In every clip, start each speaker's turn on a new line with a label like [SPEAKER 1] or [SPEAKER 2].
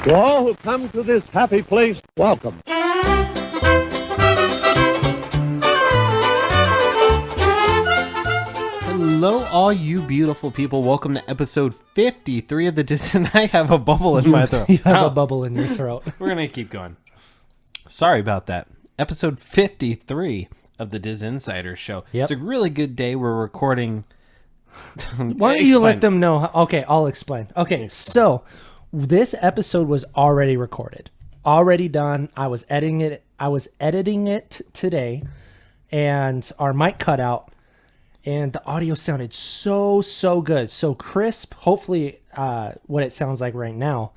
[SPEAKER 1] To all who come to this happy place, welcome.
[SPEAKER 2] Hello, all you beautiful people. Welcome to episode 53 of the Disney. I have a bubble in my throat.
[SPEAKER 3] You have a bubble in your throat.
[SPEAKER 2] We're going to keep going. Sorry about that. Episode 53 of the Disinsider show.
[SPEAKER 3] Yep.
[SPEAKER 2] It's a really good day. We're recording.
[SPEAKER 3] Why don't you let them know? Okay, I'll explain. Okay, so this episode was already recorded, already done. I was editing it today, and our mic cut out, and the audio sounded so good, so crisp. Hopefully, what it sounds like right now,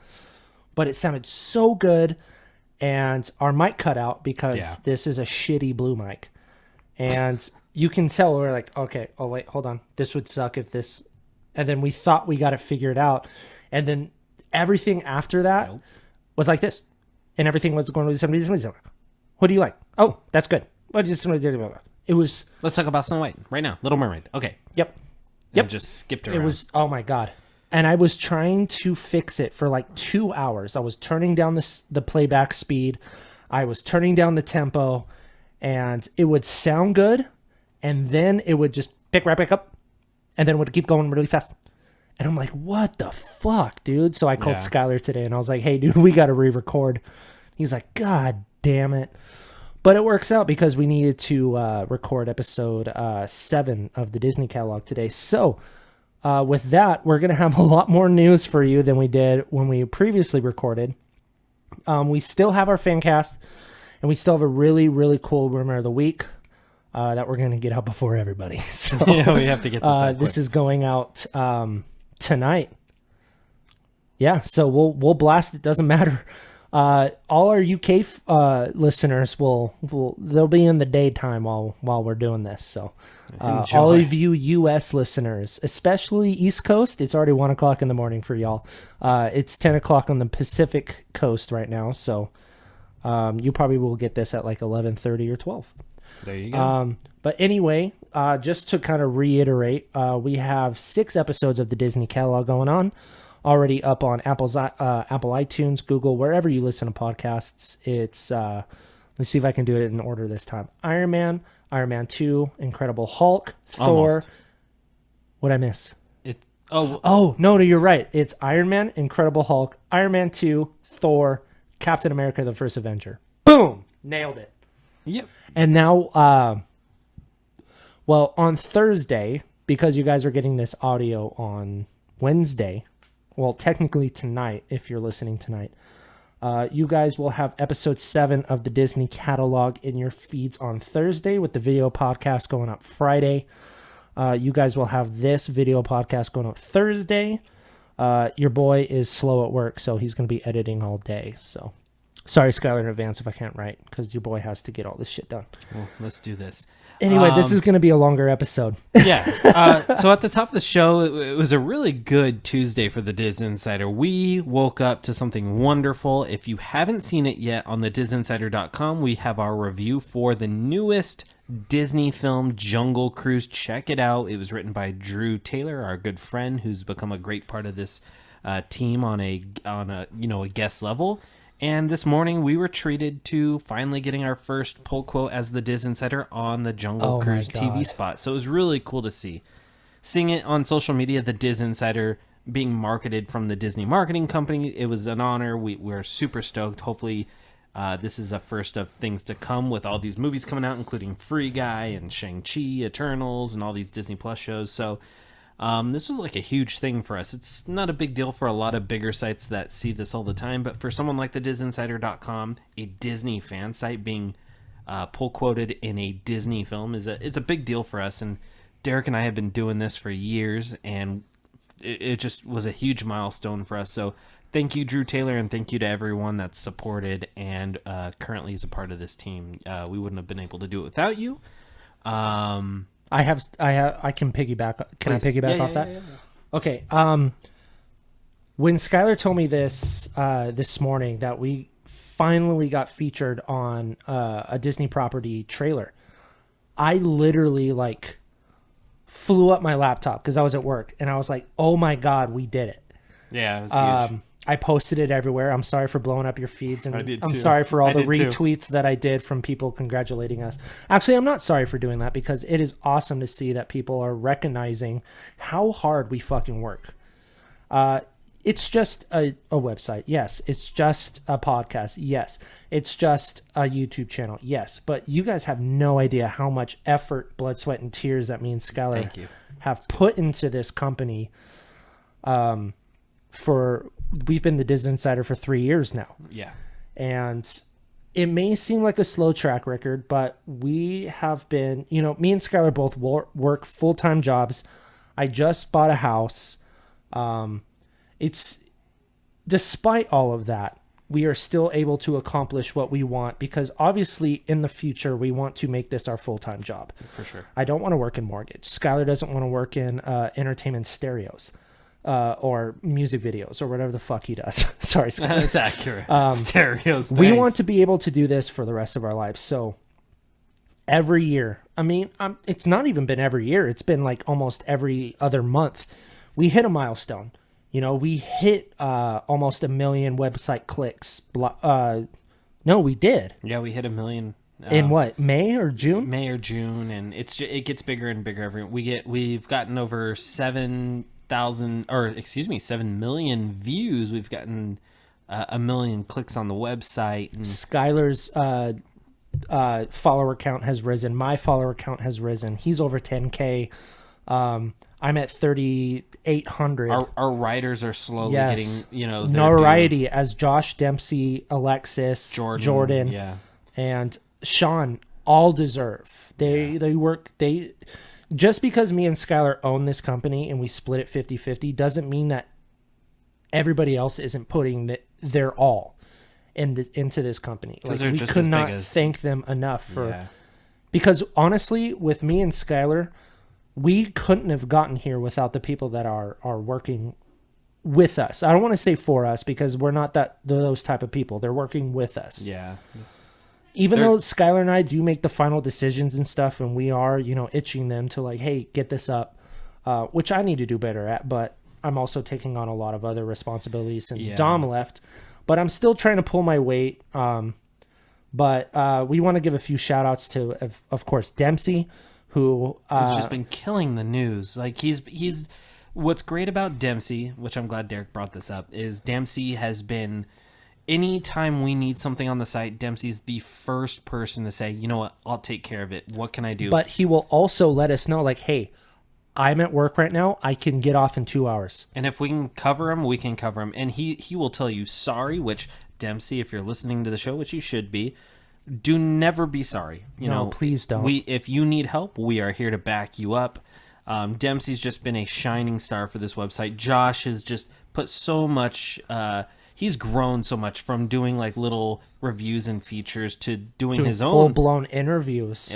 [SPEAKER 3] but it sounded so good, and our mic cut out because this is a shitty blue mic, and you can tell we're like, okay, oh wait, hold on, this would suck if this, and then we thought we got it figured out, and then everything after that was like this, and everything was going to somebody. What do you like? Oh, that's good. It was.
[SPEAKER 2] Let's talk about Snow White right now. Little Mermaid. Okay.
[SPEAKER 3] Yep.
[SPEAKER 2] I just skipped around.
[SPEAKER 3] It was. Oh my god. And I was trying to fix it for like 2 hours. I was turning down the playback speed. I was turning down the tempo, and it would sound good, and then it would just pick right back up, and then it would keep going really fast. And I'm like, what the fuck, dude? So I called Skyler today, and I was like, hey, dude, we got to re-record. He's like, God damn it. But it works out because we needed to record episode 7 of the Disney catalog today. So with that, we're going to have a lot more news for you than we did when we previously recorded. We still have our fan cast, and we still have a really, really cool Rumor of the Week that we're going to get out before everybody. So
[SPEAKER 2] yeah, we have to get this out
[SPEAKER 3] this is going out tonight. Yeah, so we'll blast it. Doesn't matter. All our UK listeners they'll be in the daytime while we're doing this. So all of you US listeners, especially East Coast, it's already 1 o'clock in the morning for y'all. It's 10 o'clock on the Pacific Coast right now. So you probably will get this at like 11:30 or 12.
[SPEAKER 2] There you go.
[SPEAKER 3] But anyway, just to kind of reiterate, we have 6 episodes of the Disney catalog going on, already up on Apple iTunes, Google, wherever you listen to podcasts. It's let's see if I can do it in order this time. Iron Man 2, Incredible Hulk, Thor.
[SPEAKER 2] Almost.
[SPEAKER 3] What'd I miss?
[SPEAKER 2] It's
[SPEAKER 3] no, you're right. It's Iron Man, Incredible Hulk, Iron Man 2, Thor, Captain America: The First Avenger. Boom, nailed it.
[SPEAKER 2] Yep.
[SPEAKER 3] And now, well, on Thursday, because you guys are getting this audio on Wednesday, well, technically tonight, if you're listening tonight, you guys will have episode 7 of the Disney catalog in your feeds on Thursday, with the video podcast going up Friday. You guys will have this video podcast going up Thursday. Your boy is slow at work, so he's going to be editing all day, so... Sorry, Skyler, in advance if I can't write, because your boy has to get all this shit done.
[SPEAKER 2] Well, let's do this.
[SPEAKER 3] Anyway, this is going to be a longer episode.
[SPEAKER 2] Yeah. So at the top of the show, it was a really good Tuesday for the Disinsider. We woke up to something wonderful. If you haven't seen it yet, on the Disinsider.com, we have our review for the newest Disney film, Jungle Cruise. Check it out. It was written by Drew Taylor, our good friend, who's become a great part of this team on a guest level. And this morning, we were treated to finally getting our first pull quote as the Disinsider on the Jungle Cruise TV spot. So it was really cool to see. Seeing it on social media, the Disinsider being marketed from the Disney Marketing Company, it was an honor. We're super stoked. Hopefully, this is a first of things to come with all these movies coming out, including Free Guy and Shang-Chi, Eternals, and all these Disney Plus shows. So this was like a huge thing for us. It's not a big deal for a lot of bigger sites that see this all the time, but for someone like the Disinsider.com, a Disney fan site, being pull quoted in a Disney film it's a big deal for us. And Derek and I have been doing this for years, and it just was a huge milestone for us. So thank you, Drew Taylor, and thank you to everyone that's supported and currently is a part of this team. We wouldn't have been able to do it without you.
[SPEAKER 3] I can piggyback. Can
[SPEAKER 2] Please.
[SPEAKER 3] I piggyback off that?
[SPEAKER 2] Yeah.
[SPEAKER 3] Okay. When Skyler told me this this morning that we finally got featured on a Disney property trailer, I literally flew up my laptop because I was at work, and I was like, "Oh my god, we did it!"
[SPEAKER 2] Yeah, it was huge.
[SPEAKER 3] I posted it everywhere. I'm sorry for blowing up your feeds, and
[SPEAKER 2] I did
[SPEAKER 3] I'm
[SPEAKER 2] too.
[SPEAKER 3] sorry for all
[SPEAKER 2] I
[SPEAKER 3] the
[SPEAKER 2] did too.
[SPEAKER 3] retweets that I did from people congratulating us. Actually, I'm not sorry for doing that because it is awesome to see that people are recognizing how hard we fucking work. It's just a website. Yes. It's just a podcast. Yes. It's just a YouTube channel. Yes. But you guys have no idea how much effort, blood, sweat, and tears that me and Skyler have put into this company. We've been the Disinsider for 3 years now.
[SPEAKER 2] Yeah.
[SPEAKER 3] And it may seem like a slow track record, but we have been, me and Skyler both work full-time jobs. I just bought a house. It's despite all of that, we are still able to accomplish what we want because obviously in the future, we want to make this our full-time job.
[SPEAKER 2] For sure.
[SPEAKER 3] I don't want to work in mortgage. Skyler doesn't want to work in entertainment stereos. Or music videos or whatever the fuck he does. Sorry, Skyler.
[SPEAKER 2] That's accurate. Stereos.
[SPEAKER 3] We
[SPEAKER 2] thanks.
[SPEAKER 3] want to be able to do this for the rest of our lives. So every year, it's not even been every year. It's been like almost every other month. We hit a milestone. We hit almost 1 million website clicks. No, we did.
[SPEAKER 2] Yeah, we hit 1 million.
[SPEAKER 3] In what, May or June?
[SPEAKER 2] May or June, and it gets bigger and bigger every. We've gotten over 7 million views. We've gotten 1 million clicks on the website. And
[SPEAKER 3] Skyler's follower count has risen. My follower count has risen. He's over 10K. I'm at 3,800.
[SPEAKER 2] our writers are slowly getting, their
[SPEAKER 3] notoriety as Josh, Dempsey, Alexis, Jordan,
[SPEAKER 2] yeah,
[SPEAKER 3] and Shawn all deserve. They work. Just because me and Skyler own this company and we split it 50-50 doesn't mean that everybody else isn't putting their all into this company.
[SPEAKER 2] Like,
[SPEAKER 3] we
[SPEAKER 2] just
[SPEAKER 3] could not thank them enough for.
[SPEAKER 2] Yeah.
[SPEAKER 3] Because honestly, with me and Skyler, we couldn't have gotten here without the people that are working with us. I don't want to say for us because we're not those type of people. They're working with us.
[SPEAKER 2] Yeah.
[SPEAKER 3] Even though Skyler and I do make the final decisions and stuff, and we are, itching them to like, hey, get this up, which I need to do better at, but I'm also taking on a lot of other responsibilities since Dom left, but I'm still trying to pull my weight. But we want to give a few shout outs to, of course, Dempsey, who
[SPEAKER 2] has just been killing the news. Like he's what's great about Dempsey, which I'm glad Derek brought this up, is Dempsey has been, anytime we need something on the site, Dempsey's the first person to say, you know what, I'll take care of it. What can I do?
[SPEAKER 3] But he will also let us know, like, hey, I'm at work right now. I can get off in 2 hours.
[SPEAKER 2] And if we can cover him, we can cover him. And he will tell you sorry, which, Dempsey, if you're listening to the show, which you should be, do never be sorry.
[SPEAKER 3] No, please don't.
[SPEAKER 2] If you need help, we are here to back you up. Dempsey's just been a shining star for this website. Josh has just put so much... he's grown so much from doing like little reviews and features to doing his own
[SPEAKER 3] full-blown interviews.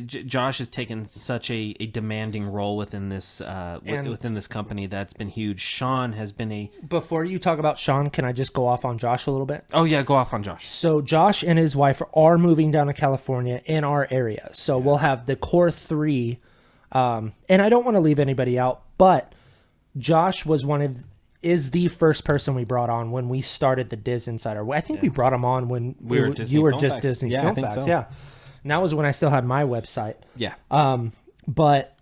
[SPEAKER 2] Josh has taken such a demanding role within this within this company that's been huge. Shawn has been a...
[SPEAKER 3] Before you talk about Shawn, can I just go off on Josh a little bit?
[SPEAKER 2] Oh yeah, go off on Josh.
[SPEAKER 3] So Josh and his wife are moving down to California in our area. So we'll have the core three. And I don't want to leave anybody out, but Josh is the first person we brought on when we started the Disinsider. I think we brought him on when you were just Disney Film Facts. So. Yeah. And that was when I still had my website.
[SPEAKER 2] Yeah.
[SPEAKER 3] But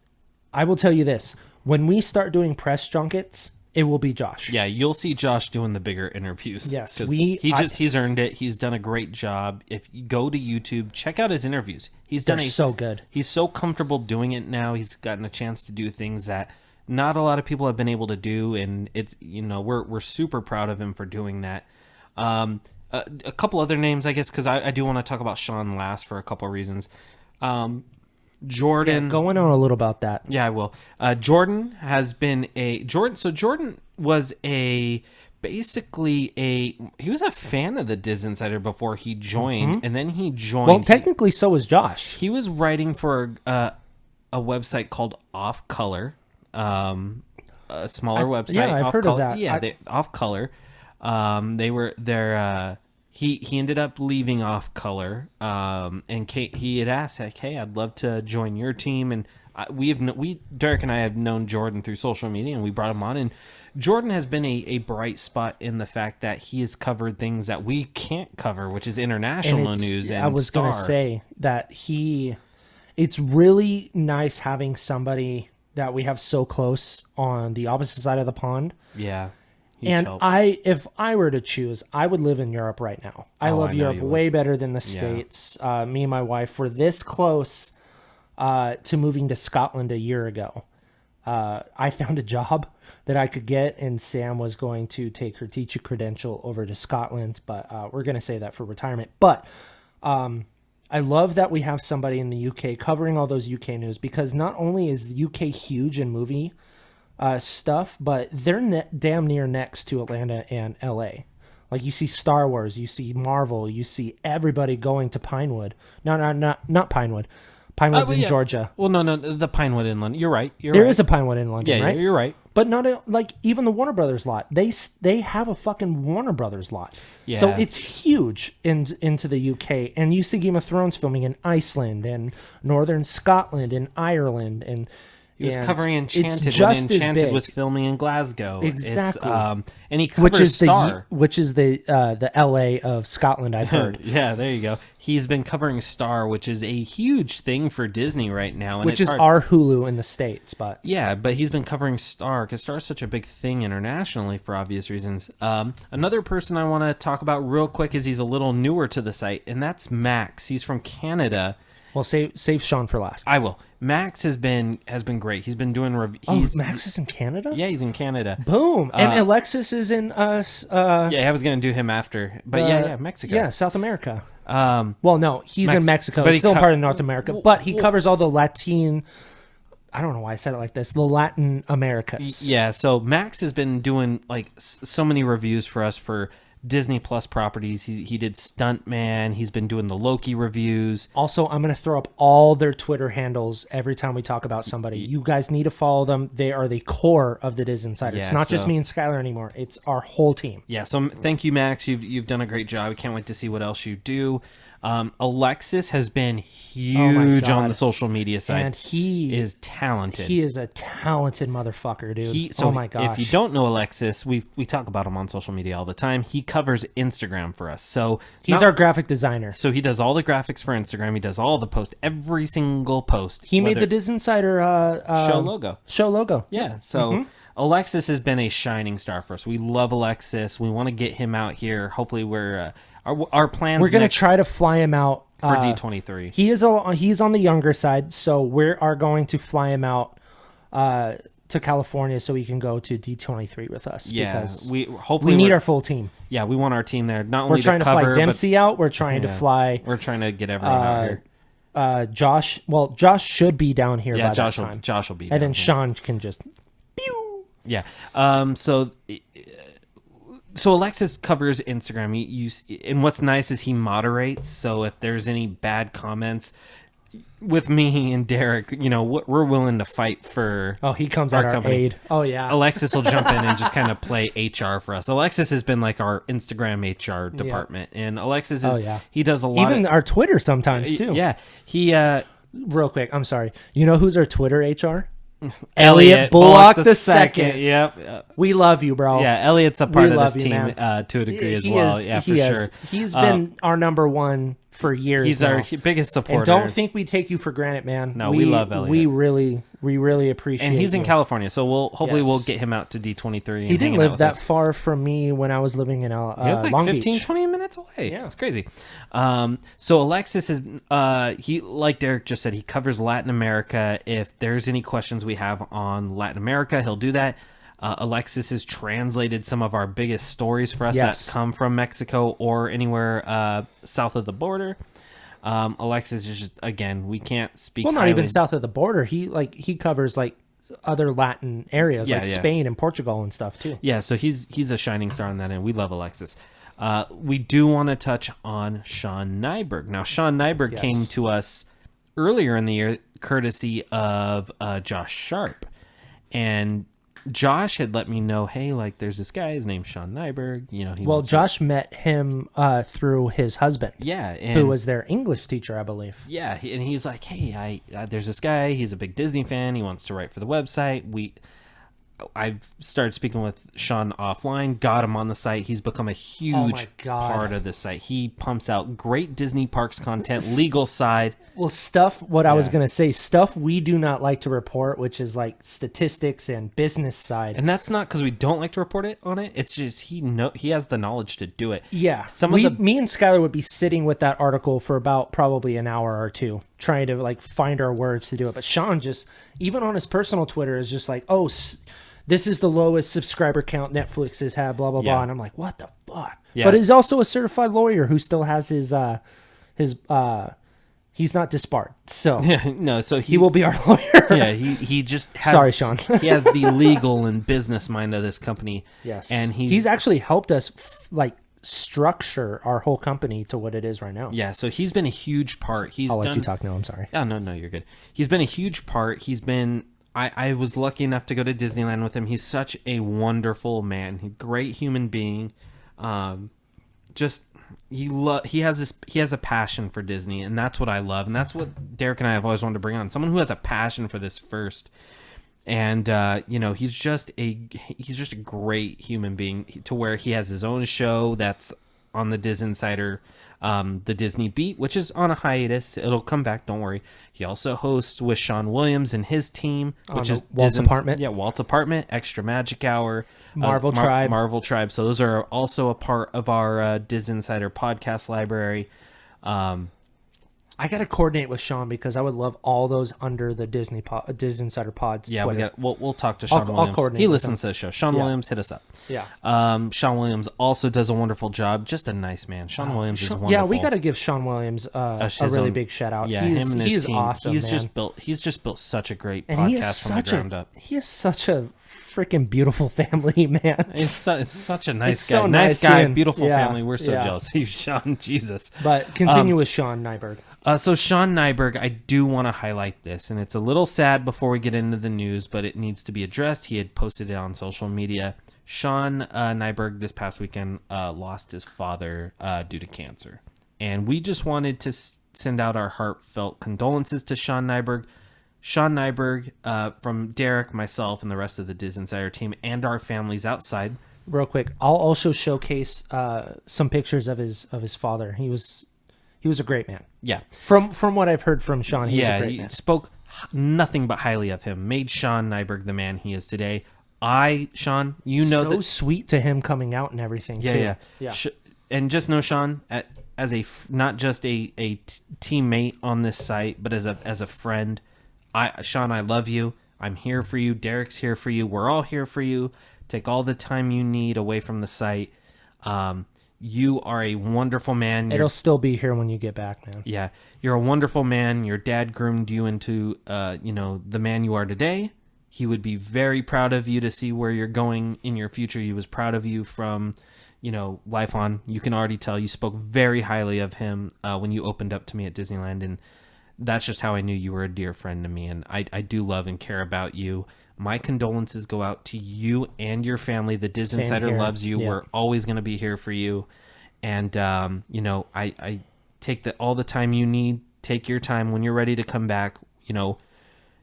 [SPEAKER 3] I will tell you this. When we start doing press junkets, it will be Josh.
[SPEAKER 2] Yeah, you'll see Josh doing the bigger interviews.
[SPEAKER 3] Yes.
[SPEAKER 2] He's earned it. He's done a great job. If you go to YouTube, check out his interviews. They're
[SPEAKER 3] so good. He's
[SPEAKER 2] so comfortable doing it now. He's gotten a chance to do things that not a lot of people have been able to do, and it's we're super proud of him for doing that. A couple other names, I guess, because I do want to talk about Shawn last for a couple of reasons. Jordan,
[SPEAKER 3] going on a little about that.
[SPEAKER 2] Yeah, I will. Jordan has been So Jordan was basically he was a fan of the Disinsider before he joined, and then he joined.
[SPEAKER 3] Well, technically, so was Josh.
[SPEAKER 2] He was writing for a website called Off Color. A smaller website.
[SPEAKER 3] Yeah, I've heard of that.
[SPEAKER 2] Yeah, Off Color. He ended up leaving Off Color. And he had asked, like, hey, I'd love to join your team. And Derek and I have known Jordan through social media, and we brought him on, and Jordan has been a bright spot in the fact that he has covered things that we can't cover, which is international news and
[SPEAKER 3] I was going to say that it's really nice having somebody that we have so close on the opposite side of the pond.
[SPEAKER 2] Yeah.
[SPEAKER 3] And if I were to choose, I would live in Europe right now. I love Europe way better than the States. Me and my wife were this close to moving to Scotland a year ago. I found a job that I could get, and Sam was going to take her teacher credential over to Scotland, but we're going to say that for retirement. But I love that we have somebody in the UK covering all those UK news, because not only is the UK huge in movie stuff, but they're damn near next to Atlanta and LA. Like, you see Star Wars, you see Marvel, you see everybody going to Pinewood. Not Pinewood. Pinewood's in Georgia.
[SPEAKER 2] Well, no, the Pinewood in London. You're right.
[SPEAKER 3] There is a Pinewood in London, right?
[SPEAKER 2] Yeah, you're right.
[SPEAKER 3] But not like even the Warner Brothers lot. They have a fucking Warner Brothers lot.
[SPEAKER 2] Yeah.
[SPEAKER 3] So it's huge into the UK. And you see Game of Thrones filming in Iceland and Northern Scotland and Ireland, and
[SPEAKER 2] he was covering Enchanted
[SPEAKER 3] when
[SPEAKER 2] Enchanted was filming in Glasgow.
[SPEAKER 3] Exactly.
[SPEAKER 2] And he covers Star.
[SPEAKER 3] Which is the LA of Scotland, I've heard.
[SPEAKER 2] Yeah, there you go. He's been covering Star, which is a huge thing for Disney right now. And
[SPEAKER 3] which is our Hulu in the States. But
[SPEAKER 2] yeah, but he's been covering Star, because Star is such a big thing internationally for obvious reasons. Another person I want to talk about real quick is he's a little newer to the site, and that's Max. He's from Canada.
[SPEAKER 3] Well, save Shawn for last.
[SPEAKER 2] I will. Max has been great. He's been doing
[SPEAKER 3] Max is in Canada?
[SPEAKER 2] Yeah, he's in Canada.
[SPEAKER 3] Boom. And Alexis is in
[SPEAKER 2] yeah, I was going to do him after. But Mexico.
[SPEAKER 3] Yeah, South America. Well, no, he's in Mexico. But it's still part of North America. But he covers all the Latin... I don't know why I said it like this. The Latin Americas.
[SPEAKER 2] Yeah, so Max has been doing like so many reviews for us for Disney Plus properties. He did Stuntman. He's been doing the Loki reviews.
[SPEAKER 3] Also, I'm going to throw up all their Twitter handles every time we talk about somebody. You guys need to follow them. They are the core of the Disinsider. It's not just me and Skyler anymore. It's our whole team.
[SPEAKER 2] Yeah, so thank you, Max. You've done a great job. I can't wait to see what else you do. Alexis has been huge on the social media side.
[SPEAKER 3] And he
[SPEAKER 2] is talented.
[SPEAKER 3] He is a talented motherfucker, dude.
[SPEAKER 2] Oh my
[SPEAKER 3] gosh.
[SPEAKER 2] If you don't know Alexis, we talk about him on social media all the time. He covers Instagram for us. So
[SPEAKER 3] he's our graphic designer.
[SPEAKER 2] So he does all the graphics for Instagram. He does all the posts, every single post.
[SPEAKER 3] He made the Disinsider show logo.
[SPEAKER 2] Yeah. So Alexis has been a shining star for us. We love Alexis. We want to get him out here. Hopefully we're our plans.
[SPEAKER 3] We're going to try to fly him out
[SPEAKER 2] for D23.
[SPEAKER 3] He's on the younger side, so we are going to fly him out to California so he can go to D23 with us.
[SPEAKER 2] Yeah,
[SPEAKER 3] because
[SPEAKER 2] we
[SPEAKER 3] need our full team.
[SPEAKER 2] Yeah, we want our team there. Not only
[SPEAKER 3] we're trying
[SPEAKER 2] to cover,
[SPEAKER 3] fly Dempsey out. We're trying to fly.
[SPEAKER 2] We're trying to get everyone out here.
[SPEAKER 3] Josh. Well, Josh should be down here by that time.
[SPEAKER 2] Josh will be.
[SPEAKER 3] And then Shawn can just. Pew!
[SPEAKER 2] Yeah. So Alexis covers Instagram. And what's nice is he moderates. So if there's any bad comments with me and Derek, we're willing to fight for.
[SPEAKER 3] Oh, he comes at our
[SPEAKER 2] company.
[SPEAKER 3] aid. Oh yeah.
[SPEAKER 2] Alexis will jump in and just kind of play HR for us. Alexis has been like our Instagram HR department, and Alexis is. He does a lot.
[SPEAKER 3] Even our Twitter sometimes too.
[SPEAKER 2] Yeah. He.
[SPEAKER 3] Real quick, I'm sorry. You know who's our Twitter HR?
[SPEAKER 2] Elliot Bullock the second. Yep.
[SPEAKER 3] We love you, bro.
[SPEAKER 2] Yeah, Elliot's a part of this team to a degree as well. Sure.
[SPEAKER 3] He's been our number one for years.
[SPEAKER 2] He's our biggest supporter.
[SPEAKER 3] And don't think we take you for granted, man.
[SPEAKER 2] No, we love Elliot.
[SPEAKER 3] We really appreciate.
[SPEAKER 2] And he's
[SPEAKER 3] you.
[SPEAKER 2] in California, so we'll get him out to D23.
[SPEAKER 3] He didn't live that far from me when I was living in
[SPEAKER 2] he was like
[SPEAKER 3] Long
[SPEAKER 2] 15,
[SPEAKER 3] Beach.
[SPEAKER 2] 20 minutes away. Yeah, it's crazy. So Alexis is he, like Derek just said, he covers Latin America. If there's any questions we have on Latin America, he'll do that. Alexis has translated some of our biggest stories for us that come from Mexico or anywhere south of the border. Alexis is just, again, we can't speak.
[SPEAKER 3] Well, not even south of the border. He covers like other Latin areas like Spain and Portugal and stuff too.
[SPEAKER 2] Yeah, so he's a shining star on that end. We love Alexis. We do want to touch on Shawn Nyberg. Now, Shawn Nyberg came to us earlier in the year, courtesy of Josh Sharp, and Josh had let me know, hey, like there's this guy, his name's Shawn Nyberg.
[SPEAKER 3] Josh met him through his husband.
[SPEAKER 2] Yeah,
[SPEAKER 3] who was their English teacher, I believe.
[SPEAKER 2] Yeah, and he's like, hey, there's this guy. He's a big Disney fan. He wants to write for the website. I've started speaking with Shawn offline, got him on the site. He's become a huge part of the site. He pumps out great Disney parks content, legal side.
[SPEAKER 3] Well, I was going to say, stuff we do not like to report, which is like statistics and business side.
[SPEAKER 2] And that's not because we don't like to report it on it. It's just he has the knowledge to do it.
[SPEAKER 3] Yeah. Me and Skyler would be sitting with that article for about probably an hour or two, trying to like find our words to do it. But Shawn just, even on his personal Twitter, is just like, this is the lowest subscriber count Netflix has had, blah, blah, blah. And I'm like, what the fuck? Yes. But he's also a certified lawyer who still has his he's not disbarred. So
[SPEAKER 2] so
[SPEAKER 3] he will be our lawyer.
[SPEAKER 2] Yeah, he just has,
[SPEAKER 3] sorry, Shawn.
[SPEAKER 2] He has the legal and business mind of this company.
[SPEAKER 3] Yes.
[SPEAKER 2] And
[SPEAKER 3] he's actually helped us structure our whole company to what it is right now.
[SPEAKER 2] Yeah, so he's been a huge part.
[SPEAKER 3] I'll let you talk now, I'm sorry.
[SPEAKER 2] Oh, no, you're good. He's been a huge part. I was lucky enough to go to Disneyland with him. He's such a wonderful man. Great human being. He has a passion for Disney, and that's what I love, and that's what Derek and I have always wanted to bring on. Someone who has a passion for this first. And he's just a great human being to where he has his own show that's on the Disinsider, the Disney Beat, which is on a hiatus. It'll come back, don't worry. He also hosts with Sean Williams and his team, which is
[SPEAKER 3] Walt's Apartment.
[SPEAKER 2] Yeah, Walt's Apartment, Extra Magic Hour,
[SPEAKER 3] Marvel Tribe.
[SPEAKER 2] Marvel Tribe. So those are also a part of our Disinsider podcast library.
[SPEAKER 3] I got to coordinate with Shawn because I would love all those under the Disinsider pods.
[SPEAKER 2] Yeah,
[SPEAKER 3] Twitter.
[SPEAKER 2] we'll talk to Shawn Williams. He listens to the show. Shawn Williams, hit us up.
[SPEAKER 3] Yeah.
[SPEAKER 2] Shawn Williams also does a wonderful job. Just a nice man. Shawn Williams is wonderful.
[SPEAKER 3] Yeah, we got to give Shawn Williams a really big shout out.
[SPEAKER 2] Yeah, him and his team.
[SPEAKER 3] Awesome.
[SPEAKER 2] He's just built such a great
[SPEAKER 3] and
[SPEAKER 2] podcast from the ground up.
[SPEAKER 3] He is such a freaking beautiful family, man.
[SPEAKER 2] It's such a nice guy.
[SPEAKER 3] So
[SPEAKER 2] nice guy, beautiful family. We're so jealous of you, Shawn. Jesus.
[SPEAKER 3] But continue with Shawn Nyberg.
[SPEAKER 2] So Shawn Nyberg, I do want to highlight this, and it's a little sad before we get into the news, but it needs to be addressed. He had posted it on social media. Shawn Nyberg this past weekend lost his father due to cancer. And we just wanted to send out our heartfelt condolences to Shawn Nyberg. Shawn Nyberg, from Derek, myself, and the rest of the Disinsider team, and our families outside.
[SPEAKER 3] Real quick, I'll also showcase some pictures of his father. He was a great man.
[SPEAKER 2] Yeah.
[SPEAKER 3] From what I've heard from Shawn, he was a great man.
[SPEAKER 2] Spoke nothing but highly of him. Made Shawn Nyberg the man he is today. Shawn, so
[SPEAKER 3] sweet to him coming out and everything.
[SPEAKER 2] Yeah. And just know, Shawn, as not just a teammate on this site, but as a friend. Shawn, I love you. I'm here for you. Derek's here for you. We're all here for you. Take all the time you need away from the site. You are a wonderful man.
[SPEAKER 3] It'll still be here when you get back, man.
[SPEAKER 2] Yeah. You're a wonderful man. Your dad groomed you into, the man you are today. He would be very proud of you to see where you're going in your future. He was proud of you from, life on. You can already tell you spoke very highly of him when you opened up to me at Disneyland. And that's just how I knew you were a dear friend to me. And I do love and care about you. My condolences go out to you and your family. The Disinsider loves you. Yeah. We're always going to be here for you. And, I take all the time you need. Take your time when you're ready to come back. We'll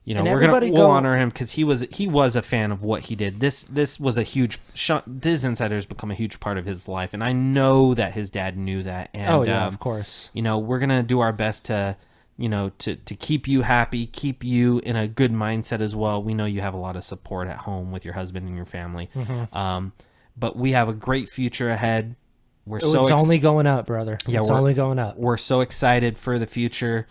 [SPEAKER 2] honor him because he was a fan of what he did. This was a huge Disinsider has become a huge part of his life. And I know that his dad knew that. And,
[SPEAKER 3] of course.
[SPEAKER 2] We're going to do our best to keep you happy, keep you in a good mindset as well. We know you have a lot of support at home with your husband and your family. Mm-hmm. But we have a great future ahead.
[SPEAKER 3] It's only going up, brother. Yeah, it's only going up.
[SPEAKER 2] We're so excited for the future.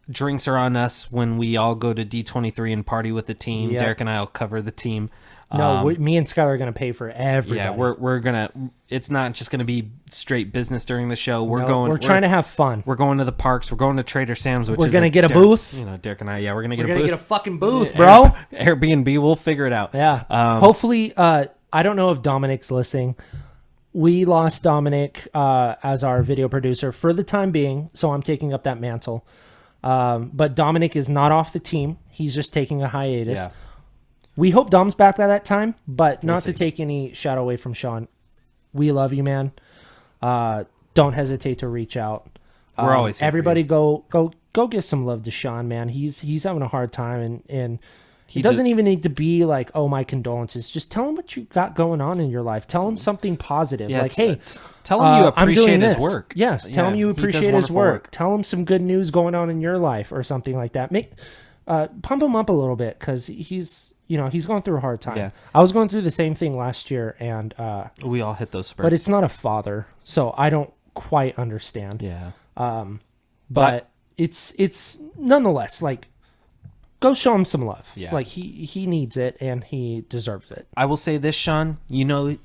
[SPEAKER 2] Drinks are on us when we all go to D23 and party with the team. Yep. Derek and I will cover the team.
[SPEAKER 3] No, me and Skyler are going to pay for everybody.
[SPEAKER 2] Yeah, we're going to... It's not just going to be straight business during the show.
[SPEAKER 3] We're trying to have fun.
[SPEAKER 2] We're going to the parks. We're going to Trader Sam's, which
[SPEAKER 3] we're going to get a booth.
[SPEAKER 2] Derek and I, we're going to get a booth.
[SPEAKER 3] We're going to get a fucking booth, bro.
[SPEAKER 2] Airbnb, we'll figure it out.
[SPEAKER 3] Yeah. Hopefully, I don't know if Dominic's listening. We lost Dominic as our video producer for the time being, so I'm taking up that mantle. But Dominic is not off the team. He's just taking a hiatus. Yeah. We hope Dom's back by that time, but not to
[SPEAKER 2] see.
[SPEAKER 3] take any shot away from Shawn. We love you, man. Don't hesitate to reach out.
[SPEAKER 2] We're always here for
[SPEAKER 3] everybody go give some love to Shawn, man. He's having a hard time, and he doesn't even need to be like, oh, my condolences. Just tell him what you got going on in your life. Tell him something positive.
[SPEAKER 2] Yeah,
[SPEAKER 3] like, hey,
[SPEAKER 2] tell him you appreciate his
[SPEAKER 3] this.
[SPEAKER 2] work.
[SPEAKER 3] Yes, tell him you
[SPEAKER 2] he does
[SPEAKER 3] appreciate his
[SPEAKER 2] wonderful
[SPEAKER 3] work. Tell him some good news going on in your life or something like that. Pump him up a little bit because he's going through a hard time.
[SPEAKER 2] Yeah.
[SPEAKER 3] I was going through the same thing last year, and
[SPEAKER 2] We all hit those spurts.
[SPEAKER 3] but it's not a father, so I don't quite understand.
[SPEAKER 2] Yeah.
[SPEAKER 3] But it's nonetheless like, go show him some love.
[SPEAKER 2] Yeah.
[SPEAKER 3] Like he needs it and he deserves it.
[SPEAKER 2] I will say this, Shawn. You know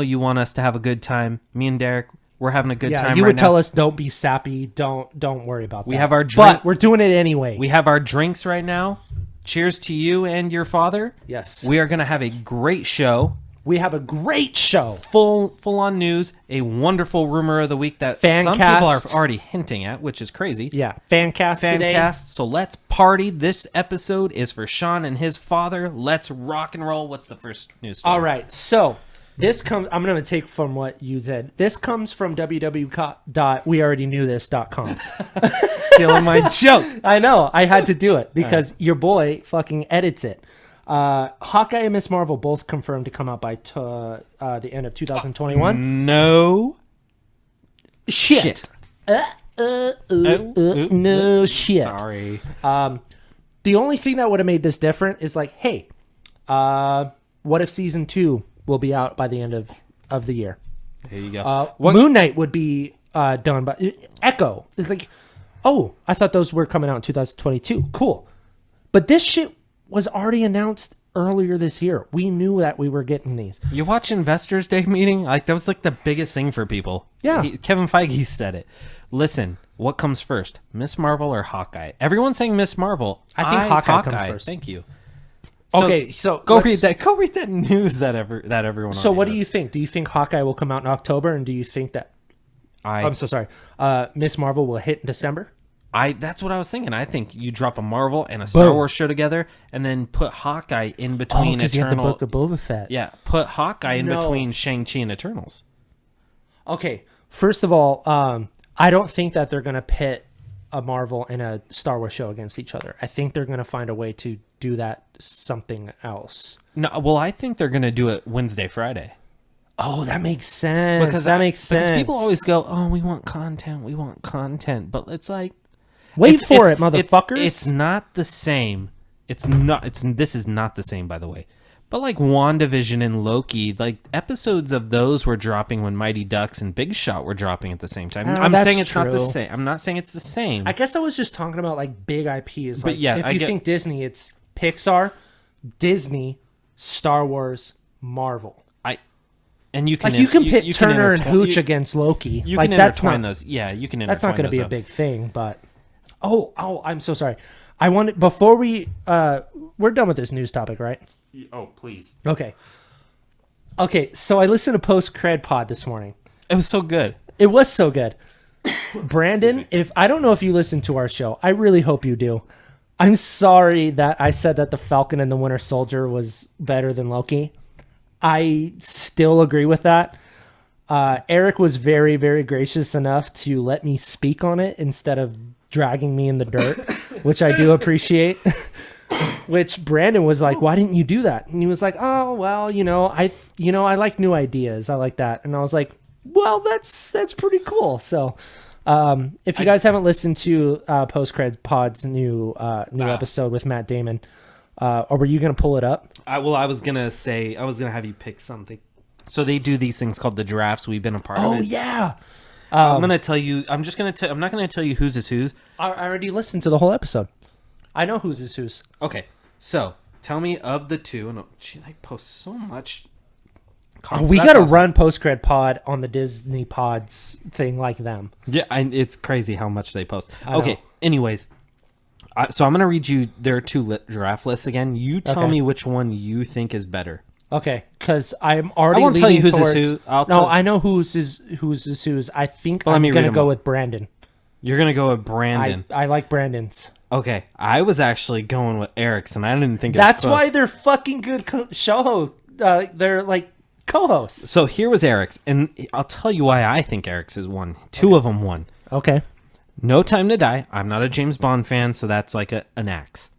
[SPEAKER 2] you want us to have a good time. Me and Derek, we're having a good time
[SPEAKER 3] you
[SPEAKER 2] right
[SPEAKER 3] would
[SPEAKER 2] now.
[SPEAKER 3] tell us don't be sappy, don't worry about that.
[SPEAKER 2] We have our drink.
[SPEAKER 3] But we're doing it anyway.
[SPEAKER 2] We have our drinks right now. Cheers to you and your father.
[SPEAKER 3] Yes.
[SPEAKER 2] We are going to have a great show.
[SPEAKER 3] We have a great show.
[SPEAKER 2] Full on news. A wonderful rumor of the week that some people are
[SPEAKER 3] Fancast.
[SPEAKER 2] already hinting at, which is crazy.
[SPEAKER 3] Yeah, Fancast today.
[SPEAKER 2] Fancast. So let's party. This episode is for Shawn and his father. Let's rock and roll. What's the first news story?
[SPEAKER 3] All right, so this comes. I'm going to take from what you said. This comes from www.wealreadyknewthis.com.
[SPEAKER 2] Stealing my joke.
[SPEAKER 3] I know. I had to do it because your boy fucking edits it. Hawkeye and Miss Marvel both confirmed to come out by the end of 2021.
[SPEAKER 2] No.
[SPEAKER 3] Shit. No shit.
[SPEAKER 2] Sorry.
[SPEAKER 3] The only thing that would have made this different is like, hey, what if season 2 will be out by the end of the year?
[SPEAKER 2] There you go.
[SPEAKER 3] Moon Knight would be done by Echo. It's like, oh, I thought those were coming out in 2022. Cool. But this shit was already announced earlier this year. We knew that we were getting these.
[SPEAKER 2] You watch Investors Day meeting? Like that was like the biggest thing for people.
[SPEAKER 3] Yeah.
[SPEAKER 2] Kevin Feige said it. Listen, what comes first, Miss Marvel or Hawkeye? Everyone's saying Miss Marvel.
[SPEAKER 3] I think Hawkeye comes first.
[SPEAKER 2] Thank you.
[SPEAKER 3] Okay, so
[SPEAKER 2] go read that. Go read that news that everyone.
[SPEAKER 3] So
[SPEAKER 2] already
[SPEAKER 3] what do
[SPEAKER 2] knows.
[SPEAKER 3] you think? Do you think Hawkeye will come out in October, and do you think that I'm so sorry, Miss Marvel will hit in December?
[SPEAKER 2] That's what I was thinking. I think you drop a Marvel and a Star Wars show together, and then put Hawkeye in between
[SPEAKER 3] because you have the
[SPEAKER 2] Eternal.
[SPEAKER 3] book of Boba Fett.
[SPEAKER 2] Yeah, put Hawkeye in
[SPEAKER 3] No.
[SPEAKER 2] between Shang-Chi and Eternals.
[SPEAKER 3] Okay, first of all, I don't think that they're gonna pit a Marvel and a Star Wars show against each other. I think they're gonna find a way to do that something else.
[SPEAKER 2] No, well, I think they're gonna do it Wednesday, Friday.
[SPEAKER 3] Oh, that makes sense.
[SPEAKER 2] Because
[SPEAKER 3] makes sense.
[SPEAKER 2] Because people always go, "Oh, we want content, but it's like,
[SPEAKER 3] wait for it, motherfuckers.
[SPEAKER 2] It's not the same. This is not the same, by the way. But like WandaVision and Loki, like episodes of those were dropping when Mighty Ducks and Big Shot were dropping at the same time. I'm
[SPEAKER 3] that's
[SPEAKER 2] saying it's not the
[SPEAKER 3] true.
[SPEAKER 2] same. I'm not saying it's the same.
[SPEAKER 3] I guess I was just talking about like big IPs.
[SPEAKER 2] But
[SPEAKER 3] Like,
[SPEAKER 2] yeah,
[SPEAKER 3] if
[SPEAKER 2] I
[SPEAKER 3] you
[SPEAKER 2] get-
[SPEAKER 3] think Disney, it's Pixar, Disney, Star Wars, Marvel.
[SPEAKER 2] And you can
[SPEAKER 3] Like you can pit
[SPEAKER 2] you can
[SPEAKER 3] Turner and
[SPEAKER 2] intertwine-
[SPEAKER 3] Hooch
[SPEAKER 2] you-
[SPEAKER 3] against Loki.
[SPEAKER 2] You
[SPEAKER 3] like
[SPEAKER 2] can
[SPEAKER 3] that's
[SPEAKER 2] intertwine
[SPEAKER 3] not
[SPEAKER 2] those. Yeah, you can.
[SPEAKER 3] that's not
[SPEAKER 2] going to
[SPEAKER 3] be a big thing. But oh, I'm so sorry. I wanted before we're done with this news topic, right?
[SPEAKER 2] Oh, please.
[SPEAKER 3] Okay. So I listened to Post Cred Pod this morning.
[SPEAKER 2] It was so good.
[SPEAKER 3] It was so good. Brandon, if I don't know if you listen to our show, I really hope you do. I'm sorry that I said that the Falcon and the Winter Soldier was better than Loki. I still agree with that. Eric was very, very gracious enough to let me speak on it instead of dragging me in the dirt, which I do appreciate. Which Brandon was like, "Why didn't you do that?" And he was like, "Oh, well, I like new ideas. I like that." And I was like, "Well, that's pretty cool." So, if you guys haven't listened to Post Cred Pod's new episode with Matt Damon, or were you gonna pull it up?
[SPEAKER 2] I was gonna have you pick something. So they do these things called the drafts. We've been a part of
[SPEAKER 3] Oh
[SPEAKER 2] it.
[SPEAKER 3] yeah,
[SPEAKER 2] I'm gonna tell you. I'm not gonna tell you whose is whose.
[SPEAKER 3] I already listened to the whole episode. I know whose is whose.
[SPEAKER 2] Okay, so tell me of the two. And they post so much.
[SPEAKER 3] We got to run Post Cred Pod on the Disney Pods thing like them.
[SPEAKER 2] Yeah, it's crazy how much they post.
[SPEAKER 3] I know.
[SPEAKER 2] Okay, anyways. So I'm going to read you their two draft lists again. You tell me which one you think is better.
[SPEAKER 3] Okay, because I'm already.
[SPEAKER 2] I won't tell you who's
[SPEAKER 3] towards,
[SPEAKER 2] is who.
[SPEAKER 3] I know who's is whose. I think
[SPEAKER 2] Well,
[SPEAKER 3] I'm
[SPEAKER 2] let me
[SPEAKER 3] going to
[SPEAKER 2] read
[SPEAKER 3] go
[SPEAKER 2] them all.
[SPEAKER 3] with Brandon.
[SPEAKER 2] You're going to go with Brandon.
[SPEAKER 3] I like Brandon's.
[SPEAKER 2] Okay, I was actually going with Eric's, and I didn't think
[SPEAKER 3] That's
[SPEAKER 2] it's
[SPEAKER 3] why they're fucking good show hosts. They're like co-hosts.
[SPEAKER 2] So here was Eric's, and I'll tell you why I think Eric's is one. Two of them won.
[SPEAKER 3] Okay.
[SPEAKER 2] No Time to Die. I'm not a James Bond fan, so that's like an axe.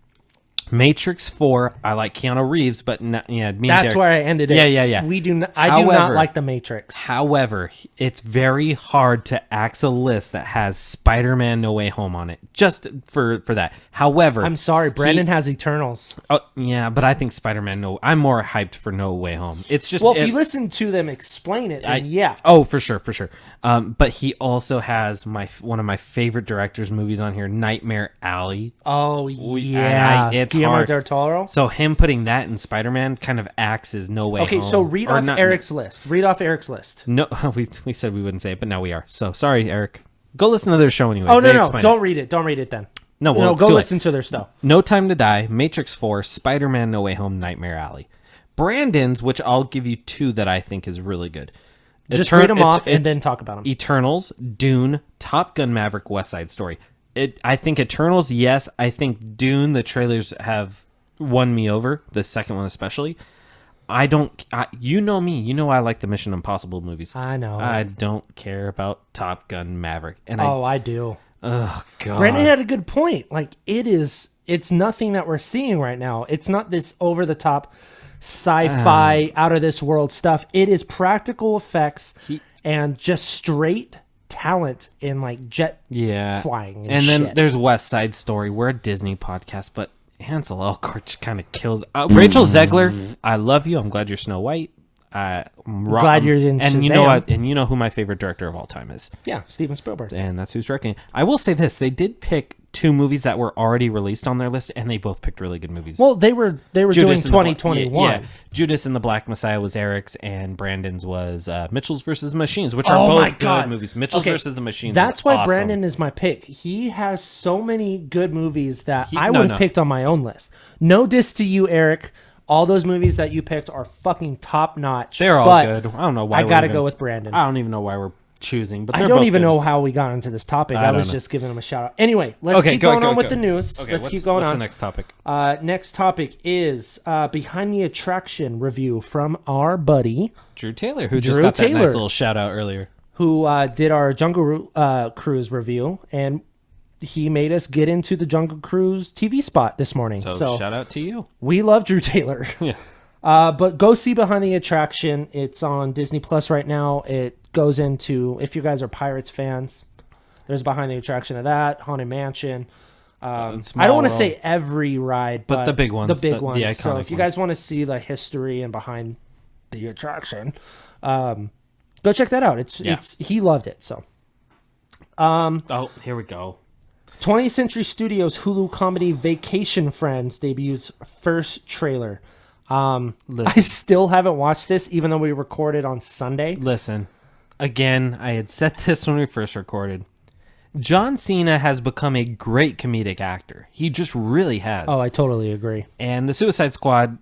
[SPEAKER 2] Matrix 4. I like Keanu Reeves, but me and
[SPEAKER 3] that's
[SPEAKER 2] Derek,
[SPEAKER 3] where I ended it.
[SPEAKER 2] Yeah.
[SPEAKER 3] We do. I do not like the Matrix.
[SPEAKER 2] However, it's very hard to axe a list that has Spider-Man No Way Home on it. Just for that. However,
[SPEAKER 3] I'm sorry, Brandon has Eternals.
[SPEAKER 2] Oh yeah, but I think Spider-Man. No, I'm more hyped for No Way Home. It's just
[SPEAKER 3] if you listen to them explain it, yeah.
[SPEAKER 2] Oh, for sure. But he also has one of my favorite directors' movies on here, Nightmare Alley.
[SPEAKER 3] Oh yeah,
[SPEAKER 2] it's
[SPEAKER 3] Guillermo
[SPEAKER 2] hard.
[SPEAKER 3] del Toro.
[SPEAKER 2] So him putting that in Spider-Man kind of axes No Way Home.
[SPEAKER 3] Okay, so read off Eric's list. Read off Eric's list.
[SPEAKER 2] No, we said we wouldn't say it, but now we are. So sorry, Eric. Go listen to their show anyways.
[SPEAKER 3] Oh no, don't read it. Don't read it then.
[SPEAKER 2] No, well,
[SPEAKER 3] go listen to their stuff.
[SPEAKER 2] No Time to Die, Matrix 4, Spider-Man No Way Home, Nightmare Alley. Brandon's, which I'll give you two that I think is really good.
[SPEAKER 3] Just read them off and then talk about them.
[SPEAKER 2] Eternals, Dune, Top Gun Maverick, West Side Story. I think Eternals, yes. I think Dune, the trailers have won me over, the second one especially. You know me. You know I like the Mission Impossible movies.
[SPEAKER 3] I know.
[SPEAKER 2] I don't care about Top Gun Maverick. And
[SPEAKER 3] I do.
[SPEAKER 2] Oh, God.
[SPEAKER 3] Brandon had a good point. Like, it's nothing that we're seeing right now. It's not this over-the-top sci-fi, out-of-this-world stuff. It is practical effects and just straight talent in, like, jet flying and
[SPEAKER 2] then
[SPEAKER 3] shit.
[SPEAKER 2] there's West Side Story. We're a Disney podcast, but Hansel Elgort just kind of kills. Rachel Zegler, I love you. I'm glad you're Snow White.
[SPEAKER 3] Glad you're in
[SPEAKER 2] and
[SPEAKER 3] Shazam.
[SPEAKER 2] you know who my favorite director of all time is.
[SPEAKER 3] Yeah, Steven Spielberg.
[SPEAKER 2] And that's who's directing. I will say this: they did pick two movies that were already released on their list, and they both picked really good movies.
[SPEAKER 3] Well, they were doing 2021.
[SPEAKER 2] Yeah. Judas and the Black Messiah was Eric's, and Brandon's was Mitchell's versus the Machines, which are both good movies. Mitchell's versus the Machines.
[SPEAKER 3] That's why
[SPEAKER 2] awesome.
[SPEAKER 3] Brandon is my pick. He has so many good movies that I would have picked on my own list. No diss to you, Eric. All those movies that you picked are fucking top notch.
[SPEAKER 2] They're all good. I don't know why.
[SPEAKER 3] I gotta go with Brandon.
[SPEAKER 2] I don't even know why we're choosing, but
[SPEAKER 3] I don't even know how we got into this topic. I was just giving him a shout out. Anyway, let's keep going on with the news.
[SPEAKER 2] Okay,
[SPEAKER 3] let's keep going on.
[SPEAKER 2] What's the next topic?
[SPEAKER 3] Next topic is behind the attraction review from our buddy
[SPEAKER 2] Drew Taylor, who just got that nice little shout out earlier.
[SPEAKER 3] Who did our Jungle Cruise review, and he made us get into the Jungle Cruise TV spot this morning. So
[SPEAKER 2] shout out to you.
[SPEAKER 3] We love Drew Taylor.
[SPEAKER 2] Yeah.
[SPEAKER 3] But go see Behind the Attraction. It's on Disney Plus right now. It goes into, if you guys are Pirates fans, there's Behind the Attraction of that, Haunted Mansion. I don't want to say every ride, but
[SPEAKER 2] the big ones.
[SPEAKER 3] The big ones.
[SPEAKER 2] The iconic
[SPEAKER 3] so if you guys want to see the history and behind the attraction, go check that out. It's he loved it. So.
[SPEAKER 2] Here we go.
[SPEAKER 3] 20th Century Studios Hulu comedy Vacation Friends debuts first trailer. I still haven't watched this, even though we recorded on Sunday.
[SPEAKER 2] Listen, again, I had said this when we first recorded. John Cena has become a great comedic actor. He just really has.
[SPEAKER 3] Oh, I totally agree.
[SPEAKER 2] And the Suicide Squad,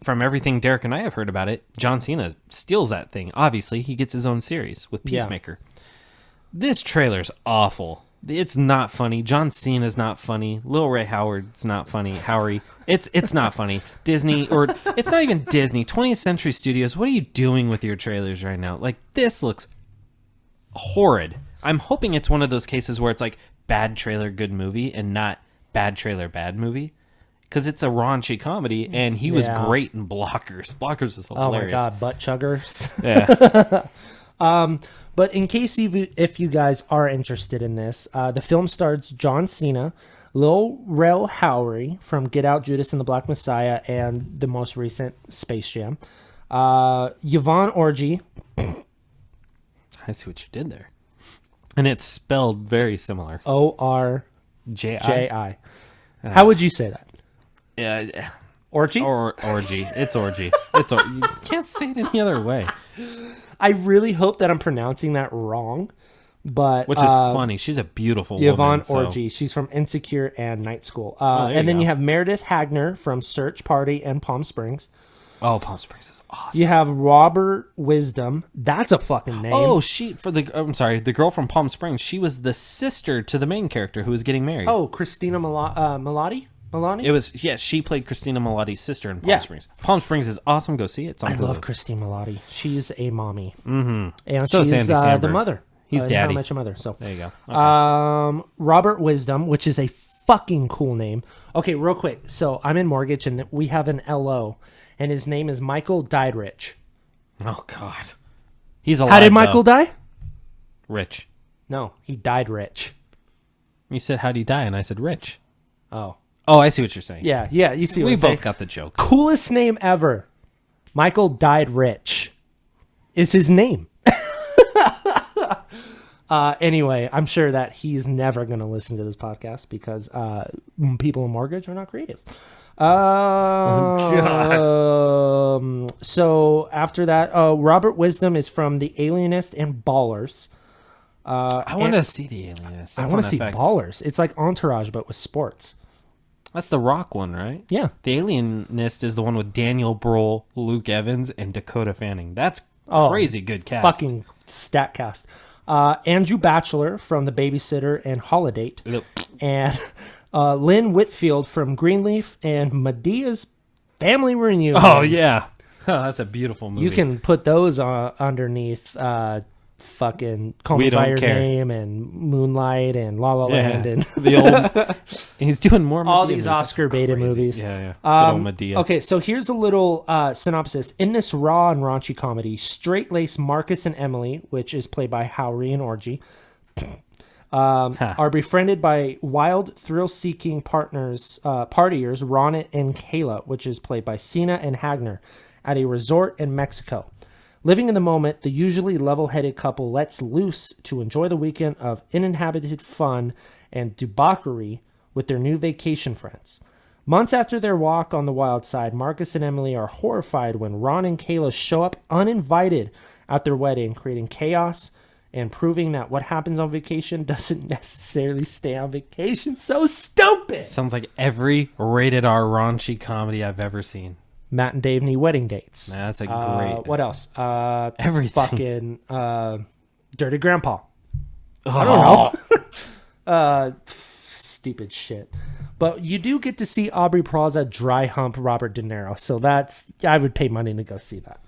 [SPEAKER 2] from everything Derek and I have heard about it, John Cena steals that thing. Obviously, he gets his own series with Peacemaker. Yeah. This trailer's awful. It's not funny. John Cena's not funny. Lil Ray Howard's not funny. Howery. It's not funny. Disney, or it's not even Disney. 20th Century Studios, what are you doing with your trailers right now? Like, this looks horrid. I'm hoping it's one of those cases where it's like bad trailer, good movie, and not bad trailer, bad movie. Because it's a raunchy comedy, and he was great in Blockers. Blockers is hilarious.
[SPEAKER 3] Oh my God, butt chuggers.
[SPEAKER 2] Yeah.
[SPEAKER 3] But in case if you guys are interested in this, the film stars John Cena, Lil Rel Howery from Get Out, Judas and the Black Messiah, and the most recent Space Jam. Yvonne Orji.
[SPEAKER 2] I see what you did there. And it's spelled very similar.
[SPEAKER 3] Orji. How would you say that?
[SPEAKER 2] Yeah.
[SPEAKER 3] Orgy?
[SPEAKER 2] Orgy. It's orgy. You can't say it any other way.
[SPEAKER 3] I really hope that I'm pronouncing that wrong, but
[SPEAKER 2] which is funny. She's a beautiful
[SPEAKER 3] Yvonne
[SPEAKER 2] woman.
[SPEAKER 3] Orji. She's from Insecure and Night School. And then you have Meredith Hagner from Search Party and Palm Springs.
[SPEAKER 2] Oh, Palm Springs is awesome.
[SPEAKER 3] You have Robert Wisdom. That's a fucking name.
[SPEAKER 2] Oh, I'm sorry, the girl from Palm Springs. She was the sister to the main character who was getting married.
[SPEAKER 3] Oh, Christina Milani?
[SPEAKER 2] It was, yeah, she played Christina Milati's sister in Palm Springs. Palm Springs is awesome. Go see it. It's on Hulu.
[SPEAKER 3] Love Christina Milati. She's a mommy.
[SPEAKER 2] Mm-hmm.
[SPEAKER 3] And
[SPEAKER 2] so
[SPEAKER 3] she's
[SPEAKER 2] Sandy Sandberg.
[SPEAKER 3] the mother.
[SPEAKER 2] He's daddy.
[SPEAKER 3] How I Met Your Mother. So
[SPEAKER 2] there you go. Okay.
[SPEAKER 3] Robert Wisdom, which is a fucking cool name. Okay, real quick. So I'm in mortgage and we have an LO, and his name is Michael Diedrich.
[SPEAKER 2] Oh God, he's alive.
[SPEAKER 3] How did Michael die?
[SPEAKER 2] Rich.
[SPEAKER 3] No, he died rich.
[SPEAKER 2] You said how'd he die, and I said rich.
[SPEAKER 3] Oh,
[SPEAKER 2] I see what you're saying.
[SPEAKER 3] Yeah. You see, what
[SPEAKER 2] we
[SPEAKER 3] I'm
[SPEAKER 2] both
[SPEAKER 3] saying?
[SPEAKER 2] got the joke.
[SPEAKER 3] Coolest name ever. Michael died rich. Is his name. Anyway, I'm sure that he's never going to listen to this podcast because people in mortgage are not creative. So after that, Robert Wisdom is from The Alienist and Ballers.
[SPEAKER 2] I want to see The Alienist.
[SPEAKER 3] I want to see Ballers. It's like Entourage, but with sports.
[SPEAKER 2] That's the Rock one, right?
[SPEAKER 3] Yeah.
[SPEAKER 2] The Alienist is the one with Daniel Bruhl, Luke Evans, and Dakota Fanning. That's crazy good cast.
[SPEAKER 3] Fucking stat cast. Andrew Batchelor from The Babysitter and Holiday.
[SPEAKER 2] Yep.
[SPEAKER 3] And Lynn Whitfield from Greenleaf and Medea's Family Reunion.
[SPEAKER 2] Oh, yeah. That's a beautiful movie.
[SPEAKER 3] You can put those underneath fucking Call Me By Your Name and Moonlight and La La Land and
[SPEAKER 2] the old. He's doing more
[SPEAKER 3] all
[SPEAKER 2] Medea
[SPEAKER 3] these
[SPEAKER 2] movies.
[SPEAKER 3] Oscar beta movies.
[SPEAKER 2] Yeah. Good old Medea.
[SPEAKER 3] Okay, so here's a little synopsis. In this raw and raunchy comedy, straight-laced Marcus and Emily, which is played by Howery and Orgy, are befriended by wild, thrill-seeking partiers Ronit and Kayla, which is played by Cena and Hagner, at a resort in Mexico. Living in the moment, the usually level-headed couple lets loose to enjoy the weekend of uninhabited fun and debauchery with their new vacation friends. Months after their walk on the wild side, Marcus and Emily are horrified when Ron and Kayla show up uninvited at their wedding, creating chaos and proving that what happens on vacation doesn't necessarily stay on vacation. So stupid!
[SPEAKER 2] Sounds like every rated R raunchy comedy I've ever seen.
[SPEAKER 3] Matt and Dave need wedding dates.
[SPEAKER 2] That's a great.
[SPEAKER 3] What else?
[SPEAKER 2] Everything.
[SPEAKER 3] Fucking Dirty Grandpa.
[SPEAKER 2] I
[SPEAKER 3] don't know. Stupid shit. But you do get to see Aubrey Plaza dry hump Robert De Niro. So I would pay money to go see that.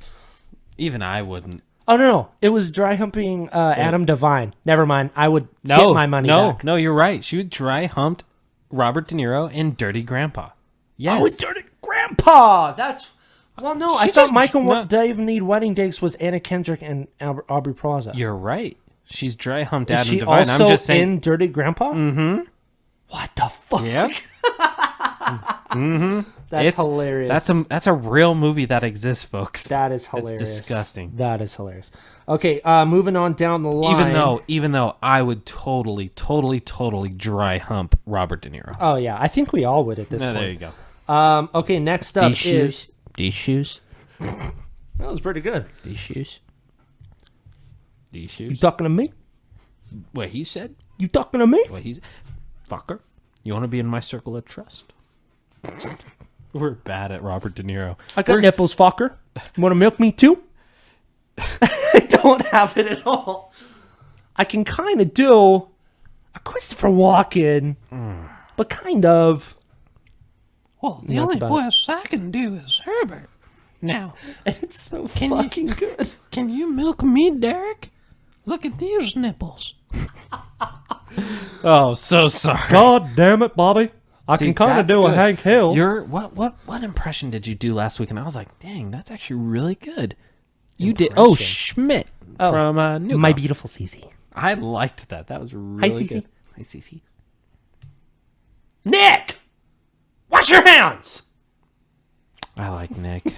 [SPEAKER 2] Even I wouldn't.
[SPEAKER 3] Oh, no. It was dry humping Adam Devine. Never mind. I would get my money back.
[SPEAKER 2] No, you're right. She would dry humped Robert De Niro in Dirty Grandpa. Yes.
[SPEAKER 3] Oh, Dirty Grandpa. I thought Michael
[SPEAKER 2] no.
[SPEAKER 3] Dave Need Wedding Dates was Anna Kendrick and Aubrey Plaza.
[SPEAKER 2] You're right. She's dry humped
[SPEAKER 3] Is
[SPEAKER 2] Adam
[SPEAKER 3] she
[SPEAKER 2] Devine.
[SPEAKER 3] also
[SPEAKER 2] I'm just saying.
[SPEAKER 3] in Dirty Grandpa?
[SPEAKER 2] Mm-hmm.
[SPEAKER 3] What the fuck?
[SPEAKER 2] Yeah. Mm-hmm.
[SPEAKER 3] That's hilarious.
[SPEAKER 2] That's a real movie that exists, folks.
[SPEAKER 3] That is hilarious.
[SPEAKER 2] It's disgusting.
[SPEAKER 3] That is hilarious. Okay, moving on down the line.
[SPEAKER 2] Even though I would totally dry hump Robert De Niro.
[SPEAKER 3] Oh yeah, I think we all would at this point.
[SPEAKER 2] There you go.
[SPEAKER 3] Okay, next up is
[SPEAKER 2] these shoes.
[SPEAKER 3] That was pretty good.
[SPEAKER 2] These shoes.
[SPEAKER 3] You talking to me?
[SPEAKER 2] What he said?
[SPEAKER 3] You talking to me?
[SPEAKER 2] What he's fucker. You want to be in my circle of trust? We're bad at Robert De Niro.
[SPEAKER 3] I got nipples, fucker. You want to milk me too? I don't have it at all. I can kind of do a Christopher Walken, but kind of.
[SPEAKER 2] Well, the only voice I can do is Herbert. Now,
[SPEAKER 3] it's so fucking good.
[SPEAKER 2] Can you milk me, Derek? Look at these nipples. Oh, so sorry.
[SPEAKER 3] God damn it, Bobby. I can kind of do a Hank Hill.
[SPEAKER 2] What impression did you do last week? And I was like, dang, that's actually really good. You did. Oh, Schmidt from New
[SPEAKER 3] My Beautiful Cece.
[SPEAKER 2] I liked that. That was really good.
[SPEAKER 3] Hi, Cece. Nick! Wash your hands!
[SPEAKER 2] I like Nick.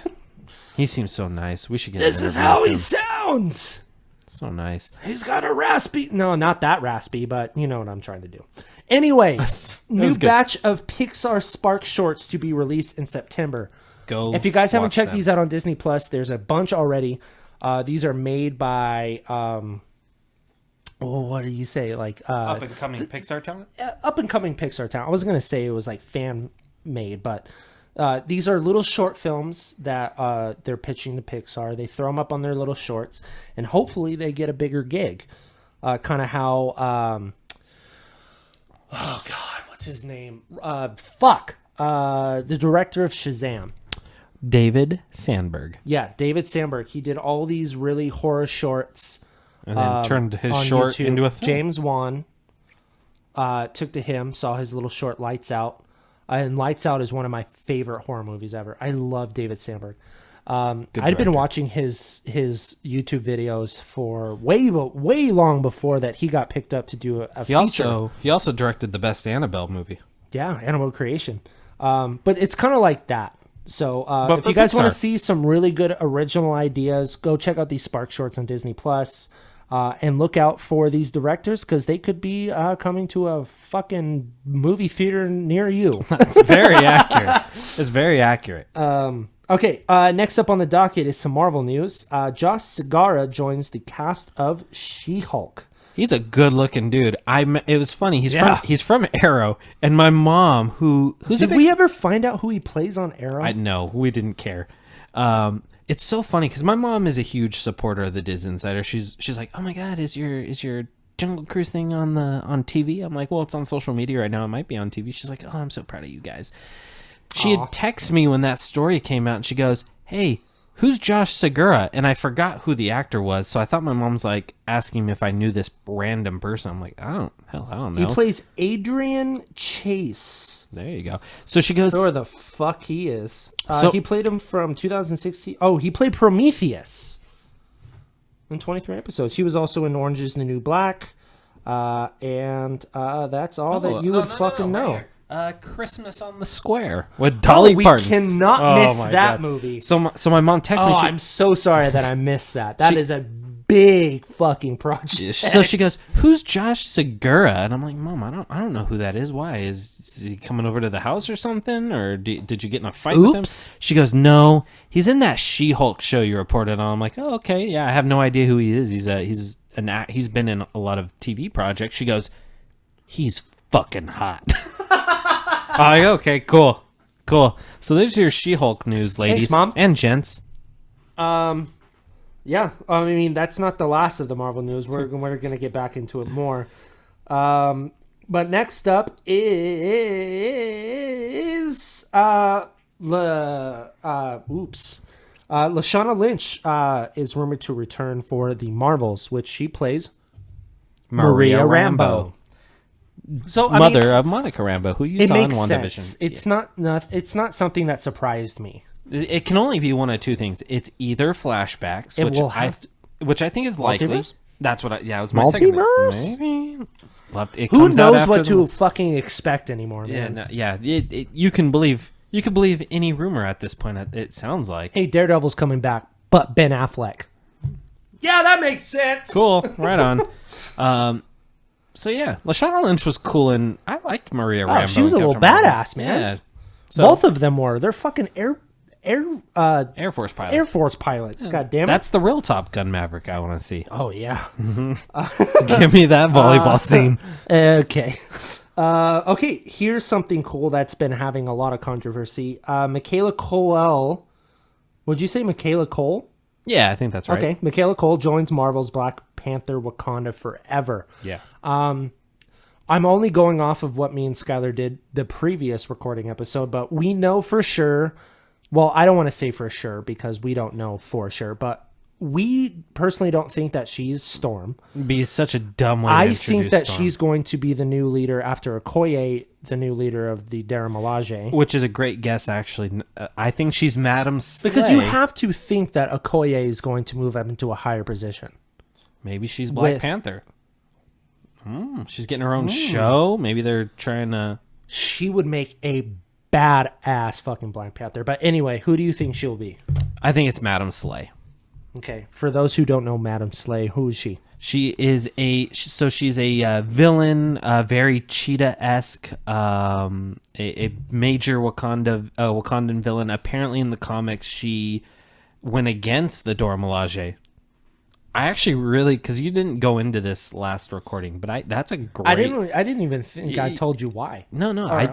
[SPEAKER 2] He seems so nice. We should get
[SPEAKER 3] This is how he sounds!
[SPEAKER 2] So nice.
[SPEAKER 3] He's got a raspy... No, not that raspy, but you know what I'm trying to do. Anyway, new batch of Pixar Spark shorts to be released in September. If you guys haven't checked these out on Disney Plus, there's a bunch already. These are made by... what do you say? Like
[SPEAKER 2] up-and-coming Pixar talent?
[SPEAKER 3] Up-and-coming Pixar talent. I was going to say it was like fan-made, but These are little short films that they're pitching to Pixar. They throw them up on their little shorts, and hopefully they get a bigger gig. Kind of how, oh God, what's his name? The director of Shazam.
[SPEAKER 2] David Sandberg.
[SPEAKER 3] Yeah, David Sandberg. He did all these really horror shorts.
[SPEAKER 2] And then turned his
[SPEAKER 3] on
[SPEAKER 2] short
[SPEAKER 3] YouTube.
[SPEAKER 2] into a film.
[SPEAKER 3] James Wan took to him, saw his little short Lights Out. And Lights Out is one of my favorite horror movies ever. I love David Sandberg. I'd been watching his YouTube videos for way long before that he got picked up to do a feature.
[SPEAKER 2] He also directed the best Annabelle movie.
[SPEAKER 3] Yeah, Animal Creation. But it's kind of like that. So if
[SPEAKER 2] for
[SPEAKER 3] you guys want
[SPEAKER 2] Pixar.
[SPEAKER 3] to see some really good original ideas, go check out these Spark Shorts on Disney Plus, and look out for these directors because they could be coming to a fucking movie theater near you.
[SPEAKER 2] That's very accurate. It's very accurate.
[SPEAKER 3] Okay, next up on the docket is some Marvel news. Josh Segarra joins the cast of She-Hulk.
[SPEAKER 2] He's a good-looking dude. It was funny. He's from Arrow, and my mom, who's
[SPEAKER 3] Did we ever find out who he plays on Arrow?
[SPEAKER 2] No, we didn't care. It's so funny because my mom is a huge supporter of the Disinsider. She's like, oh my god, is your Jungle Cruise thing on TV? I'm like, well, it's on social media right now. It might be on TV. She's like, oh, I'm so proud of you guys. She had texted me when that story came out, and she goes, hey, who's Josh Segura? And I forgot who the actor was, so I thought my mom's like asking me if I knew this random person. I'm like, I don't know.
[SPEAKER 3] He plays Adrian Chase.
[SPEAKER 2] There you go. So she goes,
[SPEAKER 3] Where the fuck he is.
[SPEAKER 2] So-
[SPEAKER 3] he played him from 2016. Oh, he played Prometheus in 23 episodes. He was also in Orange is the New Black. And that's all that you would fucking know.
[SPEAKER 2] Christmas on the Square with Dolly
[SPEAKER 3] we
[SPEAKER 2] Parton.
[SPEAKER 3] cannot miss
[SPEAKER 2] my
[SPEAKER 3] that
[SPEAKER 2] God.
[SPEAKER 3] movie.
[SPEAKER 2] So my mom texted me.
[SPEAKER 3] I'm so sorry that I missed that. That is a big fucking project.
[SPEAKER 2] So she goes, "Who's Josh Segura?" And I'm like, "Mom, I don't know who that is. Why is he coming over to the house or something? Or did you get in a fight with him?" She goes, "No, he's in that She-Hulk show you reported on." I'm like, "Oh, okay, yeah, I have no idea who he is. He's been in a lot of TV projects." She goes, "He's fucking hot." I'm like, okay, cool. So there's your She-Hulk news, ladies.
[SPEAKER 3] Thanks, Mom.
[SPEAKER 2] And gents.
[SPEAKER 3] Yeah, I mean, that's not the last of the Marvel news. We're going to get back into it more. But next up is Lashana Lynch is rumored to return for the Marvels, which she plays Maria Rambeau. So
[SPEAKER 2] Mother of Monica Rambeau, who you saw in WandaVision.
[SPEAKER 3] Sense. It's not something that surprised me.
[SPEAKER 2] It can only be one of two things. It's either flashbacks, which I think is likely.
[SPEAKER 3] Multiverse?
[SPEAKER 2] That's what it was my second thing.
[SPEAKER 3] Multiverse?
[SPEAKER 2] Maybe. It
[SPEAKER 3] Who
[SPEAKER 2] comes out
[SPEAKER 3] knows
[SPEAKER 2] after
[SPEAKER 3] what to fucking expect anymore, man?
[SPEAKER 2] You can believe any rumor at this point. It sounds like.
[SPEAKER 3] Hey, Daredevil's coming back, but Ben Affleck. Yeah, that makes sense.
[SPEAKER 2] Cool, right on. So yeah, Lashana Lynch was cool, and I liked Maria Rambeau.
[SPEAKER 3] She was a little badass, man.
[SPEAKER 2] Yeah. So,
[SPEAKER 3] both of them were. They're fucking Air
[SPEAKER 2] Force pilot.
[SPEAKER 3] Air Force pilots. God damn it.
[SPEAKER 2] That's the real Top Gun Maverick I want to see.
[SPEAKER 3] Oh yeah.
[SPEAKER 2] Give me that volleyball scene.
[SPEAKER 3] Okay. Okay. Here's something cool that's been having a lot of controversy. Michaela Cole. Would you say Michaela Cole?
[SPEAKER 2] Yeah, I think that's right.
[SPEAKER 3] Okay. Michaela Cole joins Marvel's Black Panther Wakanda Forever.
[SPEAKER 2] Yeah.
[SPEAKER 3] I'm only going off of what me and Skyler did the previous recording episode, but we know for sure. Well, I don't want to say for sure because we don't know for sure, but we personally don't think that she's Storm.
[SPEAKER 2] It'd be such a dumb way to
[SPEAKER 3] I
[SPEAKER 2] introduce
[SPEAKER 3] think that
[SPEAKER 2] Storm.
[SPEAKER 3] she's going to be the new leader after Okoye, the new leader of the Dara Milaje.
[SPEAKER 2] Which is a great guess, actually. I think she's Madam Slay.
[SPEAKER 3] Because you have to think that Okoye is going to move up into a higher position.
[SPEAKER 2] Maybe she's Black Panther. She's getting her own show. Maybe they're trying to...
[SPEAKER 3] She would make a badass fucking Black Panther. But anyway, who do you think she'll be?
[SPEAKER 2] I think it's Madam Slay.
[SPEAKER 3] Okay, for those who don't know Madam Slay, who is she?
[SPEAKER 2] She's a villain, very Cheetah-esque, a major Wakandan villain. Apparently in the comics, she went against the Dora Milaje. I actually really, because you didn't go into this last recording, but that's a great...
[SPEAKER 3] I didn't even think I told you why.
[SPEAKER 2] No.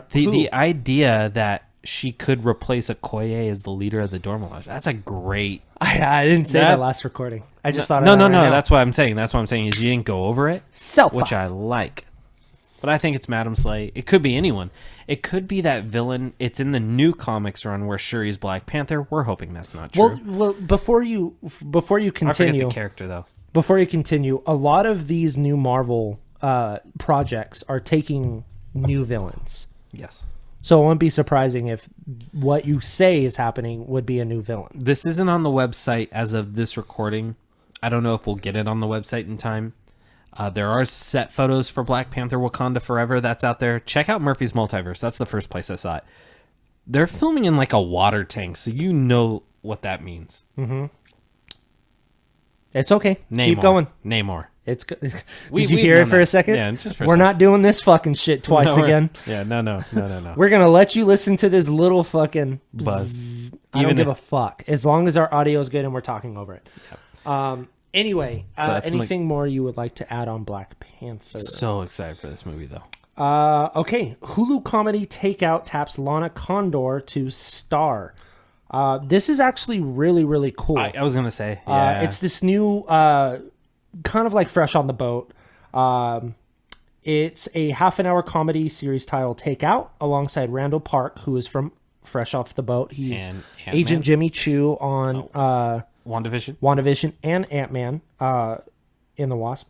[SPEAKER 2] The idea that she could replace Okoye as the leader of the Dormilaje. That's a great...
[SPEAKER 3] I didn't say that last recording. I just thought
[SPEAKER 2] No,
[SPEAKER 3] of that right now.
[SPEAKER 2] that's what I'm saying. That's what I'm saying is you didn't go over it, which I like. But I think it's Madam Slay. It could be anyone. It could be that villain. It's in the new comics run where Shuri's Black Panther. We're hoping that's not true.
[SPEAKER 3] Well, before you continue...
[SPEAKER 2] I forget the character, though.
[SPEAKER 3] Before you continue, a lot of these new Marvel projects are taking new villains.
[SPEAKER 2] Yes.
[SPEAKER 3] So it wouldn't be surprising if what you say is happening would be a new villain.
[SPEAKER 2] This isn't on the website as of this recording. I don't know if we'll get it on the website in time. There are set photos for Black Panther Wakanda Forever that's out there. Check out Murphy's Multiverse. That's the first place I saw it. They're filming in like a water tank, so you know what that means.
[SPEAKER 3] Mm-hmm. It's okay.
[SPEAKER 2] Namor.
[SPEAKER 3] Keep going.
[SPEAKER 2] Namor.
[SPEAKER 3] It's good. Did you hear it for a second?
[SPEAKER 2] Yeah, just for a
[SPEAKER 3] We're
[SPEAKER 2] second.
[SPEAKER 3] not doing this fucking shit twice again.
[SPEAKER 2] Yeah, no.
[SPEAKER 3] We're going to let you listen to this little fucking
[SPEAKER 2] buzz.
[SPEAKER 3] I don't give a fuck. As long as our audio is good and we're talking over it. Yep. Anyway, so anything more you would like to add on Black Panther?
[SPEAKER 2] So excited for this movie, though.
[SPEAKER 3] Okay. Hulu comedy Takeout taps Lana Condor to star. This is actually really, really cool.
[SPEAKER 2] I was going to say. Yeah.
[SPEAKER 3] It's this new... kind of like Fresh on the Boat. It's a half-an-hour comedy series titled Takeout alongside Randall Park, who is from Fresh Off the Boat. He's Agent Jimmy Chu on WandaVision and Ant-Man in the Wasp.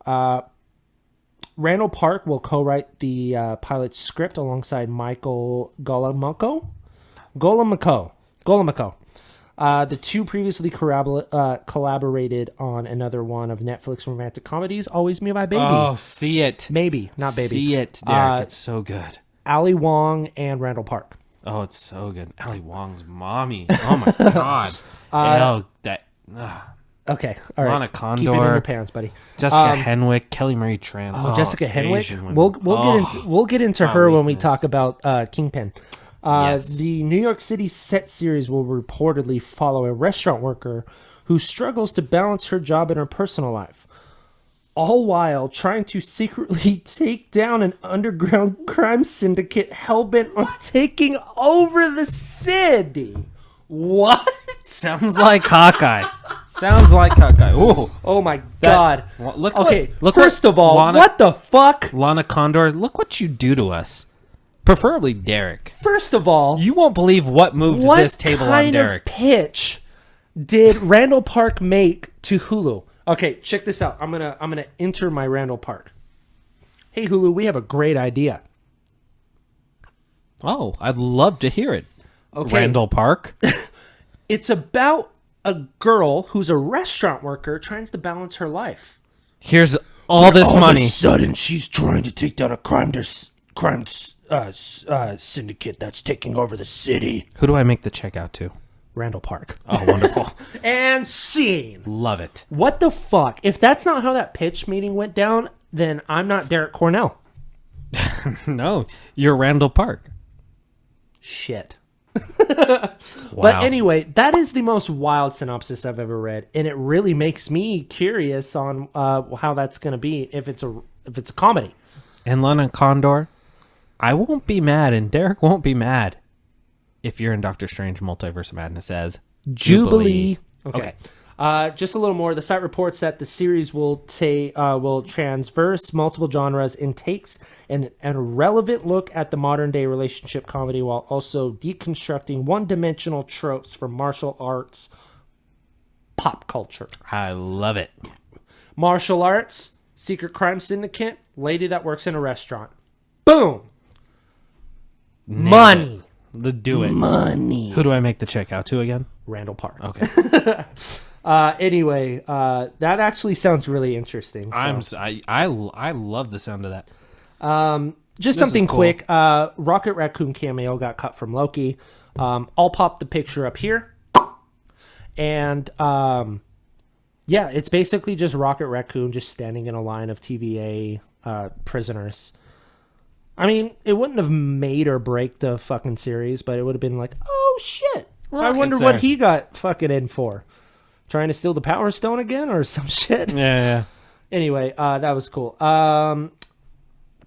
[SPEAKER 3] Randall Park will co-write the pilot script alongside Michael Golamako. The two previously collaborated on another one of Netflix romantic comedies, Always Me, My Baby.
[SPEAKER 2] Oh, see it.
[SPEAKER 3] Maybe, not baby.
[SPEAKER 2] See it, Derek. It's so good.
[SPEAKER 3] Ali Wong and Randall Park.
[SPEAKER 2] Oh, it's so good. Ali Wong's mommy. Oh, my God.
[SPEAKER 3] Okay, all right.
[SPEAKER 2] Lana Condor.
[SPEAKER 3] Keep it in your pants, buddy.
[SPEAKER 2] Jessica Henwick, Kelly Marie Tran.
[SPEAKER 3] Oh, Jessica Henwick. We'll get into her when we talk about Kingpin.
[SPEAKER 2] Yes.
[SPEAKER 3] The New York City set series will reportedly follow a restaurant worker who struggles to balance her job and her personal life, all while trying to secretly take down an underground crime syndicate hellbent on taking over the city. What?
[SPEAKER 2] Sounds like Hawkeye. Ooh.
[SPEAKER 3] Oh my God. First of all,
[SPEAKER 2] Lana,
[SPEAKER 3] what the fuck?
[SPEAKER 2] Lana Condor, look what you do to us. Preferably Derek.
[SPEAKER 3] First of all,
[SPEAKER 2] you won't believe what moved this table on Derek.
[SPEAKER 3] What kind of pitch did Randall Park make to Hulu? Okay, check this out. I'm gonna enter my Randall Park. Hey Hulu, we have a great idea.
[SPEAKER 2] Oh, I'd love to hear it.
[SPEAKER 3] Okay.
[SPEAKER 2] Randall Park.
[SPEAKER 3] It's about a girl who's a restaurant worker trying to balance her life.
[SPEAKER 2] Here's all this money.
[SPEAKER 1] All of a sudden, she's trying to take down a crime syndicate that's taking over the city.
[SPEAKER 2] Who do I make the check out to?
[SPEAKER 3] Randall Park.
[SPEAKER 2] Oh, wonderful.
[SPEAKER 3] And scene.
[SPEAKER 2] Love it.
[SPEAKER 3] What the fuck? If that's not how that pitch meeting went down, then I'm not Derek Cornell.
[SPEAKER 2] No, you're Randall Park.
[SPEAKER 3] Shit.
[SPEAKER 2] Wow.
[SPEAKER 3] But anyway, that is the most wild synopsis I've ever read, and it really makes me curious on how that's going to be if it's a comedy.
[SPEAKER 2] And Lana Condor, I won't be mad, and Derek won't be mad if you're in Doctor Strange Multiverse of Madness as Jubilee.
[SPEAKER 3] Okay. Just a little more. The site reports that the series will transverse multiple genres and takes an irrelevant look at the modern day relationship comedy while also deconstructing one-dimensional tropes from martial arts pop culture.
[SPEAKER 2] I love it.
[SPEAKER 3] Martial arts, secret crime syndicate, lady that works in a restaurant. Boom. Money.
[SPEAKER 2] Let's do it.
[SPEAKER 3] Money.
[SPEAKER 2] Who do I make the check out to again?
[SPEAKER 3] Randall Park.
[SPEAKER 2] Okay.
[SPEAKER 3] Anyway, that actually sounds really interesting. So.
[SPEAKER 2] I love the sound of that.
[SPEAKER 3] Just something quick. Rocket Raccoon cameo got cut from Loki. I'll pop the picture up here. And yeah, it's basically just Rocket Raccoon just standing in a line of TVA prisoners. I mean, it wouldn't have made or break the fucking series, but it would have been like, oh shit. I wonder what he got fucking in for. Trying to steal the Power Stone again or some shit?
[SPEAKER 2] Yeah.
[SPEAKER 3] Anyway, that was cool.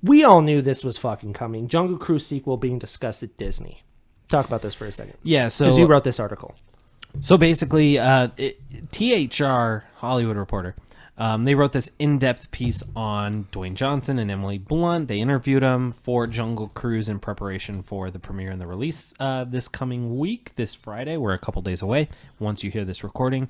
[SPEAKER 3] We all knew this was fucking coming. Jungle Cruise sequel being discussed at Disney. talk about this for a second.
[SPEAKER 2] Yeah, so
[SPEAKER 3] because you wrote this article.
[SPEAKER 2] So basically, THR, Hollywood Reporter, they wrote this in-depth piece on Dwayne Johnson and Emily Blunt. They interviewed them for Jungle Cruise in preparation for the premiere and the release this coming week, this Friday. We're a couple days away once you hear this recording.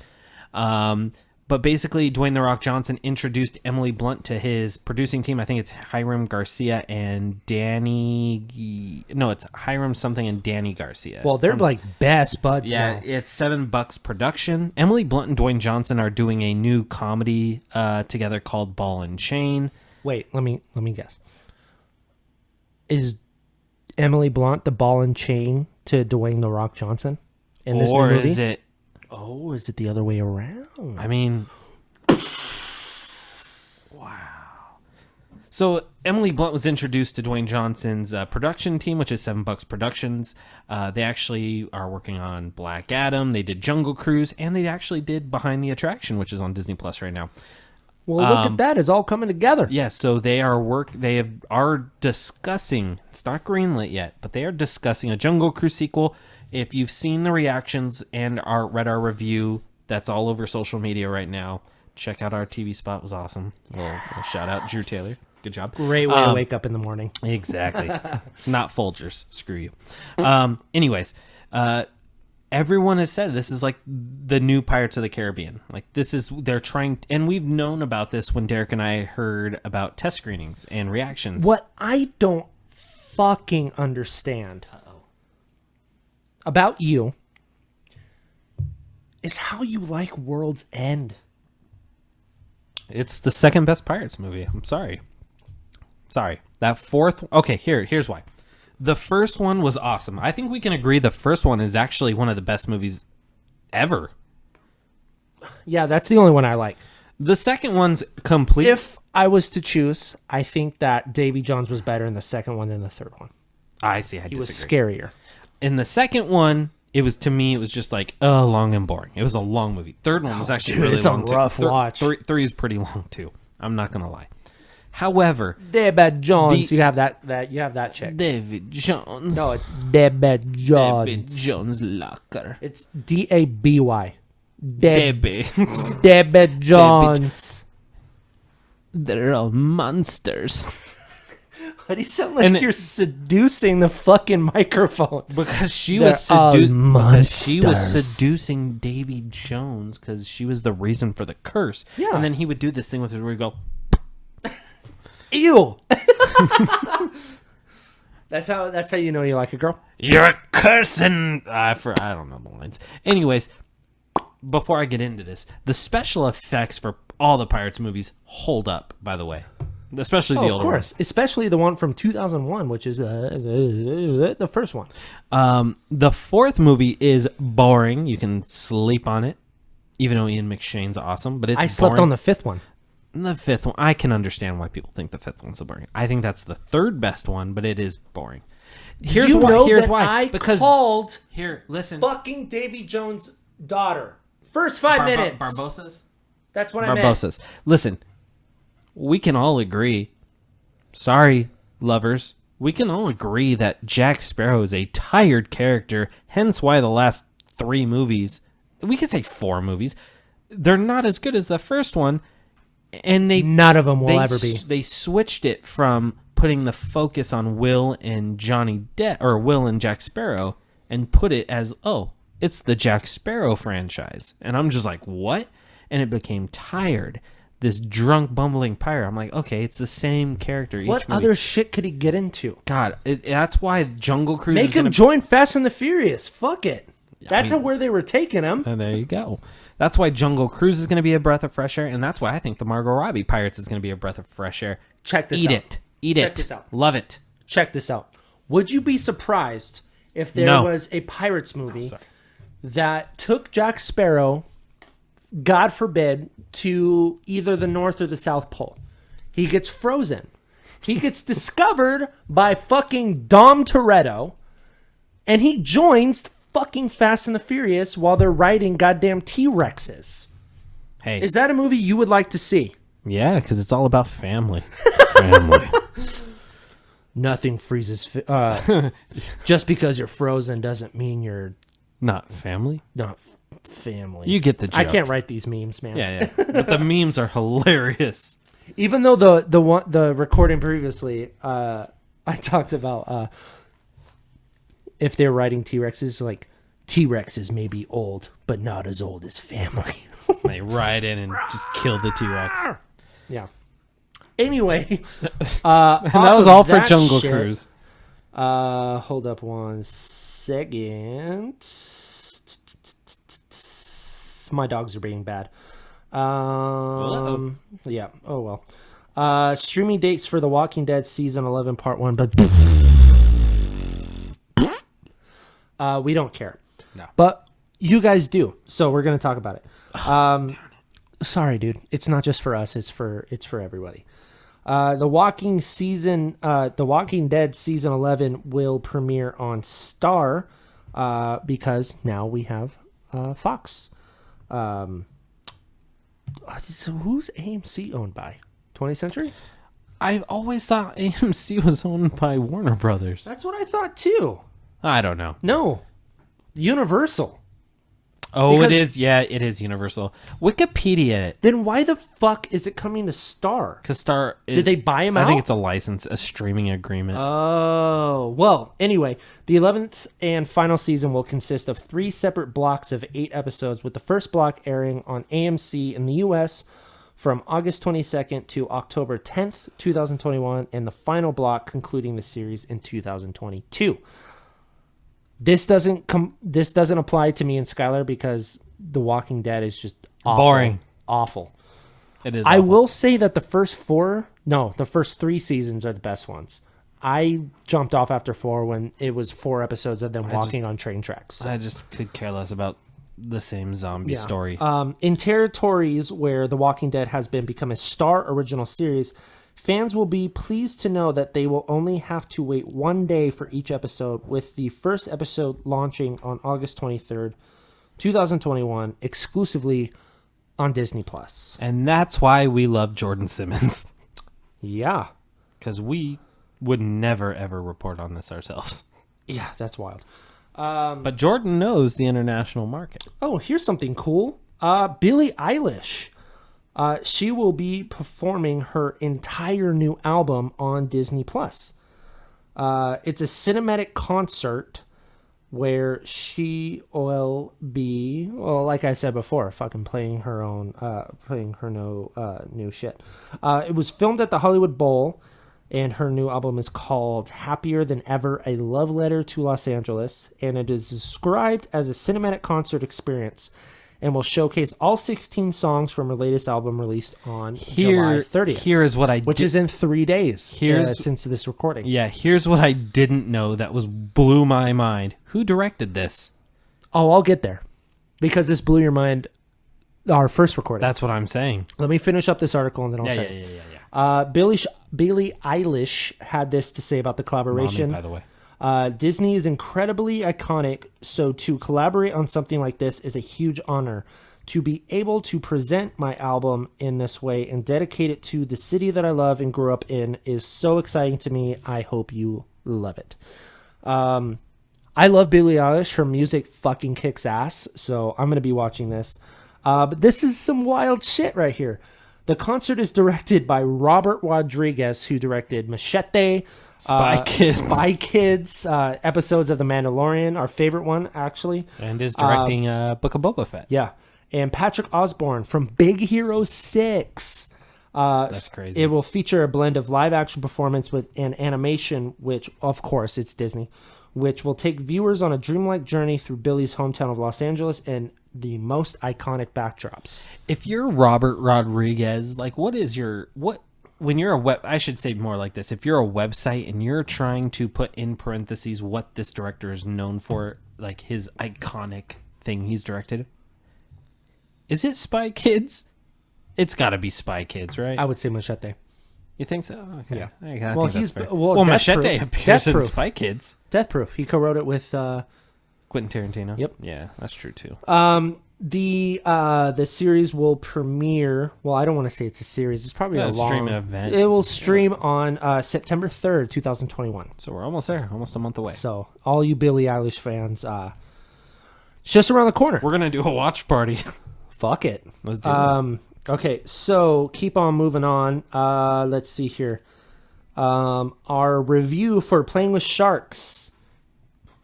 [SPEAKER 2] But basically, Dwayne "The Rock" Johnson introduced Emily Blunt to his producing team. I think it's Hiram Garcia and Danny... No, it's Hiram something and Danny Garcia.
[SPEAKER 3] Well, they're like best buds
[SPEAKER 2] Yeah,
[SPEAKER 3] now.
[SPEAKER 2] it's $7 production. Emily Blunt and Dwayne Johnson are doing a new comedy together called Ball and Chain.
[SPEAKER 3] Wait, let me guess. Is Emily Blunt the ball and chain to Dwayne "The Rock" Johnson in this
[SPEAKER 2] Or
[SPEAKER 3] new movie?
[SPEAKER 2] is it...
[SPEAKER 3] Oh, is it the other way around?
[SPEAKER 2] I mean... Wow. So Emily Blunt was introduced to Dwayne Johnson's production team, which is $7 Productions. They actually are working on Black Adam. They did Jungle Cruise, and they actually did Behind the Attraction, which is on Disney Plus right now.
[SPEAKER 3] Well, look at that. It's all coming together.
[SPEAKER 2] Yeah, so they are discussing, it's not greenlit yet, but they are discussing a Jungle Cruise sequel. If you've seen the reactions and read our review, that's all over social media right now. Check out our TV spot. It was awesome. We'll shout out Drew Taylor. Good job.
[SPEAKER 3] Great way to wake up in the morning.
[SPEAKER 2] Exactly. Not Folgers. Screw you. Anyways, everyone has said this is like the new Pirates of the Caribbean. Like they're trying, and we've known about this when Derek and I heard about test screenings and reactions.
[SPEAKER 3] What I don't fucking understand about you is how you like World's End.
[SPEAKER 2] It's the second best Pirates movie. I'm sorry. That fourth... Okay, here's why. The first one was awesome. I think we can agree the first one is actually one of the best movies ever.
[SPEAKER 3] Yeah, that's the only one I like.
[SPEAKER 2] The second one's complete...
[SPEAKER 3] If I was to choose, I think that Davy Jones was better in the second one than the third one.
[SPEAKER 2] I see.
[SPEAKER 3] He was
[SPEAKER 2] disagree.
[SPEAKER 3] scarier.
[SPEAKER 2] In the second one, it was just like, long and boring. It was a long movie. Third one was actually really
[SPEAKER 3] it's a
[SPEAKER 2] long
[SPEAKER 3] rough
[SPEAKER 2] too.
[SPEAKER 3] watch.
[SPEAKER 2] Three is pretty long too. I'm not gonna lie. However,
[SPEAKER 3] David Jones, you have that chick.
[SPEAKER 2] David Jones.
[SPEAKER 3] No, it's David Jones.
[SPEAKER 2] David Jones Locker.
[SPEAKER 3] It's Daby.
[SPEAKER 2] Debbie.
[SPEAKER 3] David Jones.
[SPEAKER 2] They're all monsters.
[SPEAKER 3] Why do you sound like you're seducing the fucking microphone?
[SPEAKER 2] Because she
[SPEAKER 3] They're
[SPEAKER 2] was
[SPEAKER 3] all
[SPEAKER 2] seducing Davy Jones because she was the reason for the curse.
[SPEAKER 3] Yeah.
[SPEAKER 2] And then he would do this thing with her where he'd go,
[SPEAKER 3] ew. That's how you know you like a girl.
[SPEAKER 2] "You're cursing." I don't know the lines. Anyways, before I get into this, the special effects for all the Pirates movies hold up, by the way. Especially the older
[SPEAKER 3] of course.
[SPEAKER 2] ones.
[SPEAKER 3] Especially the one from 2001, which is the first one.
[SPEAKER 2] The fourth movie is boring. You can sleep on it, even though Ian McShane's awesome. But it's
[SPEAKER 3] I slept
[SPEAKER 2] boring.
[SPEAKER 3] on the fifth one.
[SPEAKER 2] The fifth one, I can understand why people think the fifth one's so boring. I think that's the third best one, but it is boring. Here's why.
[SPEAKER 3] I
[SPEAKER 2] because
[SPEAKER 3] called
[SPEAKER 2] here, listen.
[SPEAKER 3] fucking Davy Jones' daughter. First 5 minutes.
[SPEAKER 2] Barbossa's.
[SPEAKER 3] That's what I meant.
[SPEAKER 2] Barbossa's. Listen, we can all agree. Sorry, lovers. We can all agree that Jack Sparrow is a tired character. Hence, why the last 3 movies, we could say 4 movies, they're not as good as the first one. And
[SPEAKER 3] none of them will ever be.
[SPEAKER 2] They switched it from putting the focus on Will and Johnny Depp, or Will and Jack Sparrow, and put it as, it's the Jack Sparrow franchise. And I'm just like, what? And it became tired. This drunk, bumbling pirate. I'm like, okay, it's the same character each
[SPEAKER 3] What
[SPEAKER 2] movie.
[SPEAKER 3] other shit could he get into?
[SPEAKER 2] God, that's why Jungle Cruise
[SPEAKER 3] Make
[SPEAKER 2] is
[SPEAKER 3] him join Fast and the Furious. Fuck it. That's where they were taking him.
[SPEAKER 2] And there you go. That's why Jungle Cruise is going to be a breath of fresh air, and that's why I think the Margot Robbie Pirates is going to be a breath of fresh air.
[SPEAKER 3] Check this
[SPEAKER 2] Eat
[SPEAKER 3] out.
[SPEAKER 2] Eat
[SPEAKER 3] Check
[SPEAKER 2] it.
[SPEAKER 3] this out.
[SPEAKER 2] Love it.
[SPEAKER 3] Check this out. Would you be surprised if there was a Pirates movie that took Jack Sparrow, God forbid, to either the North or the South Pole? He gets frozen. He gets discovered by fucking Dom Toretto, and he joins fucking Fast and the Furious while they're riding goddamn T-Rexes.
[SPEAKER 2] Hey.
[SPEAKER 3] Is that a movie you would like to see?
[SPEAKER 2] Yeah, because it's all about family. Family.
[SPEAKER 3] Nothing freezes. Just because you're frozen doesn't mean you're
[SPEAKER 2] Not family.
[SPEAKER 3] not family.
[SPEAKER 2] You get the joke.
[SPEAKER 3] I can't write these memes, man.
[SPEAKER 2] Yeah. But the memes are hilarious.
[SPEAKER 3] Even though the recording previously, I talked about if they're writing T-Rexes, like T-Rexes may be old, but not as old as family.
[SPEAKER 2] They ride in and just kill the T-Rex.
[SPEAKER 3] Yeah. Anyway,
[SPEAKER 2] And that was all for Jungle Cruise.
[SPEAKER 3] Hold up one second. My dogs are being bad. Yeah. Oh well. Streaming dates for The Walking Dead season 11 part 1, but we don't care.
[SPEAKER 2] No.
[SPEAKER 3] But you guys do. So we're going to talk about it. Sorry, dude. It's not just for us. It's for everybody. The Walking Dead season 11 will premiere on Star because now we have Fox. So who's AMC owned by? 20th Century?
[SPEAKER 2] I always thought AMC was owned by Warner Brothers.
[SPEAKER 3] That's what I thought too.
[SPEAKER 2] I don't know.
[SPEAKER 3] No. Universal.
[SPEAKER 2] Oh,
[SPEAKER 3] Because-
[SPEAKER 2] it is. Yeah, it is Universal. Wikipedia.
[SPEAKER 3] Then why the fuck is it coming to Star?
[SPEAKER 2] Because Star is...
[SPEAKER 3] Did they buy 'em
[SPEAKER 2] I
[SPEAKER 3] out?
[SPEAKER 2] think it's a license, a streaming agreement.
[SPEAKER 3] Oh, well, anyway, the 11th and final season will consist of 3 separate blocks of 8 episodes, with the first block airing on AMC in the U.S. from August 22nd to October 10th, 2021, and the final block concluding the series in 2022. This doesn't apply to me and Skyler because The Walking Dead is just awful,
[SPEAKER 2] Boring.
[SPEAKER 3] awful.
[SPEAKER 2] It is.
[SPEAKER 3] I
[SPEAKER 2] awful.
[SPEAKER 3] will say that the first 3 seasons are the best ones. I jumped off after 4 when it was 4 episodes of them walking on train tracks.
[SPEAKER 2] I just could care less about the same zombie story.
[SPEAKER 3] In territories where The Walking Dead has become a Star original series, fans will be pleased to know that they will only have to wait 1 day for each episode, with the first episode launching on August 23rd, 2021, exclusively on Disney+.
[SPEAKER 2] And that's why we love Jordan Simmons.
[SPEAKER 3] Yeah.
[SPEAKER 2] Because we would never, ever report on this ourselves.
[SPEAKER 3] Yeah, that's wild.
[SPEAKER 2] But Jordan knows the international market.
[SPEAKER 3] Oh, here's something cool. Billie Eilish. She will be performing her entire new album on Disney+. It's a cinematic concert where she will be, well, like I said before, fucking playing her new shit. It was filmed at the Hollywood Bowl, and her new album is called Happier Than Ever, A Love Letter to Los Angeles, and it is described as a cinematic concert experience and will showcase all 16 songs from her latest album released on July 30th.
[SPEAKER 2] Here is what
[SPEAKER 3] which is in 3 days since this recording.
[SPEAKER 2] Yeah, here's what I didn't know that blew my mind. Who directed this?
[SPEAKER 3] Oh, I'll get there. Because this blew your mind, our first recording.
[SPEAKER 2] That's what I'm saying.
[SPEAKER 3] Let me finish up this article and then I'll tell you. Billie Eilish had this to say about the collaboration.
[SPEAKER 2] Mommy, by the way.
[SPEAKER 3] Disney is incredibly iconic, so to collaborate on something like this is a huge honor. To be able to present my album in this way and dedicate it to the city that I love and grew up in is so exciting to me. I hope you love it. I love Billie Eilish. Her music fucking kicks ass, so I'm going to be watching this. But this is some wild shit right here. The concert is directed by Robert Rodriguez, who directed Machete, Spy Kids, episodes of The Mandalorian, our favorite one, actually.
[SPEAKER 2] And is directing Book of Boba Fett.
[SPEAKER 3] Yeah. And Patrick Osborne from Big Hero 6.
[SPEAKER 2] That's crazy.
[SPEAKER 3] It will feature a blend of live-action performance with an animation, which, of course, it's Disney, which will take viewers on a dreamlike journey through Billie's hometown of Los Angeles and the most iconic backdrops.
[SPEAKER 2] If you're Robert Rodriguez, like, when you're I should say more like this. If you're a website and you're trying to put in parentheses what this director is known for, like his iconic thing he's directed, is it Spy Kids? It's got to be Spy Kids, right?
[SPEAKER 3] I would say Machete.
[SPEAKER 2] You think so? Okay.
[SPEAKER 3] Yeah.
[SPEAKER 2] I
[SPEAKER 3] Well,
[SPEAKER 2] think that's fair.
[SPEAKER 3] well,
[SPEAKER 2] Machete appears in
[SPEAKER 3] Proof.
[SPEAKER 2] Spy Kids.
[SPEAKER 3] Death Proof. He co-wrote it with
[SPEAKER 2] Quentin Tarantino.
[SPEAKER 3] Yep.
[SPEAKER 2] Yeah, that's true too.
[SPEAKER 3] The series will premiere. Well, I don't want to say it's a series. It's probably a long
[SPEAKER 2] streaming event.
[SPEAKER 3] It will stream on September 3rd, 2021.
[SPEAKER 2] So we're almost there, almost a month away.
[SPEAKER 3] So all you Billie Eilish fans, it's just around the corner.
[SPEAKER 2] We're gonna do a watch party.
[SPEAKER 3] Fuck it.
[SPEAKER 2] Let's do it.
[SPEAKER 3] Okay, so keep on moving on. Let's see here. Our review for Playing with Sharks,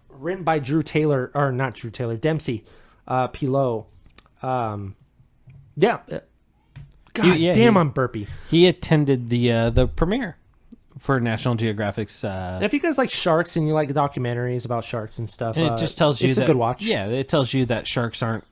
[SPEAKER 3] written by Dempsey. Pilot. Yeah. God damn, I'm burpy.
[SPEAKER 2] He attended the premiere for National Geographic's.
[SPEAKER 3] And if you guys like sharks and you like documentaries about sharks and stuff,
[SPEAKER 2] And it just tells you
[SPEAKER 3] it's
[SPEAKER 2] that,
[SPEAKER 3] a good watch.
[SPEAKER 2] Yeah, it tells you that sharks aren't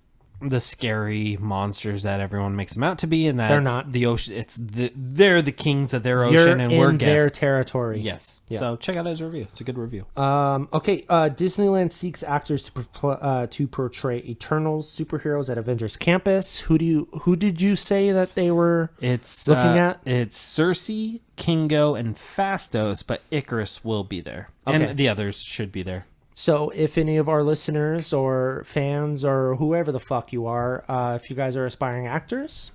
[SPEAKER 2] the scary monsters that everyone makes them out to be, and that
[SPEAKER 3] They're not.
[SPEAKER 2] the ocean. they're the kings of their
[SPEAKER 3] You're
[SPEAKER 2] ocean, and we're
[SPEAKER 3] in their
[SPEAKER 2] guests.
[SPEAKER 3] territory.
[SPEAKER 2] Yes.
[SPEAKER 3] Yeah.
[SPEAKER 2] So check out his review. It's a good review.
[SPEAKER 3] Okay. Disneyland seeks actors to portray Eternals superheroes at Avengers Campus. Who did you say that they were?
[SPEAKER 2] It's
[SPEAKER 3] looking at?
[SPEAKER 2] It's Cersei, Kingo, and Phastos, but Icarus will be there,
[SPEAKER 3] Okay.
[SPEAKER 2] and the others should be there.
[SPEAKER 3] So if any of our listeners or fans or whoever the fuck you are, if you guys are aspiring actors,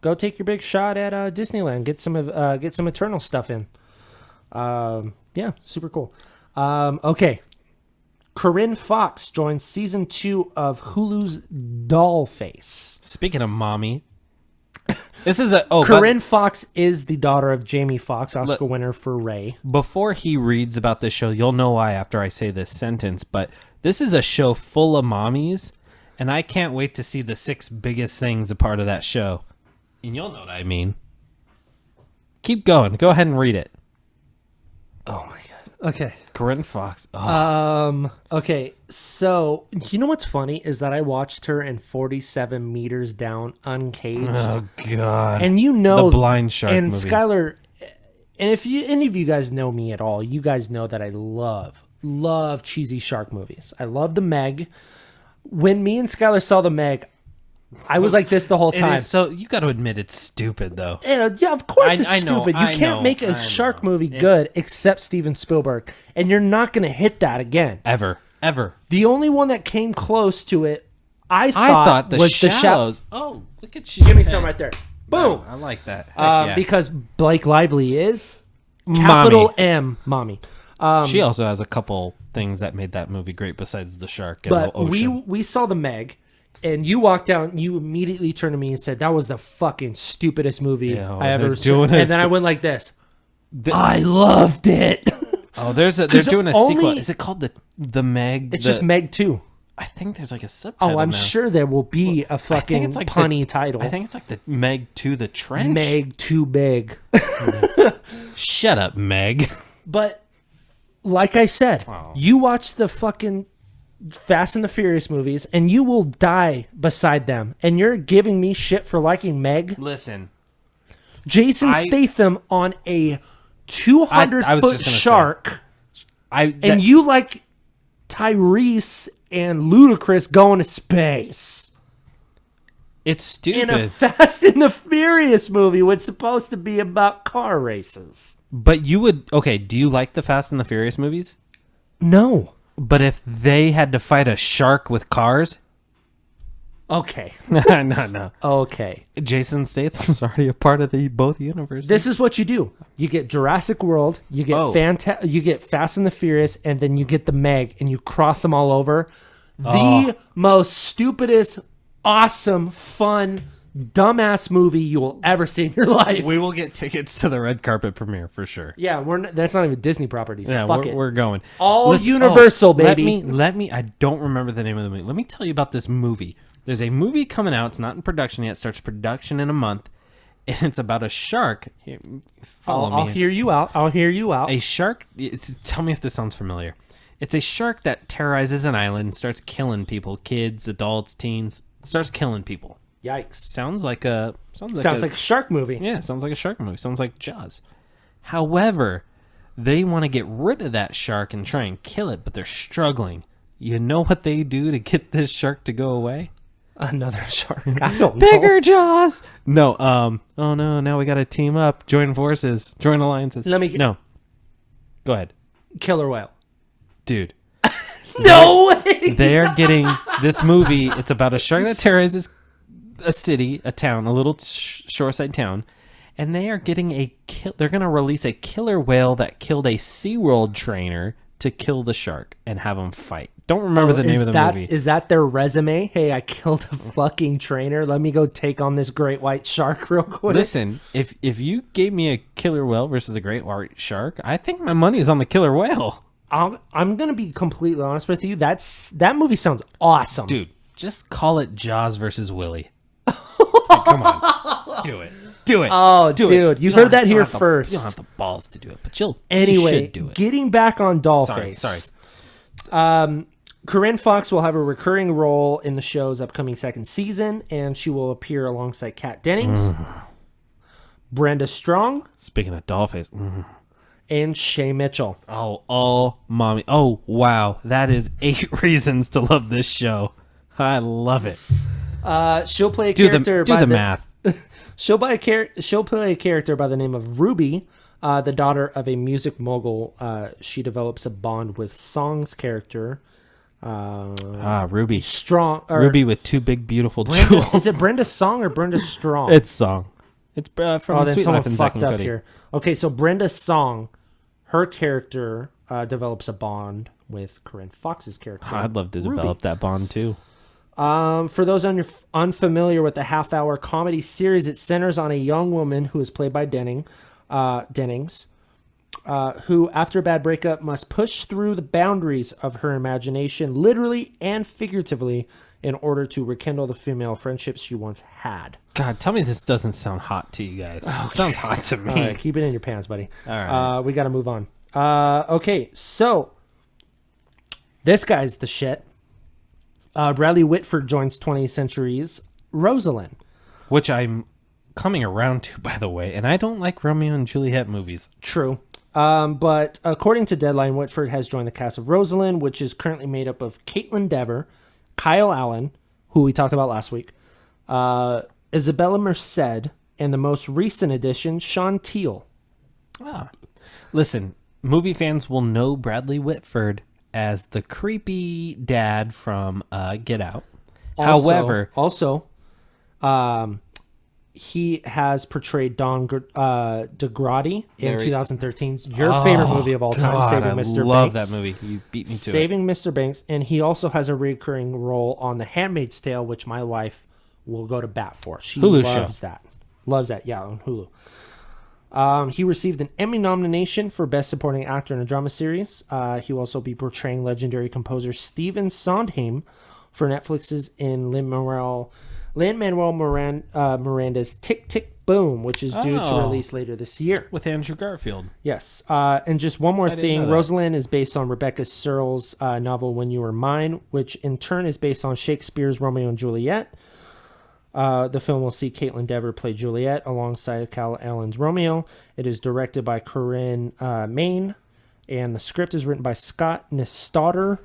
[SPEAKER 3] go take your big shot at Disneyland. Get some Eternal stuff in. Yeah, super cool. Okay. Corinne Fox joins season 2 of Hulu's Dollface.
[SPEAKER 2] Speaking of mommy, this is
[SPEAKER 3] Corinne Fox is the daughter of Jamie Foxx, Oscar winner for Ray.
[SPEAKER 2] Before he reads about this show, you'll know why after I say this sentence, but this is a show full of mommies, and I can't wait to see the 6 biggest things a part of that show. And you'll know what I mean. Keep going. Go ahead and read it.
[SPEAKER 3] Oh my god. Okay.
[SPEAKER 2] Corinne Fox. Oh.
[SPEAKER 3] Okay, so you know what's funny is that I watched her in 47 Meters Down Uncaged.
[SPEAKER 2] Oh god.
[SPEAKER 3] And you know
[SPEAKER 2] the blind shark
[SPEAKER 3] and
[SPEAKER 2] movie.
[SPEAKER 3] Skyler, and if any of you guys know me at all, you guys know that I love cheesy shark movies. I love the Meg. When me and Skyler saw the Meg, I was like this the whole time.
[SPEAKER 2] So you got to admit it's stupid though.
[SPEAKER 3] Yeah, of course it's
[SPEAKER 2] I know,
[SPEAKER 3] stupid. You
[SPEAKER 2] I
[SPEAKER 3] can't
[SPEAKER 2] know,
[SPEAKER 3] make a
[SPEAKER 2] I
[SPEAKER 3] shark
[SPEAKER 2] know.
[SPEAKER 3] movie good except Steven Spielberg, and you're not going to hit that again.
[SPEAKER 2] Ever.
[SPEAKER 3] The only one that came close to it, I
[SPEAKER 2] thought the
[SPEAKER 3] was
[SPEAKER 2] Shallows. Oh, look at you.
[SPEAKER 3] Give me some right there. Boom.
[SPEAKER 2] I like that. Heck yeah.
[SPEAKER 3] Because Blake Lively is capital
[SPEAKER 2] Mommy.
[SPEAKER 3] M, mommy.
[SPEAKER 2] She also has a couple things that made that movie great besides the shark and
[SPEAKER 3] But
[SPEAKER 2] the ocean.
[SPEAKER 3] we saw the Meg, and you walked out, and you immediately turned to me and said, "That was the fucking stupidest movie I ever seen." And then I went like this. I loved it.
[SPEAKER 2] Oh, they're doing a sequel. Is it called the Meg?
[SPEAKER 3] It's just Meg 2.
[SPEAKER 2] I think there's like a subtitle.
[SPEAKER 3] Oh, I'm
[SPEAKER 2] now.
[SPEAKER 3] sure there will be a fucking
[SPEAKER 2] it's like
[SPEAKER 3] punny title.
[SPEAKER 2] I think it's like the Meg 2 the Trench.
[SPEAKER 3] Meg Too Big.
[SPEAKER 2] Shut up, Meg.
[SPEAKER 3] But like I said, you watch the fucking Fast and the Furious movies, and you will die beside them. And you're giving me shit for liking Meg.
[SPEAKER 2] Listen,
[SPEAKER 3] Jason Statham on a 200-foot shark, and you like Tyrese and Ludacris going to space.
[SPEAKER 2] It's stupid.
[SPEAKER 3] In a Fast and the Furious movie, what's supposed to be about car races.
[SPEAKER 2] But you would... Okay, do you like the Fast and the Furious movies?
[SPEAKER 3] No.
[SPEAKER 2] But if they had to fight a shark with cars...
[SPEAKER 3] Okay.
[SPEAKER 2] No.
[SPEAKER 3] Okay.
[SPEAKER 2] Jason Statham's already a part of both universes.
[SPEAKER 3] This is what you do. You get Jurassic World, you get you get Fast and the Furious, and then you get the Meg, and you cross them all over. The most stupidest, awesome, fun, dumbass movie you will ever see in your life.
[SPEAKER 2] We will get tickets to the red carpet premiere for sure.
[SPEAKER 3] Yeah, that's not even Disney properties.
[SPEAKER 2] Yeah,
[SPEAKER 3] Fuck it.
[SPEAKER 2] We're going.
[SPEAKER 3] Universal, baby.
[SPEAKER 2] Let me, I don't remember the name of the movie. Let me tell you about this movie. There's a movie coming out. It's not in production yet. It starts production in a month. And it's about a shark. Here, follow me.
[SPEAKER 3] I'll hear you out.
[SPEAKER 2] A shark. Tell me if this sounds familiar. It's a shark that terrorizes an island and starts killing people. Kids, adults, teens. Starts killing people.
[SPEAKER 3] Yikes.
[SPEAKER 2] Sounds like a
[SPEAKER 3] shark movie.
[SPEAKER 2] Yeah, sounds like a shark movie. Sounds like Jaws. However, they want to get rid of that shark and try and kill it, but they're struggling. You know what they do to get this shark to go away?
[SPEAKER 3] Another shark. I don't know.
[SPEAKER 2] Bigger Jaws. No. Oh no. Now we got to team up, join forces, join alliances. No. Go ahead.
[SPEAKER 3] Killer whale.
[SPEAKER 2] Dude.
[SPEAKER 3] No way.
[SPEAKER 2] They're getting this movie. It's about a shark that terrorizes a city, a town, a little shoreside town, and they are getting they're going to release a killer whale that killed a SeaWorld trainer to kill the shark and have them fight. Don't remember the name of the movie.
[SPEAKER 3] Is that their resume? Hey, I killed a fucking trainer. Let me go take on this great white shark real quick.
[SPEAKER 2] Listen, if you gave me a killer whale versus a great white shark, I think my money is on the killer whale.
[SPEAKER 3] I'm gonna be completely honest with you. That movie sounds awesome,
[SPEAKER 2] dude. Just call it Jaws versus Willy. Like, come on, do it.
[SPEAKER 3] Oh, dude, you heard that here first.
[SPEAKER 2] You don't have the balls to do it, but you
[SPEAKER 3] should do it. Getting back on
[SPEAKER 2] Dollface.
[SPEAKER 3] Sorry. Corinne Fox will have a recurring role in the show's upcoming second season, and she will appear alongside Kat Dennings, Brenda Strong.
[SPEAKER 2] Speaking of Dollface.
[SPEAKER 3] And Shay Mitchell.
[SPEAKER 2] Oh, mommy. Oh, wow. That is 8 reasons to love this show. I love it.
[SPEAKER 3] She'll play a character.
[SPEAKER 2] Do the math.
[SPEAKER 3] She'll play a character by the name of Ruby, the daughter of a music mogul. She develops a bond with Song's character.
[SPEAKER 2] Ruby.
[SPEAKER 3] Strong.
[SPEAKER 2] Ruby with 2 big, beautiful jewels.
[SPEAKER 3] Is it Brenda Song or Brenda Strong?
[SPEAKER 2] It's Song. It's from Sweet Life and Zack and Cody.
[SPEAKER 3] Here. Okay, so Brenda Song, her character develops a bond with Corinne Fox's character.
[SPEAKER 2] I'd love to develop that bond too.
[SPEAKER 3] For those unfamiliar with the half-hour comedy series, it centers on a young woman who is played by Dennings, who, after a bad breakup, must push through the boundaries of her imagination, literally and figuratively, in order to rekindle the female friendships she once had.
[SPEAKER 2] God, tell me this doesn't sound hot to you guys. Okay. It sounds hot to me.
[SPEAKER 3] All right, keep it in your pants, buddy.
[SPEAKER 2] All right.
[SPEAKER 3] We got to move on. Okay, so this guy's the shit. Bradley Whitford joins 20th Century's Rosaline.
[SPEAKER 2] Which I'm coming around to, by the way, and I don't like Romeo and Juliet movies.
[SPEAKER 3] True. But according to Deadline, Whitford has joined the cast of Rosaline, which is currently made up of Caitlin Dever, Kyle Allen, who we talked about last week, Isabella Merced, and the most recent addition, Sean Teal.
[SPEAKER 2] Listen, movie fans will know Bradley Whitford as the creepy dad from Get Out. However, he has portrayed Don DeGrady in 2013's your favorite movie of all time, Saving Mr. Banks. I love that movie. You beat me to
[SPEAKER 3] Saving Mr. Banks, and he also has a recurring role on The Handmaid's Tale, which my wife will go to bat for. She loves that. Loves that, yeah, on Hulu. He received an Emmy nomination for Best Supporting Actor in a Drama Series. He will also be portraying legendary composer Stephen Sondheim for Netflix's in Lin-Manuel Miranda's Tick, Tick, Boom, which is due to release later this year.
[SPEAKER 2] With Andrew Garfield.
[SPEAKER 3] Yes. And just one more thing. Rosaline is based on Rebecca Searle's novel When You Were Mine, which in turn is based on Shakespeare's Romeo and Juliet. The film will see Caitlin Dever play Juliet alongside Kyle Allen's Romeo. It is directed by Corinne Main, and the script is written by Scott Nestotter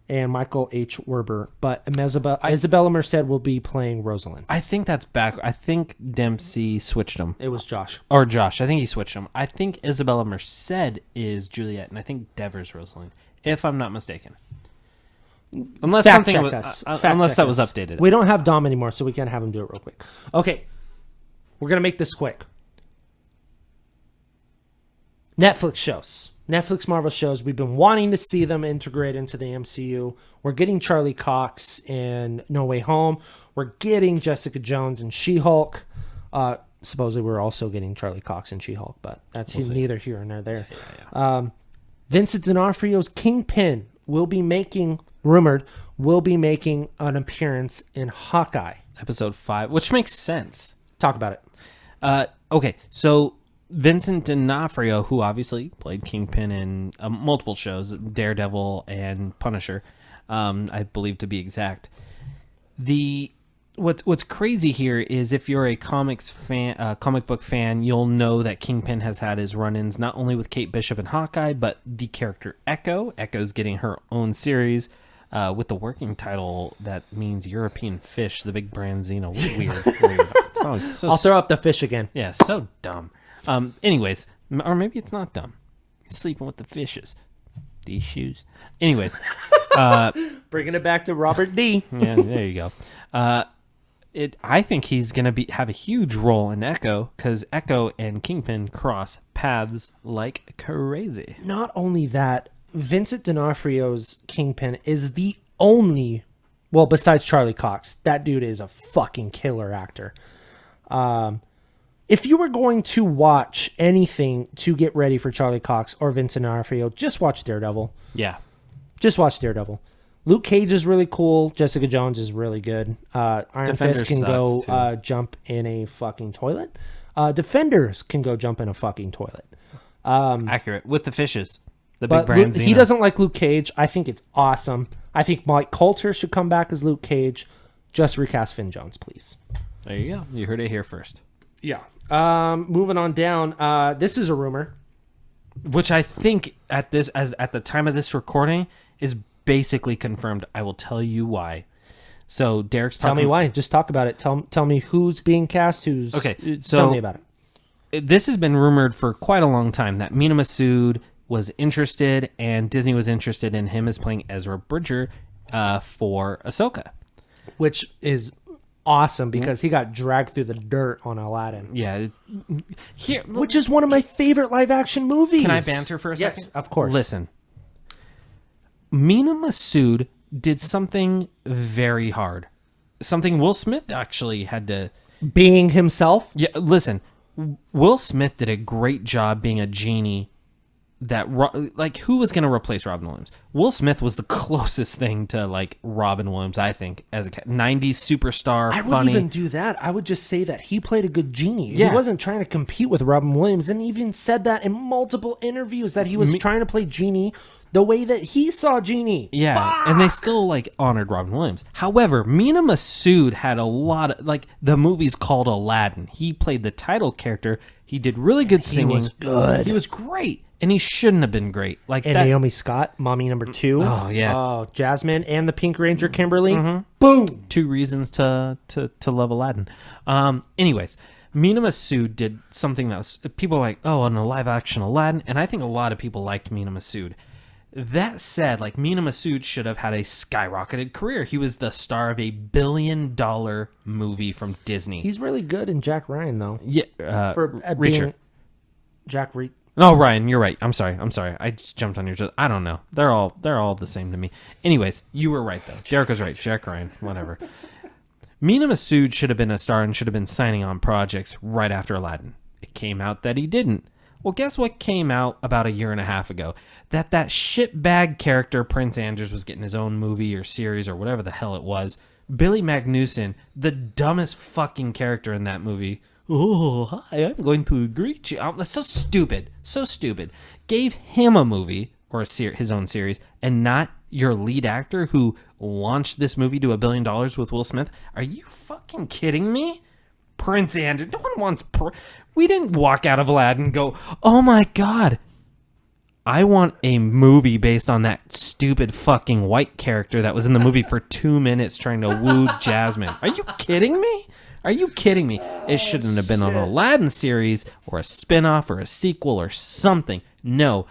[SPEAKER 3] and Michael H. Werber. But Isabella Merced will be playing Rosaline.
[SPEAKER 2] I think that's back. I think Dempsey switched them.
[SPEAKER 3] It was Josh.
[SPEAKER 2] Or Josh. I think he switched them. I think Isabella Merced is Juliet, and I think Dever's Rosaline, if I'm not mistaken. Unless
[SPEAKER 3] that was
[SPEAKER 2] updated.
[SPEAKER 3] We don't have Dom anymore, so we can't have him do it real quick. Okay. We're going to make this quick. Netflix shows. Netflix Marvel shows. We've been wanting to see them integrate into the MCU. We're getting Charlie Cox in No Way Home. We're getting Jessica Jones in She-Hulk. Supposedly we're also getting Charlie Cox in She-Hulk, but that's neither here nor there. Yeah. Vincent D'Onofrio's Kingpin will be making an appearance in Hawkeye.
[SPEAKER 2] Episode 5, which makes sense.
[SPEAKER 3] Talk about
[SPEAKER 2] it. Okay, so Vincent D'Onofrio, who obviously played Kingpin in multiple shows, Daredevil and Punisher, I believe to be exact. What's crazy here is if you're a comic book fan, you'll know that Kingpin has had his run-ins not only with Kate Bishop and Hawkeye, but the character Echo. Echo's getting her own series with the working title that means European Fish, the big Branzino. Weird.
[SPEAKER 3] I'll throw up the fish again.
[SPEAKER 2] Yeah, so dumb. Anyways, or maybe it's not dumb. Sleeping with the fishes. These shoes. Anyways,
[SPEAKER 3] Bringing it back to Robert D.
[SPEAKER 2] Yeah, there you go. I think he's going to have a huge role in Echo because Echo and Kingpin cross paths like crazy.
[SPEAKER 3] Not only that, Vincent D'Onofrio's Kingpin is the only, well, besides Charlie Cox, that dude is a fucking killer actor. If you were going to watch anything to get ready for Charlie Cox or Vincent D'Onofrio, just watch Daredevil.
[SPEAKER 2] Yeah.
[SPEAKER 3] Just watch Daredevil. Luke Cage is really cool. Jessica Jones is really good. Iron
[SPEAKER 2] Defender
[SPEAKER 3] Fist can go jump in a fucking toilet. Defenders can go jump in a fucking toilet.
[SPEAKER 2] Accurate. With the fishes. The big brand
[SPEAKER 3] he doesn't like Luke Cage. I think it's awesome. I think Mike Coulter should come back as Luke Cage. Just recast Finn Jones, please.
[SPEAKER 2] There you go. You heard it here first.
[SPEAKER 3] Yeah. Moving on down. This is a rumor.
[SPEAKER 2] Which I think at the time of this recording is basically confirmed. I will tell you why. So Derek's talking.
[SPEAKER 3] Tell me why. Just talk about it. Tell me who's being cast. Who's
[SPEAKER 2] okay? So
[SPEAKER 3] tell me about
[SPEAKER 2] it. This has been rumored for quite a long time that Mina Massoud was interested and Disney was interested in him as playing Ezra Bridger for Ahsoka,
[SPEAKER 3] which is awesome because he got dragged through the dirt on Aladdin.
[SPEAKER 2] Yeah,
[SPEAKER 3] which is one of my favorite live action movies.
[SPEAKER 2] Can I banter for a second?
[SPEAKER 3] Yes, of course.
[SPEAKER 2] Listen. Mina Massoud did something very hard. Something Will Smith actually had to...
[SPEAKER 3] Being himself?
[SPEAKER 2] Yeah, listen. Will Smith did a great job being a genie that... Like, who was going to replace Robin Williams? Will Smith was the closest thing to, like, Robin Williams, I think, as a 90s superstar,
[SPEAKER 3] I
[SPEAKER 2] funny.
[SPEAKER 3] wouldn't even do that. I would just say that he played a good genie.
[SPEAKER 2] Yeah.
[SPEAKER 3] He wasn't trying to compete with Robin Williams, and even said that in multiple interviews that he was trying to play Genie the way that he saw Genie.
[SPEAKER 2] Yeah,
[SPEAKER 3] Fuck!
[SPEAKER 2] And they still, like, honored Robin Williams. However, Mina Massoud had a lot of, like, the movie's called Aladdin. He played the title character. He did really good singing.
[SPEAKER 3] He was good.
[SPEAKER 2] He was great. And he shouldn't have been great. Like
[SPEAKER 3] and
[SPEAKER 2] that.
[SPEAKER 3] Naomi Scott, mommy number 2.
[SPEAKER 2] Oh, yeah.
[SPEAKER 3] Oh, Jasmine and the Pink Ranger, Kimberly. Mm-hmm. Boom.
[SPEAKER 2] 2 reasons to love Aladdin. Anyways, Mina Massoud did something that was, people were like, oh, in a live action Aladdin. And I think a lot of people liked Mina Massoud. That said, like, Mina Massoud should have had a skyrocketed career. He was the star of $1 billion movie from Disney.
[SPEAKER 3] He's really good in Jack Ryan, though.
[SPEAKER 2] Yeah,
[SPEAKER 3] for
[SPEAKER 2] Reacher.
[SPEAKER 3] Jack Reacher.
[SPEAKER 2] Oh, Ryan, you're right. I'm sorry. I just jumped on your. I don't know. They're all the same to me. Anyways, you were right though. Derek was right. Jack Ryan, whatever. Mina Massoud should have been a star and should have been signing on projects right after Aladdin. It came out that he didn't. Well, guess what came out about 1.5 years ago? That shitbag character Prince Andrews was getting his own movie or series or whatever the hell it was. Billy Magnuson, the dumbest fucking character in that movie. Oh, hi, I'm going to greet you. That's so stupid. So stupid. Gave him a movie or his own series and not your lead actor who launched this movie to $1 billion with Will Smith. Are you fucking kidding me? Prince Andrew. No one wants... We didn't walk out of Aladdin and go, oh my God, I want a movie based on that stupid fucking white character that was in the movie for 2 minutes trying to woo Jasmine. Are you kidding me? Are you kidding me? It shouldn't have been an Aladdin series or a spin-off or a sequel or something. No,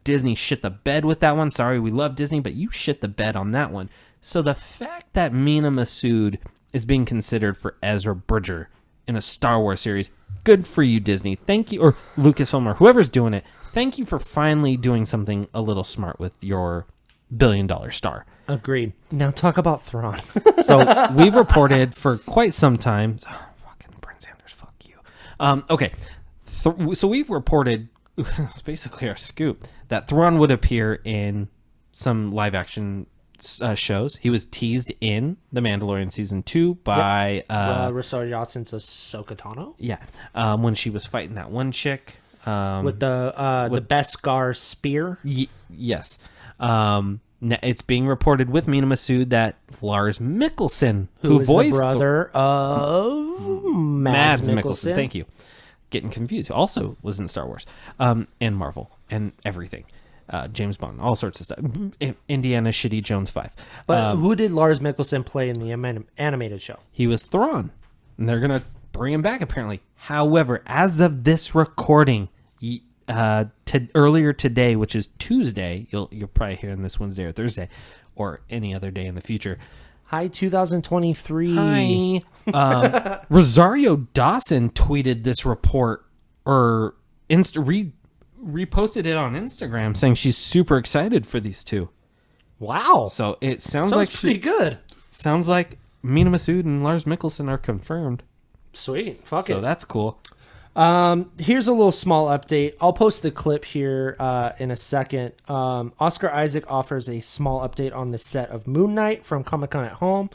[SPEAKER 2] Disney shit the bed with that one. Sorry, we love Disney, but you shit the bed on that one. So the fact that Mina Massoud is being considered for Ezra Bridger in a Star Wars series, good for you, Disney. Thank you, or Lucasfilm, or whoever's doing it. Thank you for finally doing something a little smart with your $1 billion star.
[SPEAKER 3] Agreed. Now talk about Thrawn.
[SPEAKER 2] So we've reported for quite some time. Oh, fucking Prince Sanders, fuck you. Okay, so we've reported. It's basically our scoop that Thrawn would appear in some live action shows. He was teased in The Mandalorian season 2 by
[SPEAKER 3] Rosario Dawson's Ahsoka Tano.
[SPEAKER 2] Yeah, when she was fighting that one chick
[SPEAKER 3] with the Beskar spear.
[SPEAKER 2] Yes. It's being reported with Mina Massoud that Lars Mikkelsen, who voiced
[SPEAKER 3] the brother of Mads Mikkelsen.
[SPEAKER 2] Thank you. Getting confused. Also was in Star Wars, and Marvel and everything. James Bond, all sorts of stuff. Indiana Shitty Jones 5.
[SPEAKER 3] But who did Lars Mikkelsen play in the animated show?
[SPEAKER 2] He was Thrawn, and they're gonna bring him back apparently. However, as of this recording, earlier today, which is Tuesday, you'll probably hear this Wednesday or Thursday, or any other day in the future.
[SPEAKER 3] Hi, 2023.
[SPEAKER 2] Hi. Rosario Dawson tweeted this report or reposted it on Instagram saying she's super excited for these two.
[SPEAKER 3] Wow.
[SPEAKER 2] So it sounds
[SPEAKER 3] pretty good.
[SPEAKER 2] Sounds like Mina Massoud and Lars Mikkelsen are confirmed.
[SPEAKER 3] Sweet. Fuck it.
[SPEAKER 2] So that's cool.
[SPEAKER 3] Here's a little small update. I'll post the clip here in a second. Oscar Isaac offers a small update on the set of Moon Knight from Comic-Con at Home,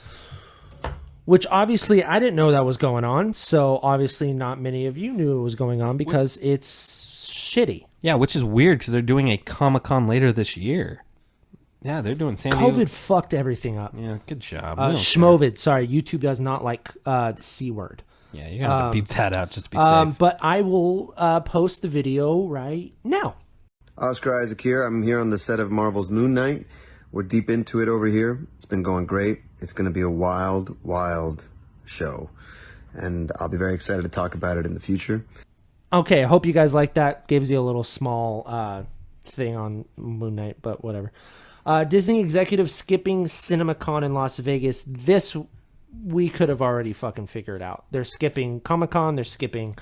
[SPEAKER 3] which obviously I didn't know that was going on. So obviously not many of you knew it was going on because it's shitty.
[SPEAKER 2] Yeah, which is weird because they're doing a Comic-Con later this year. Yeah, they're doing San Diego.
[SPEAKER 3] COVID fucked everything up.
[SPEAKER 2] Yeah, good job.
[SPEAKER 3] Schmovid. Sorry, YouTube does not like the C word.
[SPEAKER 2] Yeah, you're going to have to beep that out just to be safe.
[SPEAKER 3] But I will post the video right now.
[SPEAKER 4] Oscar Isaac here. I'm here on the set of Marvel's Moon Knight. We're deep into it over here. It's been going great. It's going to be a wild, wild show. And I'll be very excited to talk about it in the future.
[SPEAKER 3] Okay, I hope you guys like that. Gives you a little small thing on Moon Knight, but whatever. Disney executive skipping CinemaCon in Las Vegas. This we could have already fucking figured out. They're skipping Comic-Con. They're skipping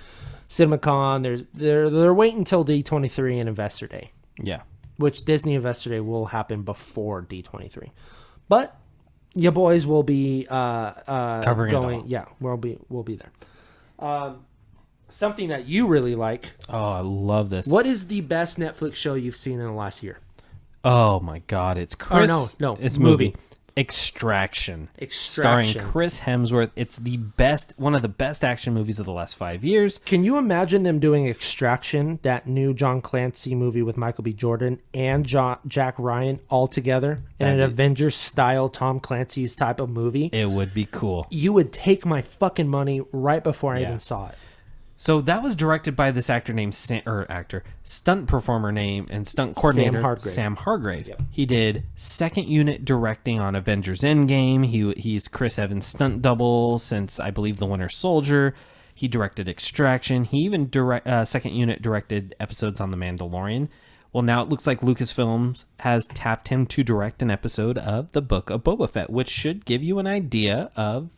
[SPEAKER 3] CinemaCon. They're waiting until D23 and Investor Day.
[SPEAKER 2] Yeah.
[SPEAKER 3] Which Disney Investor Day will happen before D23. But your boys will be
[SPEAKER 2] covering
[SPEAKER 3] going.
[SPEAKER 2] it all.
[SPEAKER 3] Yeah, we'll be there. Something that you really like.
[SPEAKER 2] Oh, I love this.
[SPEAKER 3] What is the best Netflix show you've seen in the last year?
[SPEAKER 2] Oh my God, it's Chris.
[SPEAKER 3] No,
[SPEAKER 2] it's movie. Extraction, starring Chris Hemsworth. It's one of the best action movies of the last 5 years.
[SPEAKER 3] Can you imagine them doing Extraction, that new John Clancy movie with Michael B. Jordan and Jack Ryan all together in an Avengers-style Tom Clancy's type of movie?
[SPEAKER 2] It would be cool.
[SPEAKER 3] You would take my fucking money right before I even saw it.
[SPEAKER 2] So that was directed by this stunt performer name and stunt coordinator Sam Hargrave.
[SPEAKER 3] Yep.
[SPEAKER 2] He did second unit directing on Avengers Endgame. He's Chris Evans' stunt double since I believe The Winter Soldier. He directed Extraction. He even second unit directed episodes on The Mandalorian. Well, now it looks like Lucasfilms has tapped him to direct an episode of The Book of Boba Fett, which should give you an idea of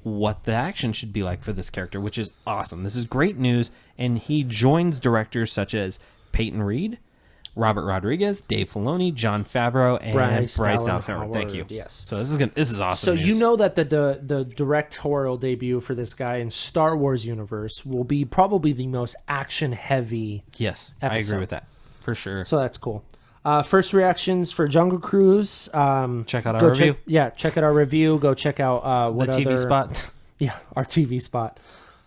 [SPEAKER 2] what the action should be like for this character, which is awesome. This is great news, and he joins directors such as Peyton Reed, Robert Rodriguez, Dave Filoni, Jon Favreau, and Bryce Dallas Howard. Thank you.
[SPEAKER 3] Yes.
[SPEAKER 2] So this is awesome.
[SPEAKER 3] So
[SPEAKER 2] news.
[SPEAKER 3] you know that the directorial debut for this guy in Star Wars universe will be probably the most action heavy.
[SPEAKER 2] Yes,
[SPEAKER 3] episode.
[SPEAKER 2] I agree with that for sure.
[SPEAKER 3] So that's cool. First reactions for Jungle Cruise.
[SPEAKER 2] Check out our review.
[SPEAKER 3] Check out our review. Go check out
[SPEAKER 2] the TV spot.
[SPEAKER 3] Yeah, our TV spot.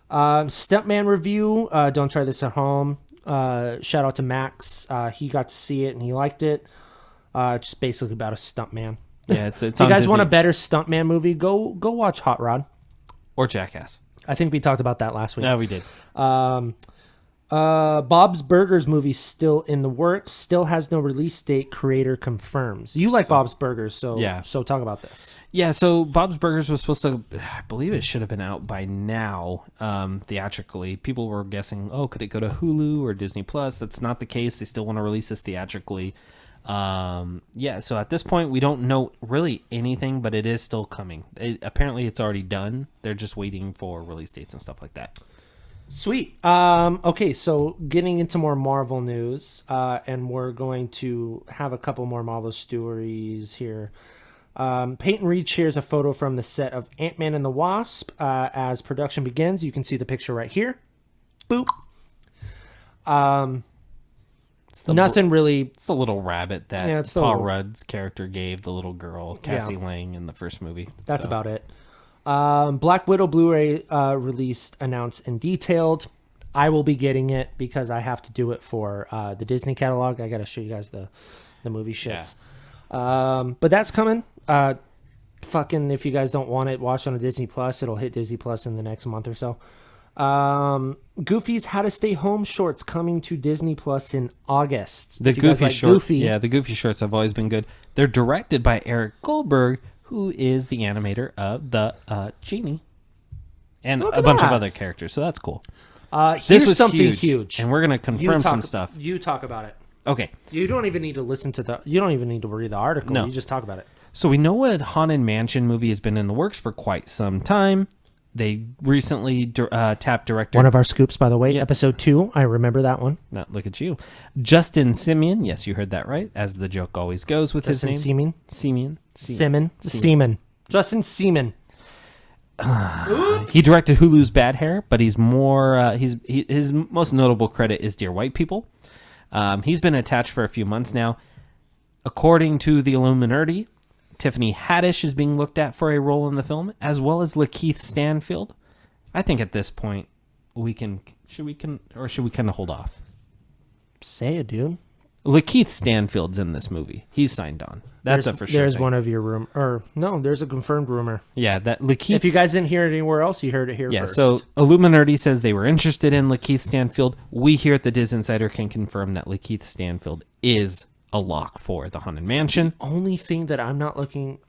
[SPEAKER 3] Stuntman review. Don't try this at home. Shout out to Max. He got to see it and he liked it. Just basically about a stuntman.
[SPEAKER 2] Yeah, it's
[SPEAKER 3] if you guys want a better stuntman movie, go watch Hot Rod
[SPEAKER 2] or Jackass.
[SPEAKER 3] I think we talked about that last week.
[SPEAKER 2] Yeah, we did.
[SPEAKER 3] Bob's Burgers movie still in the works. Still has no release date. Creator confirms. You like Bob's Burgers, so
[SPEAKER 2] yeah.
[SPEAKER 3] So talk about this.
[SPEAKER 2] Yeah, so Bob's Burgers was supposed to, I believe it should have been out by now, theatrically. People were guessing, could it go to Hulu or Disney Plus? That's not the case. They still want to release this theatrically. So at this point, we don't know really anything, but it is still coming. Apparently, it's already done. They're just waiting for release dates and stuff like that.
[SPEAKER 3] Sweet. Okay, so getting into more Marvel news, and we're going to have a couple more Marvel stories here. Peyton Reed shares a photo from the set of Ant-Man and the Wasp as production begins. You can see the picture right here. Boop. Nothing really.
[SPEAKER 2] It's the little rabbit that Paul Rudd's character gave the little girl, Cassie Lang, in the first movie.
[SPEAKER 3] That's about it. Black Widow Blu-ray released, announced, and detailed. I will be getting it because I have to do it for the Disney catalog. I got to show you guys the movie shits. Yeah. But that's coming. Fucking, if you guys don't want it, watch on a Disney Plus. It'll hit Disney Plus in the next month or so. Goofy's How to Stay Home shorts coming to Disney Plus in August.
[SPEAKER 2] The Goofy shorts. Yeah, the Goofy shorts have always been good. They're directed by Eric Goldberg, who is the animator of the Genie and a bunch of other characters. So that's cool.
[SPEAKER 3] Here's something huge.
[SPEAKER 2] And we're going to confirm some stuff.
[SPEAKER 3] You talk about it.
[SPEAKER 2] Okay.
[SPEAKER 3] You don't even need to listen to you don't even need to read the article.
[SPEAKER 2] No.
[SPEAKER 3] You just talk about it.
[SPEAKER 2] So we know a Haunted Mansion movie has been in the works for quite some time. They recently tapped director...
[SPEAKER 3] One of our scoops, by the way, episode 2. I remember that one.
[SPEAKER 2] Look at you. Justin Simien. Yes, you heard that right, as the joke always goes with his name.
[SPEAKER 3] Seaman.
[SPEAKER 2] Simeon.
[SPEAKER 3] Seaman. Justin Seaman.
[SPEAKER 2] He directed Hulu's Bad Hair, but he's more... his most notable credit is Dear White People. He's been attached for a few months now. According to the Illuminati, Tiffany Haddish is being looked at for a role in the film, as well as Lakeith Stanfield. I think at this point should we kind of hold off?
[SPEAKER 3] Say it, dude.
[SPEAKER 2] Lakeith Stanfield's in this movie. He's signed on. That's a for sure.
[SPEAKER 3] There's
[SPEAKER 2] thing.
[SPEAKER 3] one of your there's a confirmed rumor.
[SPEAKER 2] Yeah, that Lakeith.
[SPEAKER 3] If you guys didn't hear it anywhere else, you heard it here first.
[SPEAKER 2] So Illuminati says they were interested in Lakeith Stanfield. We here at the Disinsider can confirm that Lakeith Stanfield is a lock for the Haunted Mansion.
[SPEAKER 3] Only thing that I'm not looking,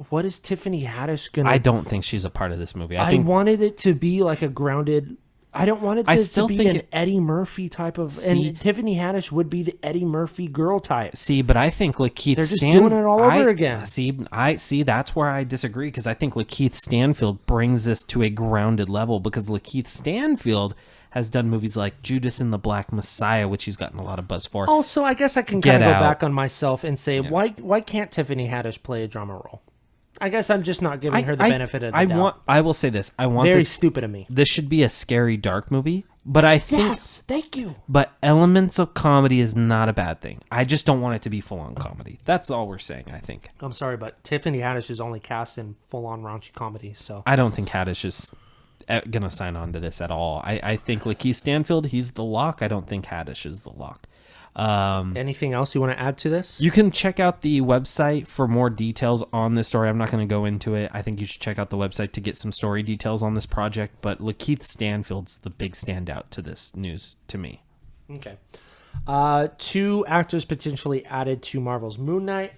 [SPEAKER 3] what is Tiffany Haddish gonna?
[SPEAKER 2] I don't think she's a part of this movie.
[SPEAKER 3] I wanted it to be like a grounded. I don't want it to be an Eddie Murphy type of. And Tiffany Haddish would be the Eddie Murphy girl type.
[SPEAKER 2] But I think Lakeith.
[SPEAKER 3] They're just doing it all over again.
[SPEAKER 2] I see. That's where I disagree, because I think Lakeith Stanfield brings this to a grounded level, because Lakeith Stanfield has done movies like Judas and the Black Messiah, which he's gotten a lot of buzz for.
[SPEAKER 3] Also, I guess I can kind of go back on myself and say, why can't Tiffany Haddish play a drama role? I guess I'm just not giving her the benefit of the doubt.
[SPEAKER 2] I will say this. I want
[SPEAKER 3] very
[SPEAKER 2] this,
[SPEAKER 3] stupid of me.
[SPEAKER 2] This should be a scary, dark movie, but I think...
[SPEAKER 3] Yes, thank you.
[SPEAKER 2] But elements of comedy is not a bad thing. I just don't want it to be full-on comedy. That's all we're saying, I think.
[SPEAKER 3] I'm sorry, but Tiffany Haddish is only cast in full-on raunchy comedy, so...
[SPEAKER 2] I don't think Haddish is going to sign on to this at all. I think Lakeith Stanfield, he's the lock. I don't think Haddish is the lock.
[SPEAKER 3] Anything else you want to add to this?
[SPEAKER 2] You can check out the website for more details on this story. I'm not going to go into it. I think you should check out the website to get some story details on this project. But Lakeith Stanfield's the big standout to this news to me.
[SPEAKER 3] Okay. 2 actors potentially added to Marvel's Moon Knight.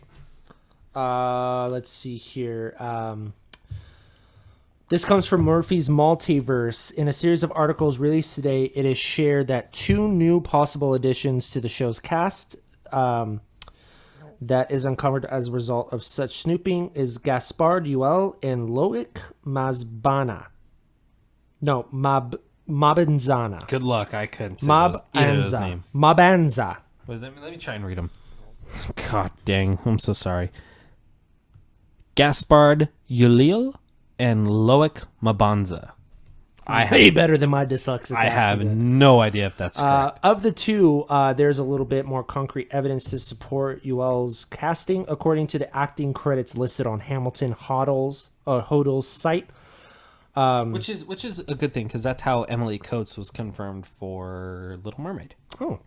[SPEAKER 3] Let's see here. This comes from Murphy's Multiverse. In a series of articles released today, it is shared that 2 new possible additions to the show's cast that is uncovered as a result of such snooping is Gaspard Ulliel and Loic Mazbana. No, Mabanzana.
[SPEAKER 2] Good luck. I couldn't say either of those names.
[SPEAKER 3] Mabanza.
[SPEAKER 2] Let me try and read them. God dang. I'm so sorry. Gaspard Ulliel and Loic Mabanza.
[SPEAKER 3] Way better than my dyslexic.
[SPEAKER 2] I have no idea if that's correct.
[SPEAKER 3] Of the 2, there's a little bit more concrete evidence to support Ulliel's casting, according to the acting credits listed on Hamilton Hodel's site.
[SPEAKER 2] Which is a good thing, because that's how Emily Coates was confirmed for Little Mermaid.
[SPEAKER 3] Oh.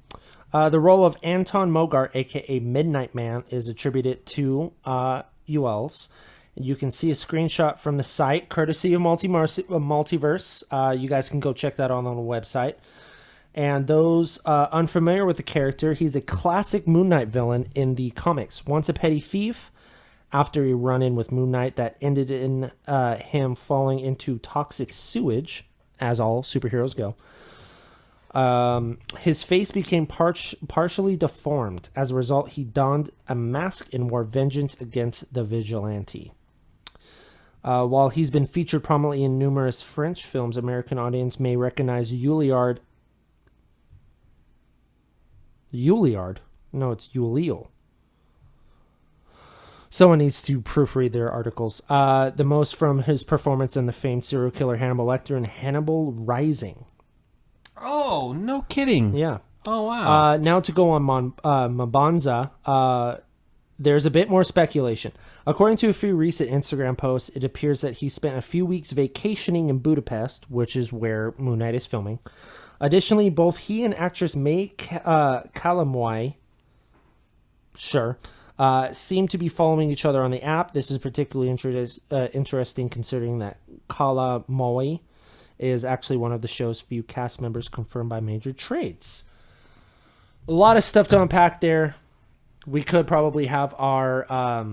[SPEAKER 3] The role of Anton Mogart, a.k.a. Midnight Man, is attributed to Ulliel's. You can see a screenshot from the site, courtesy of Multiverse. You guys can go check that out on the website. And those unfamiliar with the character, he's a classic Moon Knight villain in the comics. Once a petty thief, after a run-in with Moon Knight that ended in him falling into toxic sewage, as all superheroes go. His face became partially deformed. As a result, he donned a mask and wore vengeance against the vigilante. While he's been featured prominently in numerous French films, American audience may recognize Ulliard. No, it's Ulliel. Someone needs to proofread their articles. The most from his performance in the famed serial killer Hannibal Lecter in Hannibal Rising.
[SPEAKER 2] Oh, no kidding.
[SPEAKER 3] Yeah.
[SPEAKER 2] Oh, wow.
[SPEAKER 3] Now to go on Mabanza, there's a bit more speculation. According to a few recent Instagram posts, it appears that he spent a few weeks vacationing in Budapest, which is where Moon Knight is filming. Additionally, both he and actress May Kalamoy, seem to be following each other on the app. This is particularly interesting considering that Kalamoy is actually one of the show's few cast members confirmed by major trades. A lot of stuff to unpack there. We could probably have our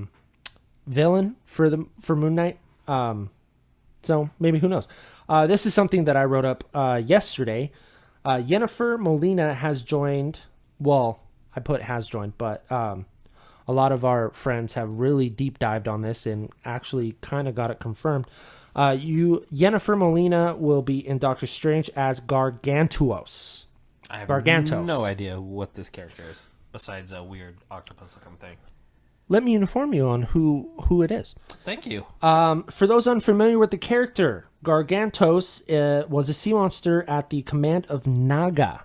[SPEAKER 3] villain for Moon Knight. So maybe, who knows? This is something that I wrote up yesterday. Yennefer Molina has joined well, I put has joined, but a lot of our friends have really deep dived on this and actually kind of got it confirmed. Yennefer Molina will be in Doctor Strange as Gargantuos.
[SPEAKER 2] I have
[SPEAKER 3] Gargantos.
[SPEAKER 2] no idea what this character is, besides a weird octopus-looking thing.
[SPEAKER 3] Let me inform you on who it is.
[SPEAKER 2] Thank you.
[SPEAKER 3] For those unfamiliar with the character, Gargantos was a sea monster at the command of Naga.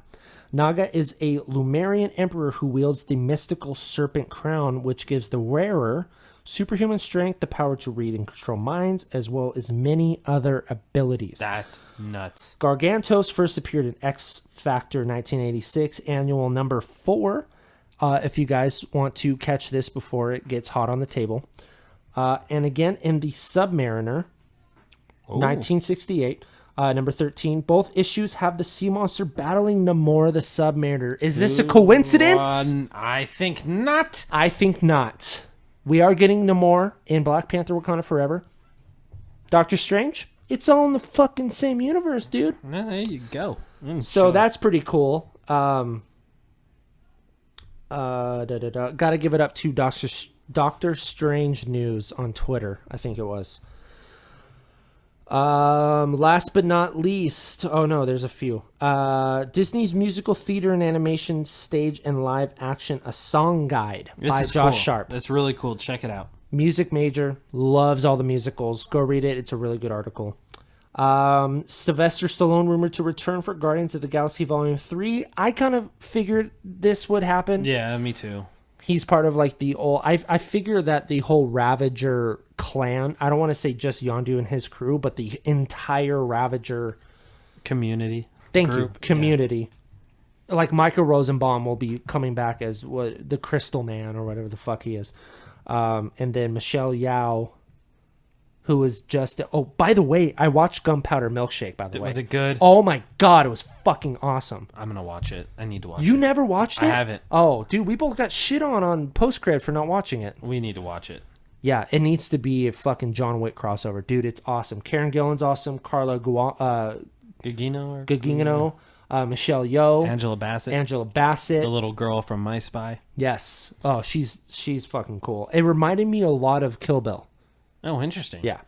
[SPEAKER 3] Naga is a Lumerian emperor who wields the mystical serpent crown, which gives the wearer superhuman strength, the power to read and control minds, as well as many other abilities.
[SPEAKER 2] That's nuts.
[SPEAKER 3] Gargantos first appeared in X Factor 1986, annual number 4. If you guys want to catch this before it gets hot on the table. And again, in the Submariner, 1968, number 13. Both issues have the sea monster battling Namor the Submariner. Is this a coincidence?
[SPEAKER 2] I think not.
[SPEAKER 3] I think not. We are getting Namor in Black Panther Wakanda Forever. Doctor Strange, it's all in the fucking same universe, dude.
[SPEAKER 2] Well, there you go.
[SPEAKER 3] So that's pretty cool. Gotta give it up to Doctor Strange News on Twitter, I think it was. Last but not least, oh no, there's a few. Disney's musical theater and animation stage and live action A Song Guide by Josh Sharp.
[SPEAKER 2] That's really cool. Check it out.
[SPEAKER 3] Music major, loves all the musicals. Go read it. It's a really good article. Sylvester Stallone rumored to return for Guardians of the Galaxy Volume 3. I kind of figured this would happen.
[SPEAKER 2] Yeah, me too.
[SPEAKER 3] He's part of like the old... I figure that the whole Ravager clan, I don't want to say just Yondu and his crew, but the entire Ravager...
[SPEAKER 2] Community.
[SPEAKER 3] Thank
[SPEAKER 2] group.
[SPEAKER 3] you. Community. Yeah. Like Michael Rosenbaum will be coming back as the Crystal Man or whatever the fuck he is. And then Michelle Yeoh, who is just... Oh, by the way, I watched Gunpowder Milkshake, by the way.
[SPEAKER 2] Was it good?
[SPEAKER 3] Oh my God, it was fucking awesome.
[SPEAKER 2] I'm going to watch it. I need to watch it.
[SPEAKER 3] You never watched it?
[SPEAKER 2] I haven't.
[SPEAKER 3] Oh, dude, we both got shit on post-cred for not watching it.
[SPEAKER 2] We need to watch it.
[SPEAKER 3] Yeah, it needs to be a fucking John Wick crossover. Dude, it's awesome. Karen Gillan's awesome. Carla Gugino. Michelle Yeoh.
[SPEAKER 2] Angela Bassett.
[SPEAKER 3] The
[SPEAKER 2] little girl from My Spy.
[SPEAKER 3] Yes. Oh, she's fucking cool. It reminded me a lot of Kill Bill.
[SPEAKER 2] Oh, interesting.
[SPEAKER 3] Yeah.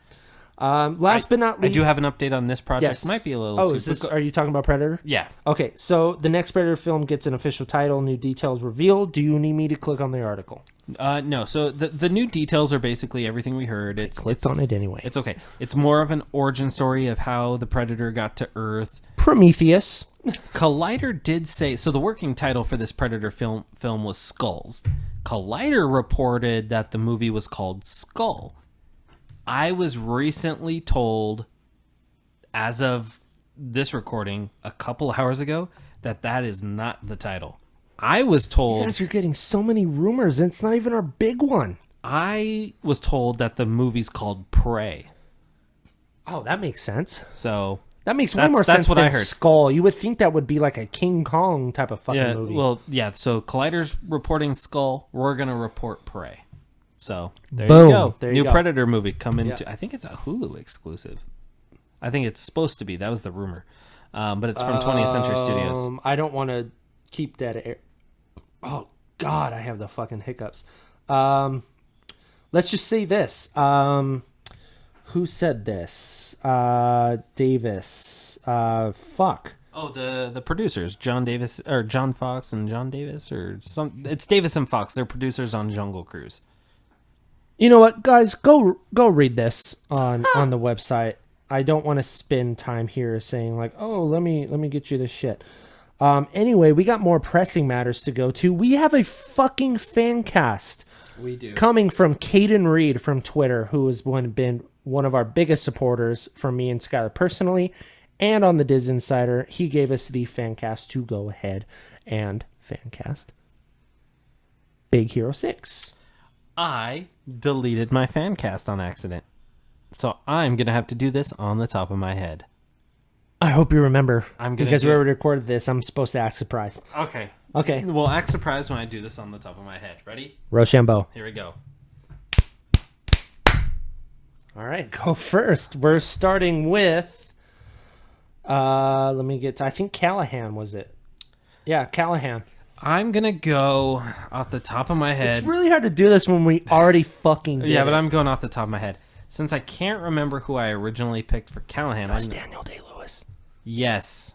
[SPEAKER 3] Last but not least...
[SPEAKER 2] I do have an update on this project.
[SPEAKER 3] Yes.
[SPEAKER 2] Might be a little...
[SPEAKER 3] Oh, are you talking about Predator?
[SPEAKER 2] Yeah.
[SPEAKER 3] Okay, so the next Predator film gets an official title, new details revealed. Do you need me to click on the article?
[SPEAKER 2] No. So the new details are basically everything we heard.
[SPEAKER 3] I clicked on it anyway.
[SPEAKER 2] It's okay. It's more of an origin story of how the Predator got to Earth.
[SPEAKER 3] Prometheus.
[SPEAKER 2] Collider did say... So the working title for this Predator film was Skulls. Collider reported that the movie was called Skull. I was recently told, as of this recording, a couple hours ago, that is not the title. I was told...
[SPEAKER 3] You guys are getting so many rumors, and it's not even our big one.
[SPEAKER 2] I was told that the movie's called Prey.
[SPEAKER 3] Oh, that makes sense.
[SPEAKER 2] So...
[SPEAKER 3] That makes way more sense
[SPEAKER 2] what
[SPEAKER 3] than
[SPEAKER 2] I heard.
[SPEAKER 3] Skull. You would think that would be like a King Kong type of fucking movie.
[SPEAKER 2] Well, yeah, so Collider's reporting Skull. We're going to report Prey. So, there
[SPEAKER 3] Boom.
[SPEAKER 2] you go.
[SPEAKER 3] There you
[SPEAKER 2] New
[SPEAKER 3] go.
[SPEAKER 2] Predator movie coming to... I think it's a Hulu exclusive. I think it's supposed to be. That was the rumor. But it's from 20th Century Studios.
[SPEAKER 3] I don't want to keep dead air. Oh, God, I have the fucking hiccups. Let's just say this. Who said this? Davis. Fuck.
[SPEAKER 2] Oh, the producers, John Davis or John Fox and John Davis or some. It's Davis and Fox. They're producers on Jungle Cruise.
[SPEAKER 3] You know what, guys? Go read this on the website. I don't want to spend time here saying like, oh, let me get you this shit. Anyway, we got more pressing matters to go to. We have a fucking fan cast.
[SPEAKER 2] We do.
[SPEAKER 3] Coming from Caden Reed from Twitter, who has been one of our biggest supporters for me and Skyler personally, and on the Disinsider. He gave us the fan cast to go ahead and fan cast Big Hero 6.
[SPEAKER 2] I deleted my fan cast on accident. So I'm going to have to do this on the top of my head.
[SPEAKER 3] I hope you remember. Because we
[SPEAKER 2] do
[SPEAKER 3] already recorded this, I'm supposed to act surprised.
[SPEAKER 2] Okay.
[SPEAKER 3] Okay.
[SPEAKER 2] Well, act surprised when I do this on the top of my head. Ready?
[SPEAKER 3] Rochambeau.
[SPEAKER 2] Here we go.
[SPEAKER 3] All right, go first. We're starting with, let me get to, I think Callahan was it. Yeah, Callahan.
[SPEAKER 2] I'm going to go off the top of my head.
[SPEAKER 3] It's really hard to do this when we already fucking did
[SPEAKER 2] Yeah, but
[SPEAKER 3] it.
[SPEAKER 2] I'm going off the top of my head. Since I can't remember who I originally picked for Callahan.
[SPEAKER 3] It was Daniel Day-Lewis.
[SPEAKER 2] Yes.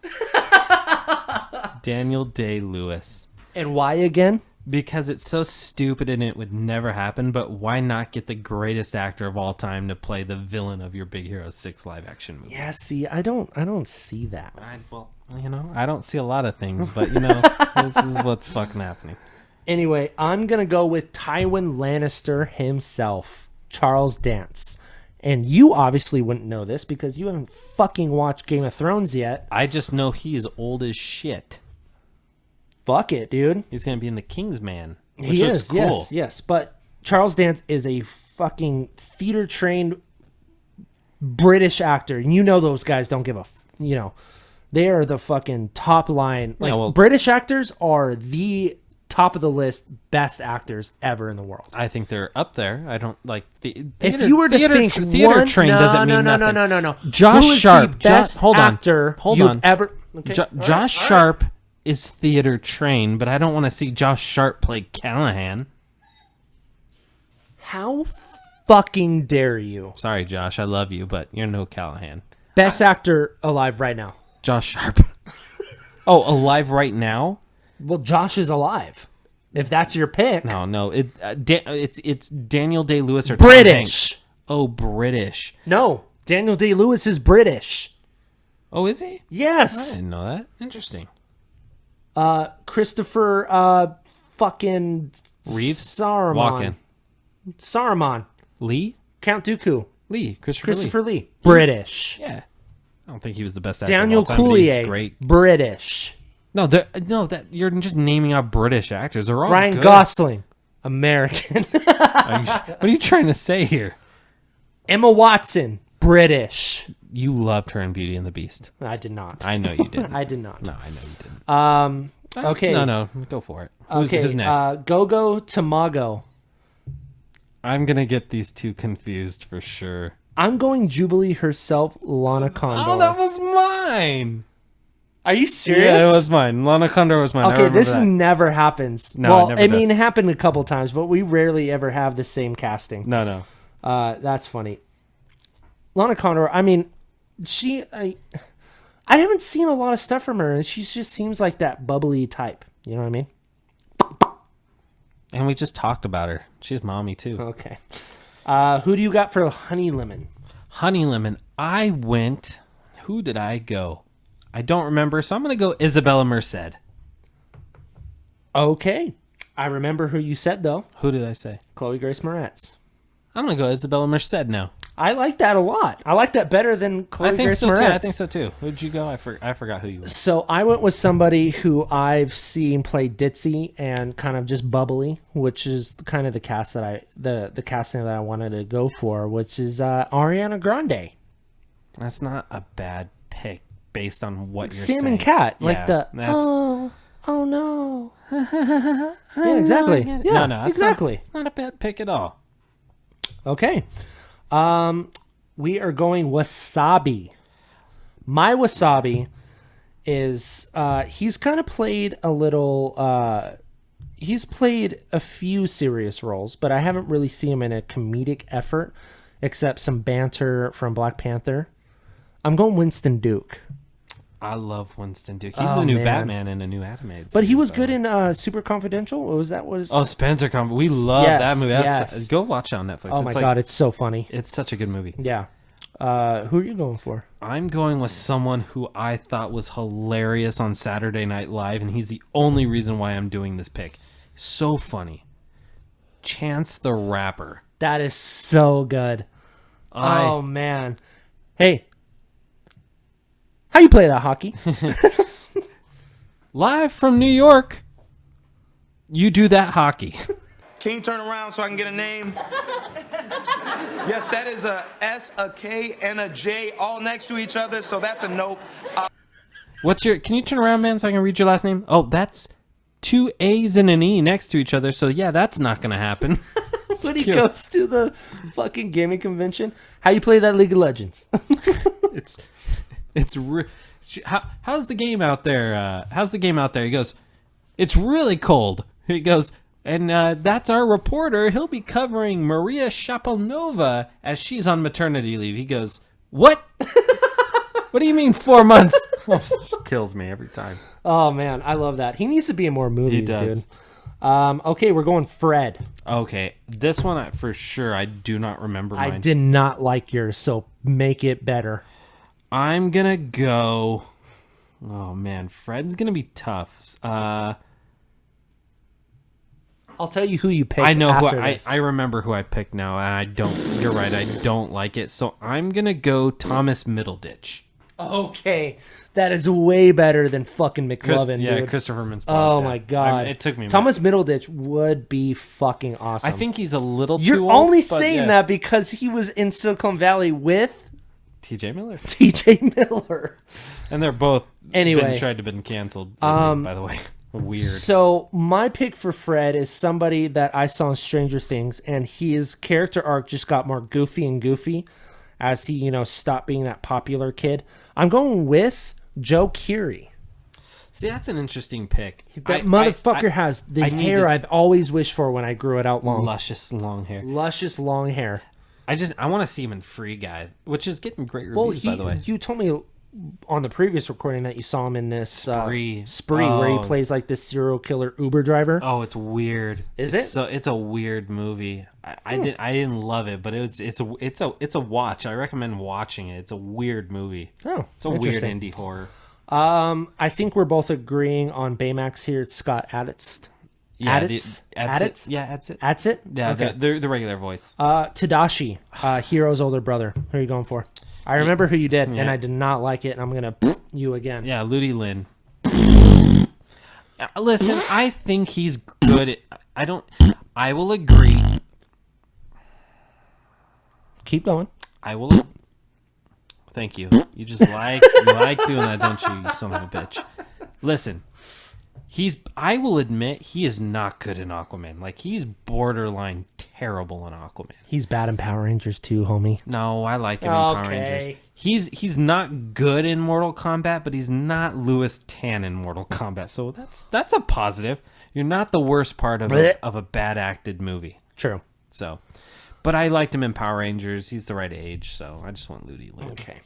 [SPEAKER 2] Daniel Day-Lewis.
[SPEAKER 3] And why again?
[SPEAKER 2] Because it's so stupid and it would never happen, but why not get the greatest actor of all time to play the villain of your Big Hero 6 live-action movie?
[SPEAKER 3] Yeah, see, I don't see that.
[SPEAKER 2] I don't see a lot of things, but, this is what's fucking happening.
[SPEAKER 3] Anyway, I'm going to go with Tywin Lannister himself, Charles Dance. And you obviously wouldn't know this because you haven't fucking watched Game of Thrones yet.
[SPEAKER 2] I just know he is old as shit.
[SPEAKER 3] Fuck it, dude.
[SPEAKER 2] He's going to be in The Kingsman, which
[SPEAKER 3] He
[SPEAKER 2] looks
[SPEAKER 3] is,
[SPEAKER 2] cool.
[SPEAKER 3] yes. But Charles Dance is a fucking theater-trained British actor. And you know those guys don't give a... they are the fucking top line. British actors are the top of the list best actors ever in the world.
[SPEAKER 2] I think they're up there. I don't like...
[SPEAKER 3] If you were to think
[SPEAKER 2] theater trained doesn't mean nothing.
[SPEAKER 3] No.
[SPEAKER 2] Josh
[SPEAKER 3] Who is
[SPEAKER 2] Sharp.
[SPEAKER 3] the best actor you've ever... Okay.
[SPEAKER 2] Josh Sharp is theater trained, but I don't want to see Josh Sharp play Callahan.
[SPEAKER 3] How fucking dare you?
[SPEAKER 2] Sorry, Josh. I love you, but you're no Callahan.
[SPEAKER 3] Best actor alive right now.
[SPEAKER 2] Josh Sharp. Oh, alive right now?
[SPEAKER 3] Well, Josh is alive. If that's your pick.
[SPEAKER 2] No. It's Daniel Day-Lewis or
[SPEAKER 3] British.
[SPEAKER 2] Tom Hanks. Oh, British.
[SPEAKER 3] No, Daniel Day-Lewis is British.
[SPEAKER 2] Oh, is he?
[SPEAKER 3] Yes.
[SPEAKER 2] I didn't know that. Interesting.
[SPEAKER 3] Christopher fucking
[SPEAKER 2] Reeves?
[SPEAKER 3] Saruman. Saruman.
[SPEAKER 2] Lee?
[SPEAKER 3] Count Dooku.
[SPEAKER 2] Lee. Christopher Lee.
[SPEAKER 3] British.
[SPEAKER 2] Yeah. I don't think he was the best actor
[SPEAKER 3] Daniel
[SPEAKER 2] of all time, but he's
[SPEAKER 3] Coulier.
[SPEAKER 2] great.
[SPEAKER 3] British.
[SPEAKER 2] That you're just naming out British actors. They're all
[SPEAKER 3] Ryan
[SPEAKER 2] good.
[SPEAKER 3] Gosling. American.
[SPEAKER 2] What are you trying to say here?
[SPEAKER 3] Emma Watson. British.
[SPEAKER 2] You loved her in Beauty and the Beast.
[SPEAKER 3] I did not.
[SPEAKER 2] I know you didn't.
[SPEAKER 3] I did not.
[SPEAKER 2] No, I know you didn't.
[SPEAKER 3] Okay.
[SPEAKER 2] No, go for it. Who's next?
[SPEAKER 3] Gogo Tamago.
[SPEAKER 2] I'm going to get these two confused for sure.
[SPEAKER 3] I'm going Jubilee herself, Lana Condor.
[SPEAKER 2] Oh, that was mine.
[SPEAKER 3] Are you serious?
[SPEAKER 2] Yeah, it was mine. Lana Condor was mine.
[SPEAKER 3] Okay, this never happens.
[SPEAKER 2] No,
[SPEAKER 3] well,
[SPEAKER 2] it never does.
[SPEAKER 3] it happened a couple times, but we rarely ever have the same casting.
[SPEAKER 2] No.
[SPEAKER 3] That's funny. Lana Condor, I mean, I haven't seen a lot of stuff from her, and she just seems like that bubbly type. You know what I mean?
[SPEAKER 2] And we just talked about her. She's mommy, too.
[SPEAKER 3] Okay. Who do you got for Honey Lemon?
[SPEAKER 2] Honey Lemon. I went... Who did I go? I don't remember, so I'm going to go Isabella Merced.
[SPEAKER 3] Okay. I remember who you said, though.
[SPEAKER 2] Who did I say?
[SPEAKER 3] Chloe Grace Moretz.
[SPEAKER 2] I'm going to go Isabella Merced now.
[SPEAKER 3] I like that a lot. I like that better than Chloe Grace Moretz.
[SPEAKER 2] I think so, too. Who'd you go? I forgot who you were.
[SPEAKER 3] So I went with somebody who I've seen play ditzy and kind of just bubbly, which is kind of the cast that the casting that I wanted to go for, which is Ariana Grande.
[SPEAKER 2] That's not a bad pick based on what you're
[SPEAKER 3] Sam
[SPEAKER 2] saying.
[SPEAKER 3] and Cat,
[SPEAKER 2] Yeah,
[SPEAKER 3] oh no. Yeah, exactly. Yeah,
[SPEAKER 2] No,
[SPEAKER 3] exactly.
[SPEAKER 2] It's not a bad pick at all.
[SPEAKER 3] Okay. We are going Wasabi. My Wasabi is he's kind of played a little he's played a few serious roles, but I haven't really seen him in a comedic effort except some banter from Black Panther. I'm going Winston Duke.
[SPEAKER 2] I love Winston Duke. He's the new Batman in a new animated.
[SPEAKER 3] But he
[SPEAKER 2] series,
[SPEAKER 3] was
[SPEAKER 2] by
[SPEAKER 3] good
[SPEAKER 2] the way.
[SPEAKER 3] in Super Confidential. What was that?
[SPEAKER 2] Oh, Spencer Company. We love that movie.
[SPEAKER 3] Yes.
[SPEAKER 2] Go watch it on Netflix.
[SPEAKER 3] Oh my God, it's so funny.
[SPEAKER 2] It's such a good movie.
[SPEAKER 3] Yeah. Who are you going for?
[SPEAKER 2] I'm going with someone who I thought was hilarious on Saturday Night Live, and he's the only reason why I'm doing this pick. So funny. Chance the Rapper.
[SPEAKER 3] That is so good. Oh man. Hey. How you play that hockey?
[SPEAKER 2] Live from New York. You do that hockey.
[SPEAKER 5] Can you turn around so I can get a name? Yes, that is a S, a K, and a J all next to each other, so that's a nope.
[SPEAKER 2] Can you turn around, man, so I can read your last name? Oh, that's 2 A's and an E next to each other, so yeah, that's not going to happen.
[SPEAKER 3] When he goes to the fucking gaming convention, how you play that League of Legends?
[SPEAKER 2] How's the game out there? How's the game out there? He goes, It's really cold. He goes, and that's our reporter. He'll be covering Maria Shaponova as she's on maternity leave. He goes, what? What do you mean 4 months? Kills me every time.
[SPEAKER 3] Oh, man. I love that. He needs to be in more movies,
[SPEAKER 2] He does.
[SPEAKER 3] dude. Okay, we're going Fred.
[SPEAKER 2] Okay, this one for sure I do not remember mine.
[SPEAKER 3] I did not like yours, so make it better.
[SPEAKER 2] I'm going to go... Oh, man. Fred's going to be tough.
[SPEAKER 3] I'll tell you who you picked.
[SPEAKER 2] I know
[SPEAKER 3] after
[SPEAKER 2] who
[SPEAKER 3] this.
[SPEAKER 2] I remember who I picked now, and I don't. You're right. I don't like it. So I'm gonna go Thomas Middleditch.
[SPEAKER 3] Okay, that is way better than fucking McLovin, dude.
[SPEAKER 2] Christopher Mintz.
[SPEAKER 3] Oh my god,
[SPEAKER 2] it took me. A
[SPEAKER 3] Thomas Middleditch would be fucking awesome.
[SPEAKER 2] I think he's a little.
[SPEAKER 3] You're
[SPEAKER 2] too old,
[SPEAKER 3] only
[SPEAKER 2] but
[SPEAKER 3] saying
[SPEAKER 2] yeah.
[SPEAKER 3] that because he was in Silicon Valley with
[SPEAKER 2] T.J. Miller,
[SPEAKER 3] T.J. Miller,
[SPEAKER 2] and they're both
[SPEAKER 3] anyway
[SPEAKER 2] tried to been canceled. By the way, weird.
[SPEAKER 3] So my pick for Fred is somebody that I saw in Stranger Things, and his character arc just got more goofy and goofy as he, stopped being that popular kid. I'm going with Joe Keery.
[SPEAKER 2] See, that's an interesting pick.
[SPEAKER 3] That motherfucker has the hair I've always wished for when I grew it out long.
[SPEAKER 2] Luscious long hair.
[SPEAKER 3] Luscious long hair.
[SPEAKER 2] I want to see him in Free Guy, which is getting great reviews,
[SPEAKER 3] Well,
[SPEAKER 2] by the way.
[SPEAKER 3] you told me on the previous recording that you saw him in this
[SPEAKER 2] Spree,
[SPEAKER 3] where he plays like this serial killer Uber driver.
[SPEAKER 2] Oh, it's weird.
[SPEAKER 3] Is it?
[SPEAKER 2] So it's a weird movie. I didn't love it, but it's a watch. I recommend watching it. It's a weird movie.
[SPEAKER 3] Oh,
[SPEAKER 2] it's a weird
[SPEAKER 3] interesting.
[SPEAKER 2] indie horror.
[SPEAKER 3] I think we're both agreeing on Baymax here. It's Scott Aditz.
[SPEAKER 2] Yeah,
[SPEAKER 3] Aditz?
[SPEAKER 2] Aditz? Yeah, that's it.
[SPEAKER 3] That's it?
[SPEAKER 2] Yeah,
[SPEAKER 3] Okay.
[SPEAKER 2] the regular voice.
[SPEAKER 3] Tadashi, Hiro's older brother. Who are you going for? I remember who you did, and I did not like it, and I'm going to you again.
[SPEAKER 2] Yeah, Ludi Lin. Listen, I think he's good at... I will agree.
[SPEAKER 3] Keep going.
[SPEAKER 2] I will... Thank you. You just like doing that, don't you, you son of a bitch. Listen, I will admit he is not good in Aquaman. Like, he's borderline terrible in Aquaman.
[SPEAKER 3] He's bad in Power Rangers too, homie.
[SPEAKER 2] No, I like him in Power Rangers. He's not good in Mortal Kombat, but he's not Louis Tan in Mortal Kombat. So that's a positive. You're not the worst part of a bad acted movie.
[SPEAKER 3] True.
[SPEAKER 2] So, but I liked him in Power Rangers. He's the right age, so I just want Ludi Lin.
[SPEAKER 3] Okay.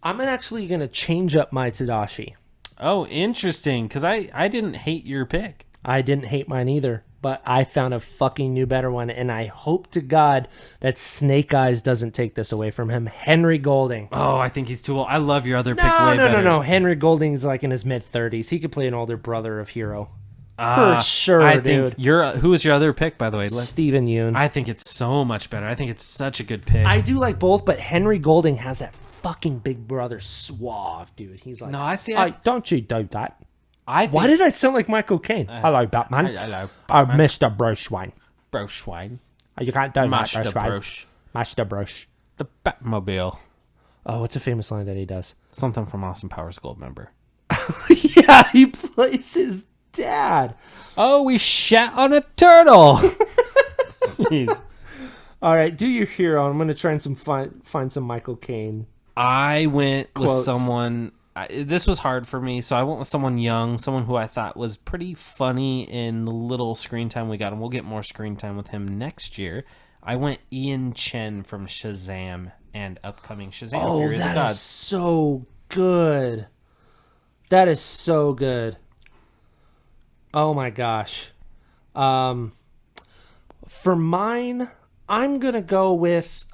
[SPEAKER 3] I'm actually going to change up my Tadashi.
[SPEAKER 2] Oh, interesting, because I didn't hate your pick.
[SPEAKER 3] I didn't hate mine either, but I found a fucking new better one, and I hope to God that Snake Eyes doesn't take this away from him. Henry Golding.
[SPEAKER 2] Oh, I think he's too old. I love your other pick way better.
[SPEAKER 3] No. Henry Golding's like in his mid-30s. He could play an older brother of Hero. For sure, dude.
[SPEAKER 2] Who was your other pick, by the way?
[SPEAKER 3] Stephen Yeun.
[SPEAKER 2] I think it's so much better. I think it's such a good pick.
[SPEAKER 3] I do like both, but Henry Golding has that fucking big brother suave, dude. He's like,
[SPEAKER 2] no, I see.
[SPEAKER 3] Don't you do that?
[SPEAKER 2] Why
[SPEAKER 3] Why did I sound like Michael Caine? Hello, Batman.
[SPEAKER 2] Hello,
[SPEAKER 3] Mr. Broshwine.
[SPEAKER 2] Broshwine.
[SPEAKER 3] You can't do that,
[SPEAKER 2] Master
[SPEAKER 3] Broshwine.
[SPEAKER 2] Brosh.
[SPEAKER 3] Master Brosh.
[SPEAKER 2] The Batmobile.
[SPEAKER 3] Oh, what's a famous line that he does?
[SPEAKER 2] Something from Austin Powers Goldmember.
[SPEAKER 3] Yeah, he plays his dad.
[SPEAKER 2] Oh, we shat on a turtle. Jeez.
[SPEAKER 3] All right, do your hero. I'm going to try and find some Michael Caine.
[SPEAKER 2] I went with
[SPEAKER 3] Quotes.
[SPEAKER 2] someone... this was hard for me, so I went with someone young, someone who I thought was pretty funny in the little screen time we got, and we'll get more screen time with him next year. I went Ian Chen from Shazam and upcoming Shazam Fury of the
[SPEAKER 3] that
[SPEAKER 2] Gods.
[SPEAKER 3] is so good. That is so good. Oh my gosh. For mine, I'm going to go with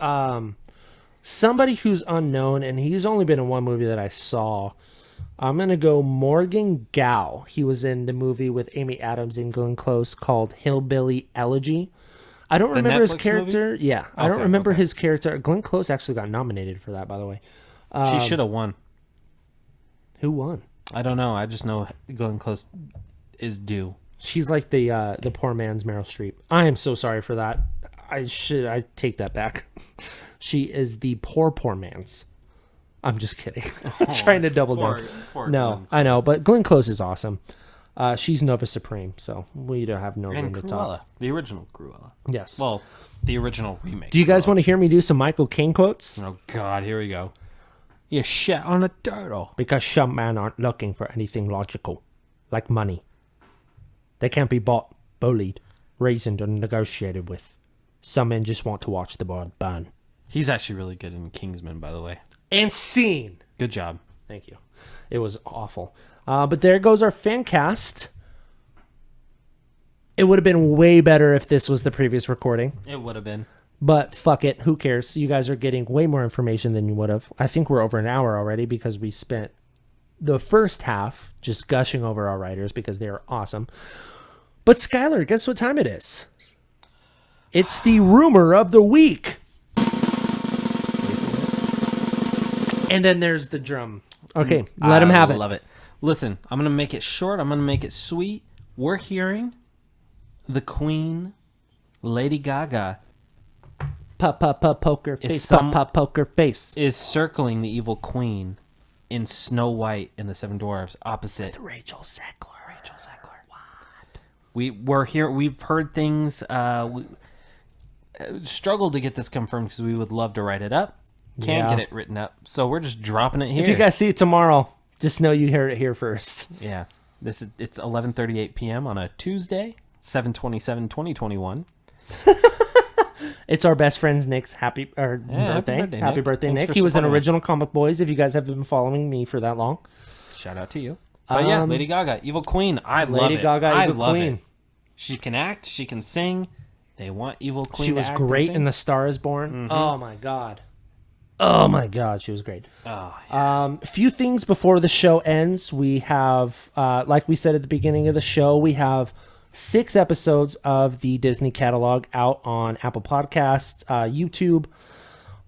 [SPEAKER 3] somebody who's unknown, and he's only been in one movie that I saw. I'm going to go Morgan Gao. He was in the movie with Amy Adams and Glenn Close called Hillbilly Elegy. I don't remember his
[SPEAKER 2] Netflix
[SPEAKER 3] character.
[SPEAKER 2] movie?
[SPEAKER 3] Yeah, I don't remember
[SPEAKER 2] okay.
[SPEAKER 3] his character. Glenn Close actually got nominated for that, by the way.
[SPEAKER 2] She should have won.
[SPEAKER 3] Who won?
[SPEAKER 2] I don't know. I just know Glenn Close is due.
[SPEAKER 3] She's like the poor man's Meryl Streep. I am so sorry for that. I take that back. She is the poor man's. I'm just kidding. I'm trying to double down. No, I know, but Glenn Close is awesome. She's Nova Supreme, so we don't have no room
[SPEAKER 2] And
[SPEAKER 3] to
[SPEAKER 2] Cruella,
[SPEAKER 3] talk.
[SPEAKER 2] the original Cruella.
[SPEAKER 3] Yes.
[SPEAKER 2] Well, the original remake.
[SPEAKER 3] Do you guys want to hear me do some Michael Caine quotes?
[SPEAKER 2] Oh God, here we go. You shat on a turtle.
[SPEAKER 3] Because some men aren't looking for anything logical, like money. They can't be bought, bullied, reasoned, or negotiated with. Some men just want to watch the world burn.
[SPEAKER 2] He's actually really good in Kingsman, by the way.
[SPEAKER 3] And scene.
[SPEAKER 2] Good job.
[SPEAKER 3] Thank you. It was awful. But there goes our fan cast. It would have been way better if this was the previous recording.
[SPEAKER 2] It would have been.
[SPEAKER 3] But fuck it. Who cares? You guys are getting way more information than you would have. I think we're over an hour already because we spent the first half just gushing over our writers because they are awesome. But Skyler, guess what time it is? It's the rumor of the week. And then there's the drum. Okay, let him have it.
[SPEAKER 2] I love it. Listen, I'm going to make it short. I'm going to make it sweet. We're hearing the Queen, Lady Gaga,
[SPEAKER 3] Poker face. Poker face.
[SPEAKER 2] is circling the evil queen in Snow White and the Seven Dwarfs opposite
[SPEAKER 3] Rachel Zegler.
[SPEAKER 2] What? We're here. We've heard things. We struggled to get this confirmed because we would love to write it up. Can't get it written up, so we're just dropping it here.
[SPEAKER 3] If you guys see it tomorrow, just know you heard it here first.
[SPEAKER 2] Yeah, it's 11:38 p.m. on a Tuesday, 7/27/2021.
[SPEAKER 3] It's our best friend's Nick's birthday. Happy birthday,
[SPEAKER 2] Thanks
[SPEAKER 3] Nick.
[SPEAKER 2] for
[SPEAKER 3] He was in
[SPEAKER 2] supporting
[SPEAKER 3] Original
[SPEAKER 2] us.
[SPEAKER 3] Comic Boys. If you guys have been following me for that long,
[SPEAKER 2] Shout out to you. But yeah, Lady Gaga, Evil Queen. I love it.
[SPEAKER 3] Lady Gaga,
[SPEAKER 2] I
[SPEAKER 3] Evil
[SPEAKER 2] love
[SPEAKER 3] Queen.
[SPEAKER 2] it. She can act. She can sing. They want Evil Queen.
[SPEAKER 3] She
[SPEAKER 2] to
[SPEAKER 3] was
[SPEAKER 2] act and
[SPEAKER 3] great
[SPEAKER 2] sing.
[SPEAKER 3] in The Star Is Born. Oh my god. Oh my god, she was great.
[SPEAKER 2] Oh, yeah.
[SPEAKER 3] A few things before the show ends. We have, like we said at the beginning of the show, we have 6 episodes of the Disney catalog out on Apple Podcasts, YouTube,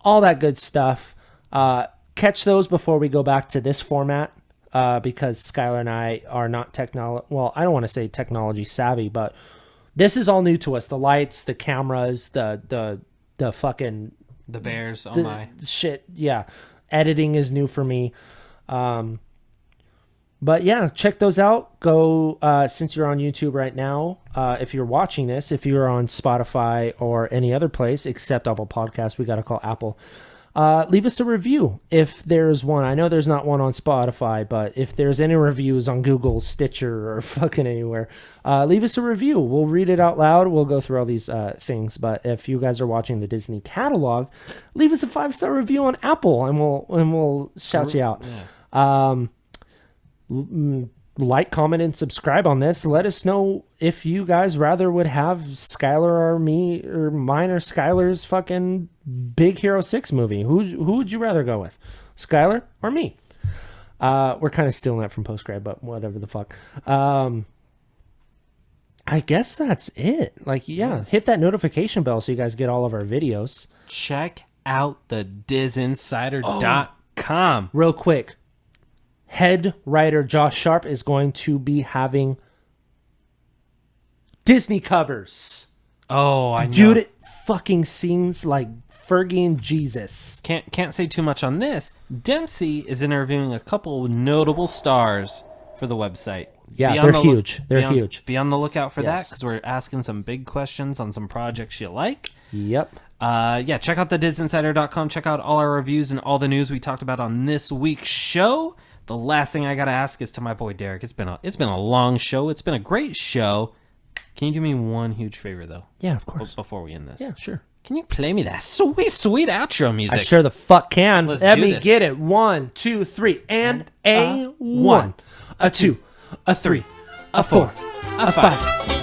[SPEAKER 3] all that good stuff. Catch those before we go back to this format, because Skyler and I are not well, I don't want to say technology savvy, but this is all new to us. The lights, the cameras, the fucking...
[SPEAKER 2] The Bears. Oh
[SPEAKER 3] the
[SPEAKER 2] my
[SPEAKER 3] shit. Yeah, editing is new for me. But yeah, check those out. Go since you're on YouTube right now. If you're watching this, if you're on Spotify or any other place except Apple Podcasts, we got to call Apple. Leave us a review if there's one. I know there's not one on Spotify, but if there's any reviews on Google, Stitcher, or fucking anywhere, leave us a review. We'll read it out loud. We'll go through all these things. But if you guys are watching the Disney catalog, leave us a 5-star review on Apple, and we'll shout you out. Yeah. Like, comment, and subscribe on this. Let us know if you guys rather would have Skyler or me, or mine or Skyler's fucking Big Hero 6 movie. Who would you rather go with, Skyler or me? We're kind of stealing that from Postgrad, but whatever the fuck. I guess that's it. Like, yeah, hit that notification bell so you guys get all of our videos.
[SPEAKER 2] Check out the Disinsider.com.
[SPEAKER 3] Real quick. Head writer Josh Sharp is going to be having Disney covers.
[SPEAKER 2] Oh, I know.
[SPEAKER 3] Dude, it fucking seems like Fergie and Jesus.
[SPEAKER 2] Can't say too much on this. Dempsey is interviewing a couple notable stars for the website.
[SPEAKER 3] Yeah, they're huge. They're huge.
[SPEAKER 2] Be on the lookout for that,
[SPEAKER 3] Yes.
[SPEAKER 2] because we're asking some big questions on some projects you like.
[SPEAKER 3] Yep.
[SPEAKER 2] Yeah, check out the Disinsider.com. Check out all our reviews and all the news we talked about on this week's show. The last thing I gotta ask is to my boy Derek. It's been a long show. It's been a great show. Can you do me one huge favor though?
[SPEAKER 3] Yeah, of course.
[SPEAKER 2] Before we end this.
[SPEAKER 3] Yeah, sure.
[SPEAKER 2] Can you play me that sweet outro music?
[SPEAKER 3] I sure the fuck can.
[SPEAKER 2] Let's
[SPEAKER 3] Let
[SPEAKER 2] do
[SPEAKER 3] me
[SPEAKER 2] this.
[SPEAKER 3] get it. 1, 2, 3, and a 1, a 2, a 3, a 4, a 5.